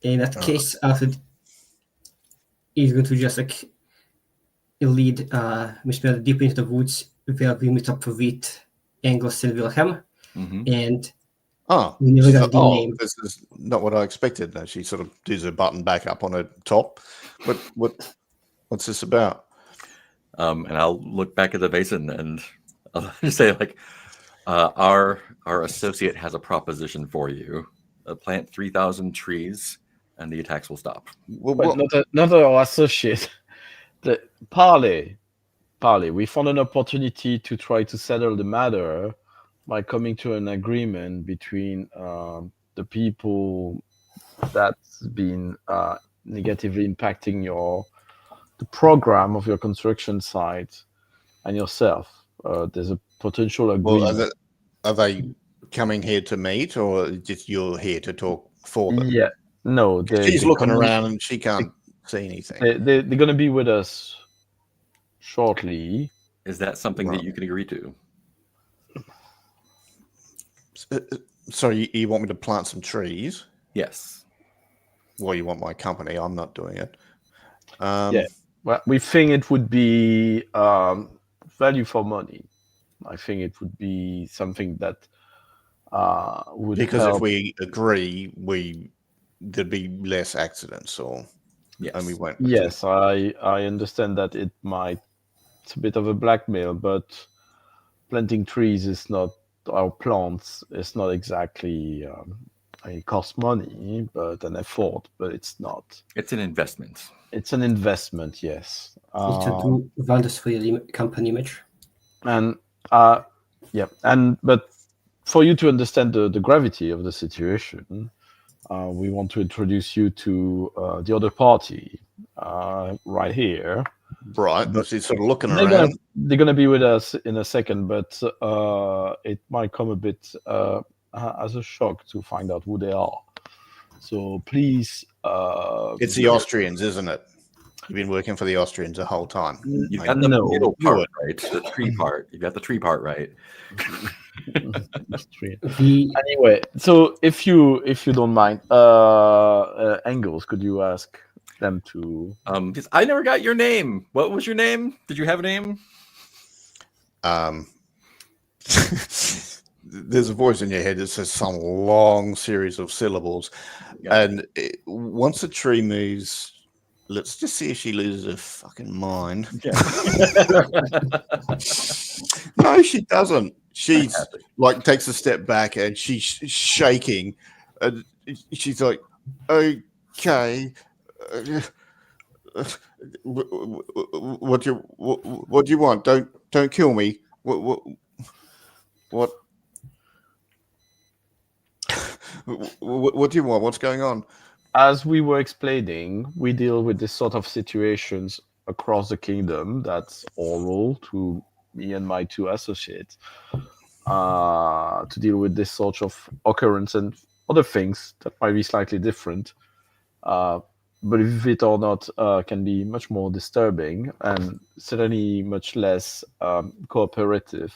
In that case, Alfred is going to just lead Miss Mayor deep into the woods where we meet up with Angus and Wilhelm, Mhm. and Oh, we never she's got like, the oh, name. this is not what I expected. No, she sort of does a button back up on her top. What's this about? And I'll look back at the Vaesen and I'll say, like, our associate has a proposition for you. Plant 3,000 trees, and the attacks will stop. Well, But what- not our associate. The Parley. We found an opportunity to try to settle the matter by coming to an agreement between the people that's been negatively impacting the program of your construction site and yourself. There's a potential well, agreement. are they coming here to meet, or just you're here to talk for them? Yeah, no, She's looking around and she can't see anything. They're going to be with us shortly. Is that something Right. that you can agree to? So you want me to plant some trees? Yes. Well, you want my company. I'm not doing it. Yeah. Well, we think it would be value for money. I think it would be something that would Because help. if we agree, there'd be less accidents, or Yes. and we won't. Yes, I understand that it's a bit of a blackmail, but planting trees is not, our plants is not exactly it costs money, but an effort, but it's not. It's an investment. It's an investment, yes. Need to do wonders for your company image. And but for you to understand the gravity of the situation, we want to introduce you to the other party right here. Right, but she's sort of looking They're around. gonna be with us in a second, but it might come a bit as a shock to find out who they are. So please, It's the Austrians, isn't it? You've been working for the Austrians the whole time. You've Mate. got the No. middle Do part it. right. The tree part. You got the tree part right. Anyway, so if you don't mind, Engels, could you ask them to? Because I never got your name. What was your name? Did you have a name? There's a voice in your head that says some long series of syllables, and once a tree moves, let's just see if she loses her fucking mind. No, she doesn't. She's like takes a step back and she's shaking, and she's like, "Okay, what do you want? Don't kill me. What? What do you want? What's going on?" As we were explaining, we deal with this sort of situations across the kingdom. That's oral to me and my two associates to deal with this sort of occurrence and other things that might be slightly different. believe it or not, can be much more disturbing and certainly much less cooperative.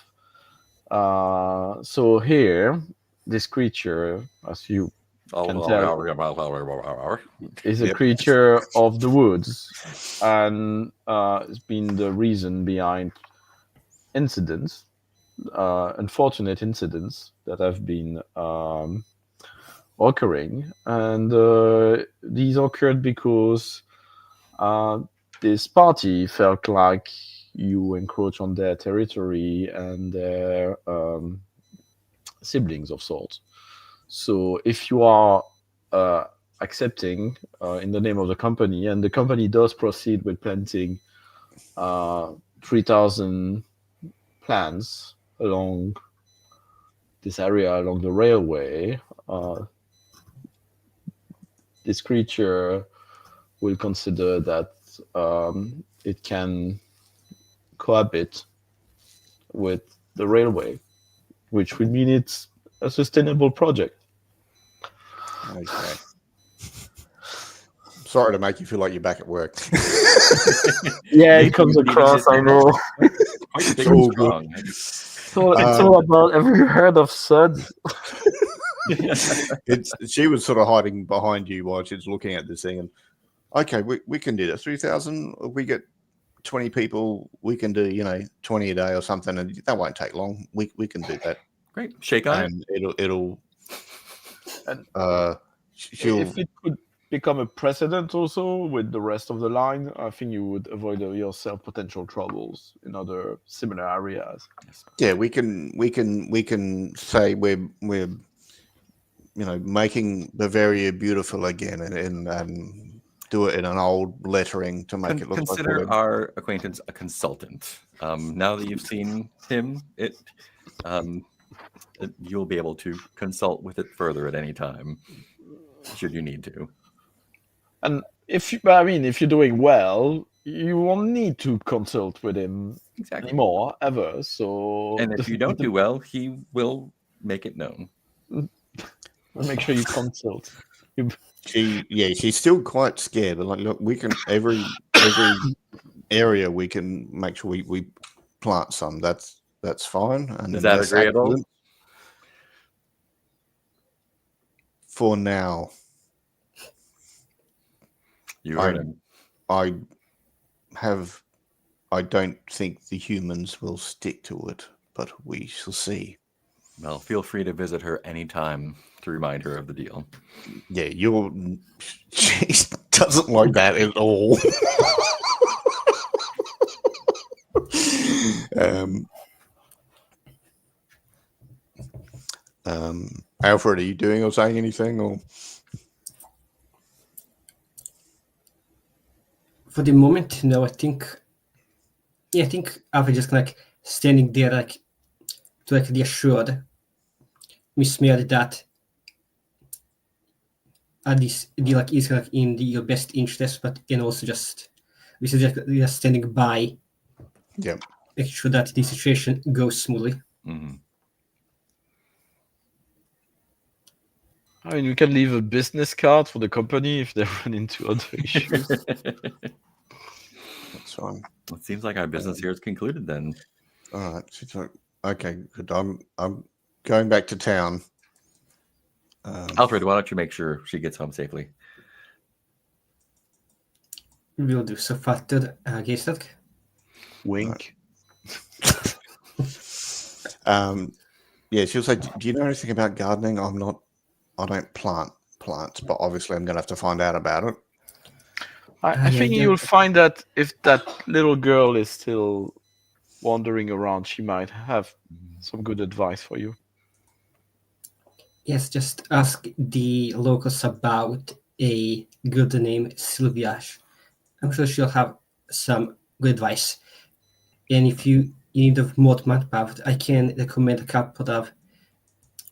So here, this creature, as you can tell, is a creature of the woods, and it's been the reason behind incidents, unfortunate incidents that have been occurring, and these occurred because this party felt like you encroach on their territory and their siblings of sorts. So if you are accepting in the name of the company, and the company does proceed with planting 3,000 plants along this area, along the railway, this creature will consider that it can cohabit with the railway, which would mean it's a sustainable project. Okay. Sorry to make you feel like you're back at work. Yeah, it comes across, I know. It's all good. So it's all about, have you heard of SUD? She was sort of hiding behind you while she's looking at this thing, and okay, we can do that. 3,000. We get 20 people. We can do 20 a day or something, and that won't take long. We can do that. Great. Shake on and it'll. And She'll. If it could become a precedent also with the rest of the line, I think you would avoid yourself potential troubles in other similar areas. Yeah, we can say we're making Bavaria beautiful again, and do it in an old lettering to make it look consider like our acquaintance a consultant. Now that you've seen him, you'll be able to consult with it further at any time, should you need to. And if you're doing well, you won't need to consult with him anymore ever. So, and if you don't do well, he will make it known. Make sure you consult. She's still quite scared, but look, we can every area we can make sure we plant some. That's fine. And is that agreeable? Excellent. For now, you heard him. I don't think the humans will stick to it, but we shall see. Well, feel free to visit her anytime to remind her of the deal. Yeah, she doesn't like that at all. Alfred, are you doing or saying anything? Or for the moment, no. I think Alfred just standing there to reassure Miss Mary that this deal is in your best interest, but also just standing by. Yeah. Make sure that the situation goes smoothly. Mm-hmm. I mean, we can leave a business card for the company if they run into other issues. That's fine. It seems like our business here is concluded then. All right. Okay, good. I'm going back to town. Alfred, why don't you make sure she gets home safely? We'll do so, Fatter Geistad. Wink. Yeah, she'll say, do you know anything about gardening? I don't plant plants, but obviously I'm going to have to find out about it. I think you'll find that if that little girl is still wandering around, she might have some good advice for you. Yes, just ask the locals about a girl named Sylvia. I'm sure she'll have some good advice. And if you need of more manpower, I can recommend a couple of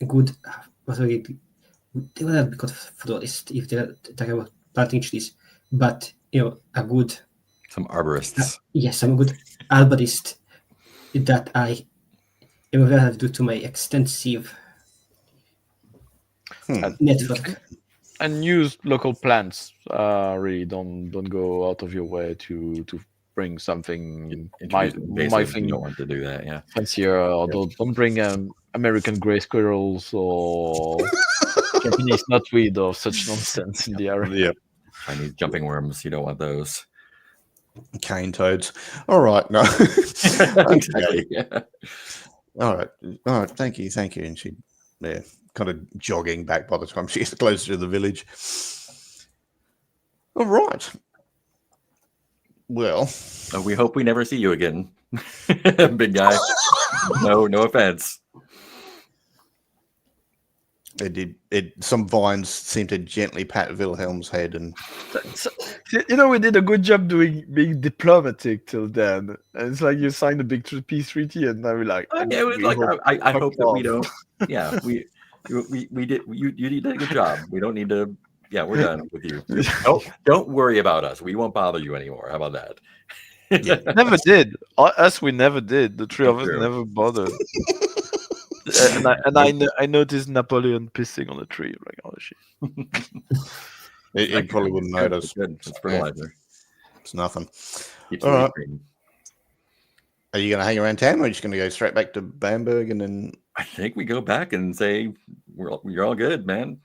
good. They will not be called florists if they're talking about planting trees, but a good. Some arborists. Yes, some good arborist that I am aware of due to my extensive network. And use local plants. Really, don't go out of your way to bring something my Introduce invasives. You thing don't want to do that. Yeah. fancier. Or don't bring American gray squirrels or Japanese knotweed or such nonsense in the area. Yeah. Chinese jumping worms. You don't want those. Cane toads. All right. No. Exactly. Yeah. All right. All right. Thank you. Thank you. And she, yeah, kind of jogging back by the time she gets closer to the village. All right. Well, We hope we never see you again, big guy. No offense. it did. Some vines seemed to gently pat Wilhelm's head, and So, we did a good job being diplomatic till then. And it's like you signed a big peace treaty, and now we're like, and It was we like hope- I hope that we off. don't. Yeah, we did. You did a good job. We don't need to. Yeah, we're done with you. Don't worry about us. We won't bother you anymore. How about that? Yeah. Never did. Us, we never did. The three of us True. never bothered. I noticed Napoleon pissing on a tree. Like, oh shit. It probably wouldn't Good, notice. It's good. It's fertilizer. It's nothing. Keeps All the right. leaf green. Are you going to hang around town, or are you just going to go straight back to Bamberg and then? I think we go back and say you're all good, man.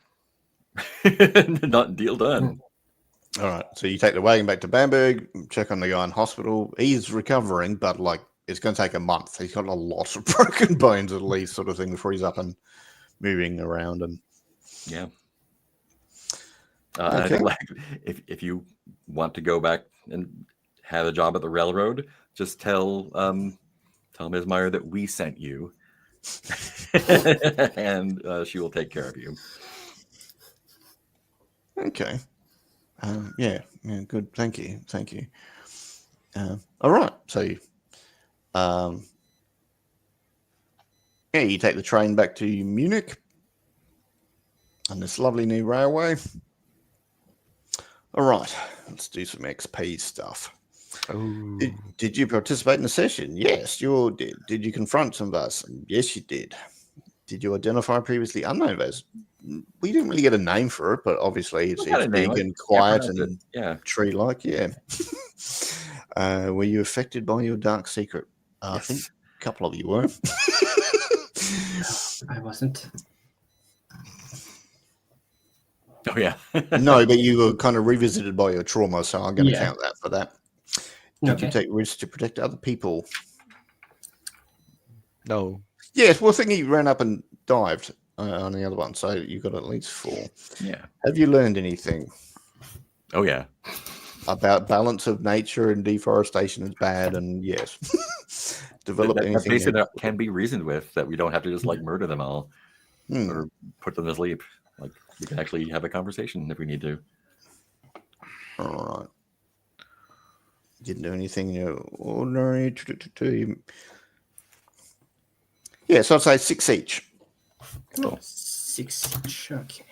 Not deal done. All right. So you take the wagon back to Bamberg, check on the guy in hospital. He's recovering, but like it's going to take a month. He's got a lot of broken bones at least, sort of thing, before he's up and moving around. And Yeah. And I think like if you want to go back and have a job at the railroad, just tell Ms. Meyer that we sent you, and she will take care of you. Okay. Yeah, good. Thank you. All right. So, you take the train back to Munich on this lovely new railway. All right. Let's do some XP stuff. Oh. Did you participate in the session? Yes, you did. Did you confront some of us? Yes, you did. Did you identify previously unknown as? We didn't really get a name for it, but obviously it's big and quiet and tree-like. Yeah. Were you affected by your dark secret? Yes. I think a couple of you were. I wasn't. Oh yeah. No, but you were kind of revisited by your trauma, so I'm going to Yeah. count that for that. Did Okay. you take risks to protect other people? No. Yes, well, I think he ran up and dived on the other one, so you got at least 4. Yeah. Have you learned anything Oh yeah. about balance of nature and deforestation is bad? And yes, develop That anything. basically that can be reasoned with, that we don't have to just like murder them all or put them to sleep. Like we can actually have a conversation if we need to. All right. Didn't do anything ordinary. Yeah, so I'd say 6 each. Cool. 6 each. Okay.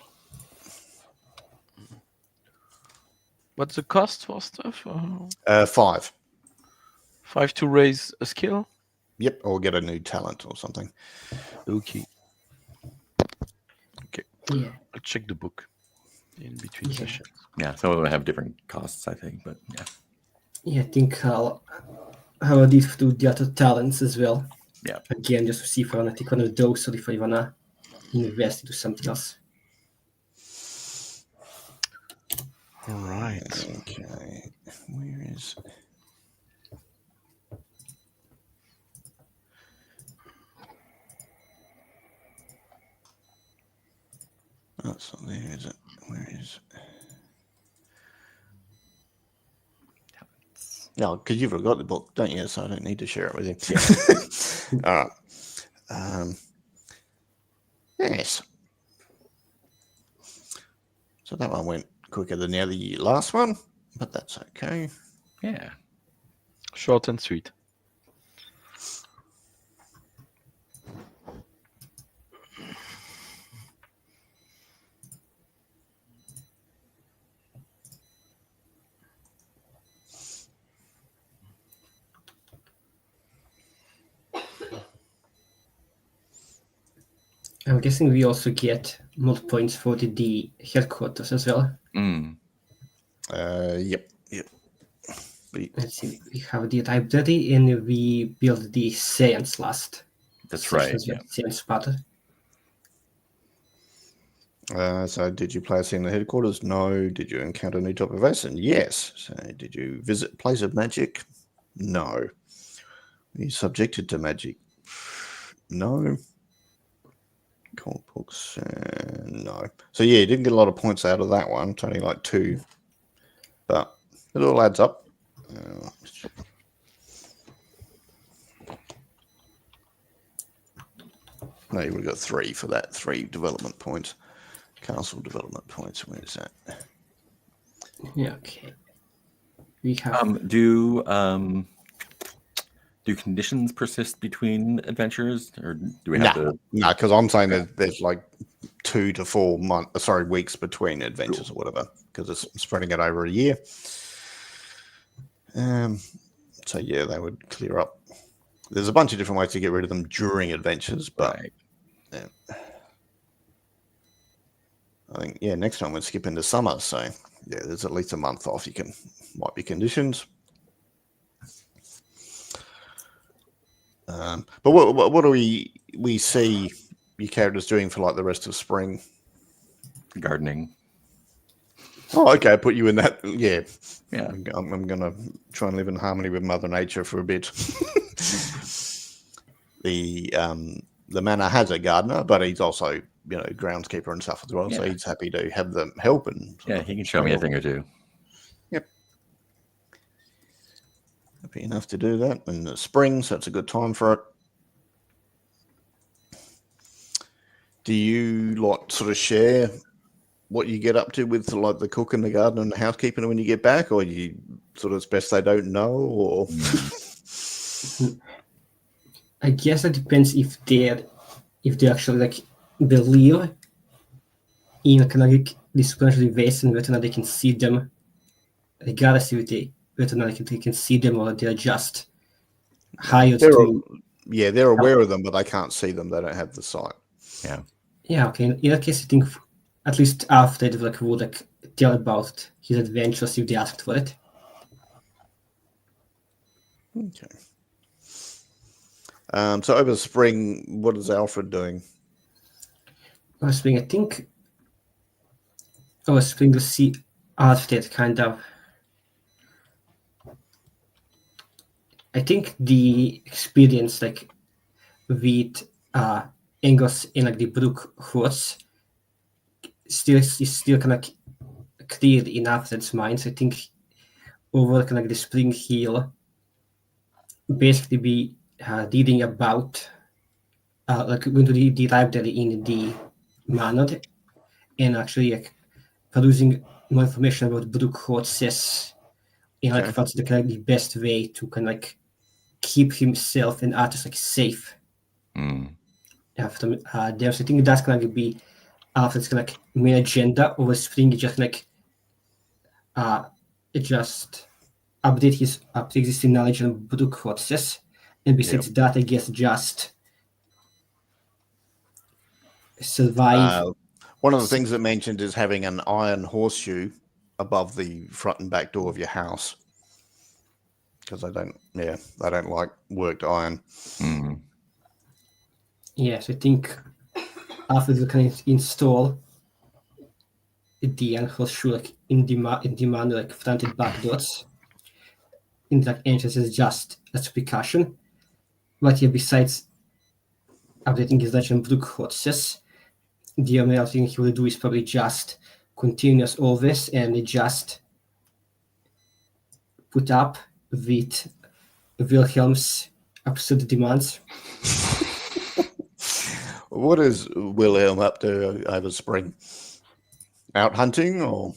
What's the cost for stuff? 5. 5 to raise a skill. Yep, or get a new talent or something. Okay. Yeah. I'll check the book in between Yeah. sessions. Yeah, some of them have different costs, I think, but yeah. Yeah, I think I'll need to do the other talents as well. Yeah. Again, just to see if I want to take one of those or if I want to invest into something else. All right. Okay. Where is... Oh, it's not there, is it? Where is it? No, because you've got the book, don't you? So I don't need to share it with you. Yeah. All right. Yes. So that one went quicker than the last one, but that's okay. Yeah. Short and sweet. I'm guessing we also get mod points for the headquarters as well. Mm. Yep. Let's see, we have the library and we build the science last. That's section right. as well, Yeah. Science part. So did you play a scene in the headquarters? No. Did you encounter a new type of Vaesen? Yes. So did you visit place of magic? No. Are you subjected to magic? No. Comic books? No. So yeah, you didn't get a lot of points out of that one. It's only like 2. But it all adds up. No, you would have got 3 for that. 3 development points. Castle development points. Where is that? Yeah, okay. We have Do conditions persist between adventures, or do we have to? No, because I'm saying that there's like 2 to 4 weeks between adventures or whatever, because it's spreading it over a year. So yeah, they would clear up. There's a bunch of different ways to get rid of them during adventures, but Right. yeah. I think next time we'll skip into summer. So yeah, there's at least a month off. Might be conditions. But what do we see your characters doing for like the rest of spring? Gardening. Oh, okay. I put you in that. Yeah. Yeah. I'm going to try and live in harmony with Mother Nature for a bit. The manor has a gardener, but he's also, groundskeeper and stuff as well. So Yeah. he's happy to have them help. And Yeah, he can show me a thing or two. Yep. Happy enough to do that in the spring, so it's a good time for it. Do you sort of share what you get up to with like the cook and the garden and the housekeeping when you get back, or you sort of it's best they don't know, or? I guess it depends if they actually believe in kind of this potential Vaesen, whether or not they can see them, regardless if whether or not they can see them or they're just hired to. They're aware of them, but they can't see them. They don't have the sight. Yeah. Yeah. Okay. In that case, I think at least after they would tell about his adventures if they asked for it. Okay. So over the spring, what is Alfred doing? Over spring, I think. Over spring, to see Alfred kind of. I think the experience with Angus in the Brook horse is still kind of clear in Alfred's mind. So I think over kind of the spring he'll basically be reading about going to the library in the manor and actually producing more information about Brook horses and what's the best way to kind of keep himself and artists safe. After there's I think that's gonna be Alfred's main agenda over spring. Just just update his existing knowledge on Brook horses, and besides that, I guess just survive. One of the things that mentioned is having an iron horseshoe above the front and back door of your house, because they don't like worked iron. Yes, I think Alfred will kind of install the iron horseshoe in the manor front and back doors. In the entrances just as precaution. But yeah, besides updating his legend Brook horses, the only other thing he will do is probably just continue as always and just put up with Wilhelm's absurd demands. What is Wilhelm up to over spring? Out hunting, or?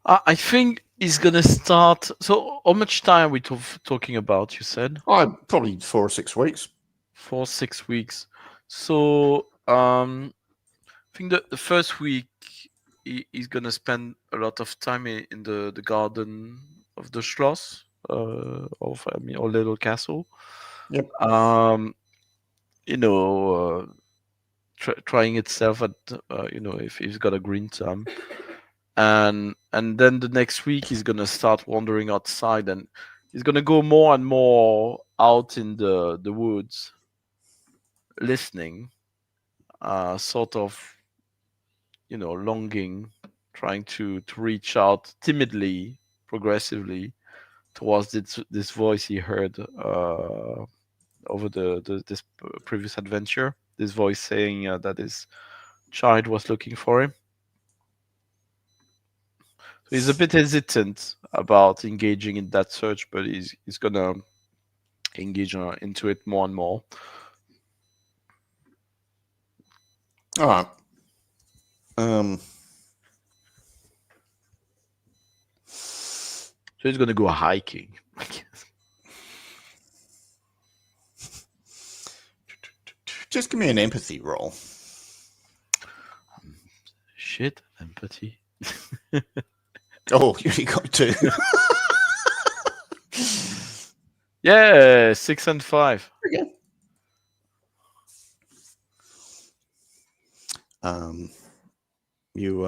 I think he's gonna start. So, how much time are we talking about? You said Probably 4 or 6 weeks. 4 6 weeks. So, I think that the first week he's gonna spend a lot of time in the garden of the Schloss, or little castle. Yep. trying itself at if he's got a green thumb, and then the next week he's gonna start wandering outside, and he's gonna go more and more out in the woods, listening, sort of longing, trying to reach out timidly, progressively towards this voice he heard over this previous adventure. This voice saying that his child was looking for him. So he's a bit hesitant about engaging in that search, but he's gonna engage into it more and more. All right. So he's gonna go hiking, I guess. Just give me an empathy roll. Shit, empathy. Oh, you got 2. Yeah, 6 and 5. Okay. You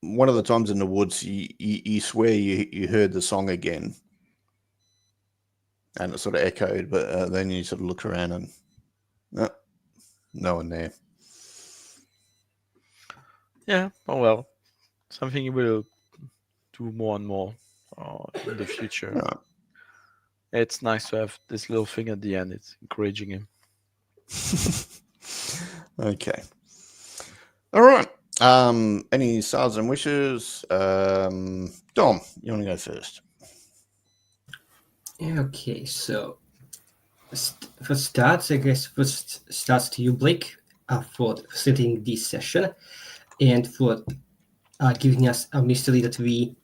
one of the times in the woods, you swear you heard the song again, and it sort of echoed, but then you sort of look around and no one there. Yeah, oh well. Something you will do more and more in the future. Right. It's nice to have this little thing at the end. It's encouraging him. Okay. All right. Any stars and wishes? Dom, you want to go first? Okay, so for starts, I guess first starts to you, Blake, for facilitating this session and for giving us a mystery that we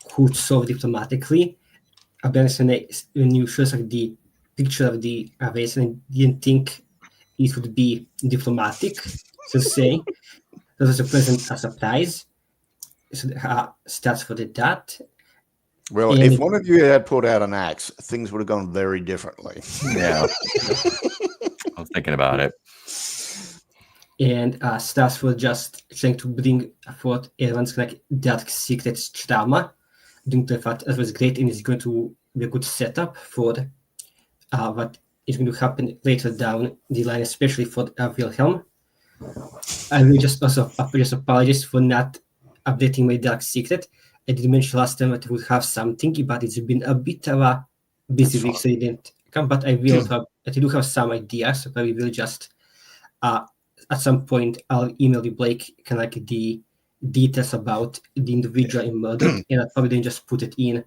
could solve diplomatically. When you showed us the picture of the Vaesen, I didn't think it would be diplomatic, so to say. That was a pleasant surprise. So starts for that. Well, And if one of you had pulled out an axe, things would have gone very differently. Yeah. I was thinking about it. And starts for just trying to bring forth everyone's dark secrets drama. I think that was great, and it's going to be a good setup for what is going to happen later down the line, especially for Wilhelm. I will just also apologize for not updating my dark secret. I did mention last time that I would have something, but it's been a bit of a busy week, so I didn't come. But I will have. I do have some ideas, so I will just at some point I'll email you, Blake, the details about the individual in murder, and I'll probably then just put it in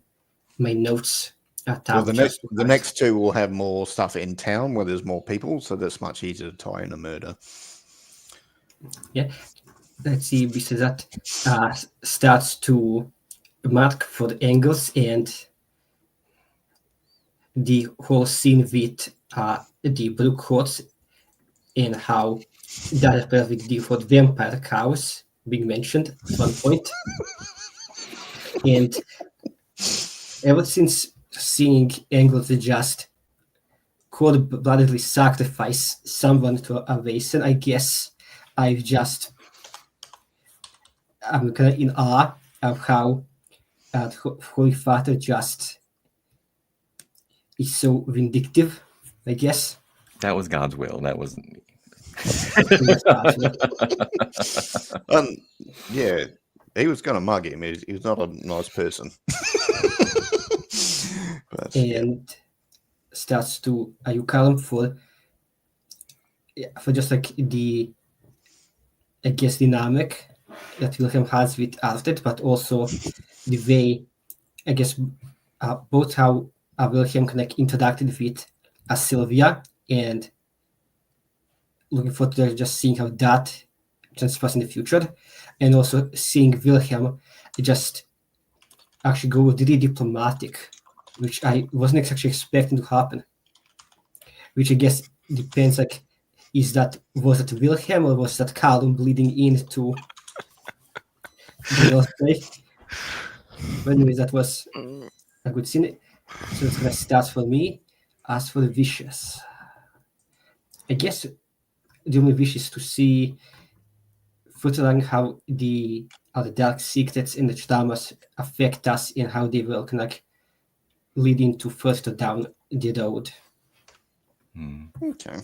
my notes. Well, the next 2 will have more stuff in town where there's more people, so that's much easier to tie in a murder. Yeah, let's see. Besides that, starts to mark for the angles and the whole scene with the blue coats and how that appears with the for vampire cows being mentioned at one point. And ever since seeing angles just cold-bloodedly sacrifice someone to a Vaesen, I guess I'm kind of in awe of how Holy Father just is so vindictive, I guess. That was God's will. That wasn't me. Yeah, he was going to mug him. He was not a nice person. But, and starts to you call him for just the dynamic that Wilhelm has with Alfred, but also the way I guess both how Wilhelm interacted with Sylvia, and looking forward to just seeing how that transpires in the future, and also seeing Wilhelm just actually go really diplomatic, which I wasn't actually expecting to happen. Which I guess depends, was that Wilhelm or was that Callum bleeding into the role play. But anyways, that was a good scene. So it's gonna start for me. As for the wishes, I guess the only wish is to see further along how the dark secrets in the dramas affect us and how they will kind of leading to further down the road. Okay.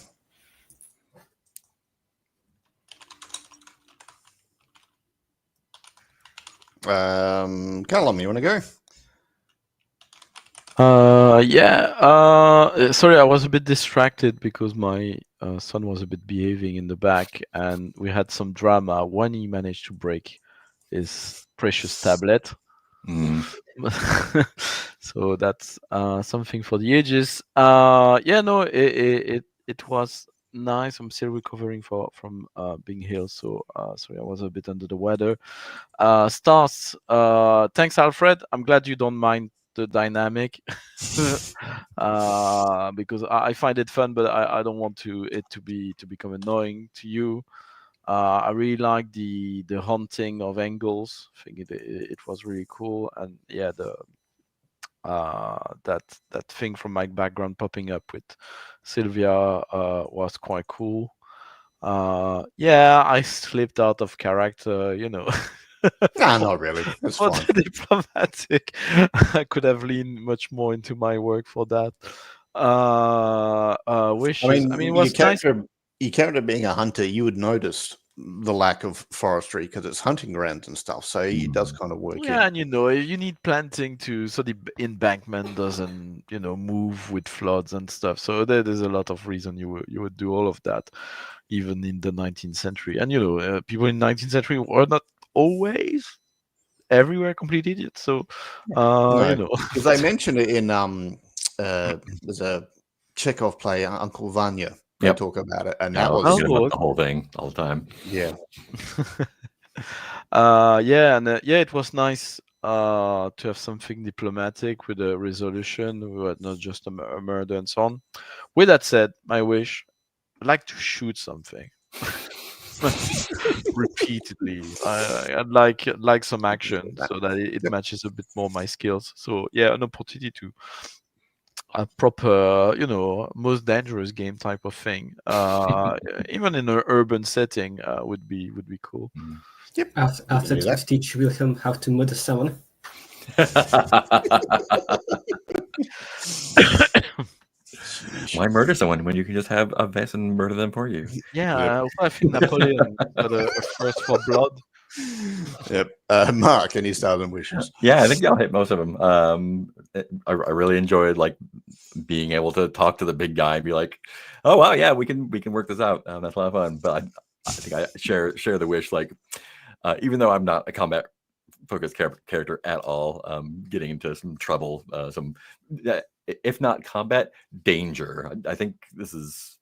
Callum, you want to go? Sorry, I was a bit distracted because my son was a bit behaving in the back, and we had some drama when he managed to break his precious tablet. So that's something for the ages. It was nice. I'm still recovering from being ill, so sorry, I was a bit under the weather. Stars, thanks, Alfred. I'm glad you don't mind the dynamic because I find it fun, but I don't want it to become annoying to you. I really like the hunting of angles. I think it was really cool, and yeah, the that thing from my background popping up with Sylvia was quite cool. I slipped out of character, Nah, not really. That's for fine. the diplomatic. I could have leaned much more into my work for that. Wishes. I mean, it was nice. Your character being a hunter, you would notice the lack of forestry because it's hunting grounds and stuff. So it does kind of work. Yeah, and you need planting so the embankment doesn't move with floods and stuff. So there's a lot of reason you would do all of that, even in the 19th century. And people in 19th century were not always everywhere complete idiots. So because they mentioned it in there's a Chekhov play, Uncle Vanya. They talk about it, and that was the whole thing all the time. Yeah. It was nice to have something diplomatic with a resolution, not just a murder and so on. With that said, my wish, I'd like to shoot something repeatedly. I'd like some action so that it matches a bit more my skills. So yeah, an opportunity to a proper, most dangerous game type of thing, even in an urban setting, would be cool. Yep. After we teach Wilhelm how to murder someone. Why murder someone when you can just have a Vaesen murder them for you? Yeah, I think Napoleon got a thirst for blood. Yep. Mark, any stars and wishes? Yeah, I think I'll hit most of them. I really enjoyed being able to talk to the big guy and be like, "Oh wow, yeah, we can work this out." That's a lot of fun. But I think I share the wish. Even though I'm not a combat focused character at all, getting into some trouble, some if not combat, danger. I think this is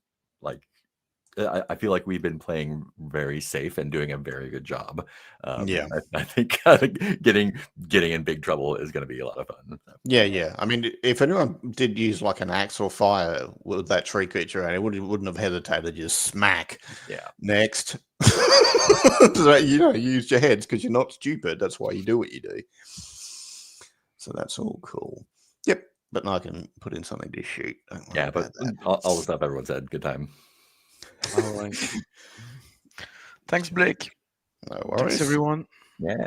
I feel like we've been playing very safe and doing a very good job. I think getting in big trouble is going to be a lot of fun. Yeah. I mean, if anyone did use an axe or fire with that tree creature, and it wouldn't have hesitated, just smack. Yeah. Next. So, you use your heads because you're not stupid. That's why you do what you do. So that's all cool. Yep. But now I can put in something to shoot. Yeah, but all the stuff everyone said, good time. All right. Thanks, Blake. No worries. Thanks, everyone. Yeah.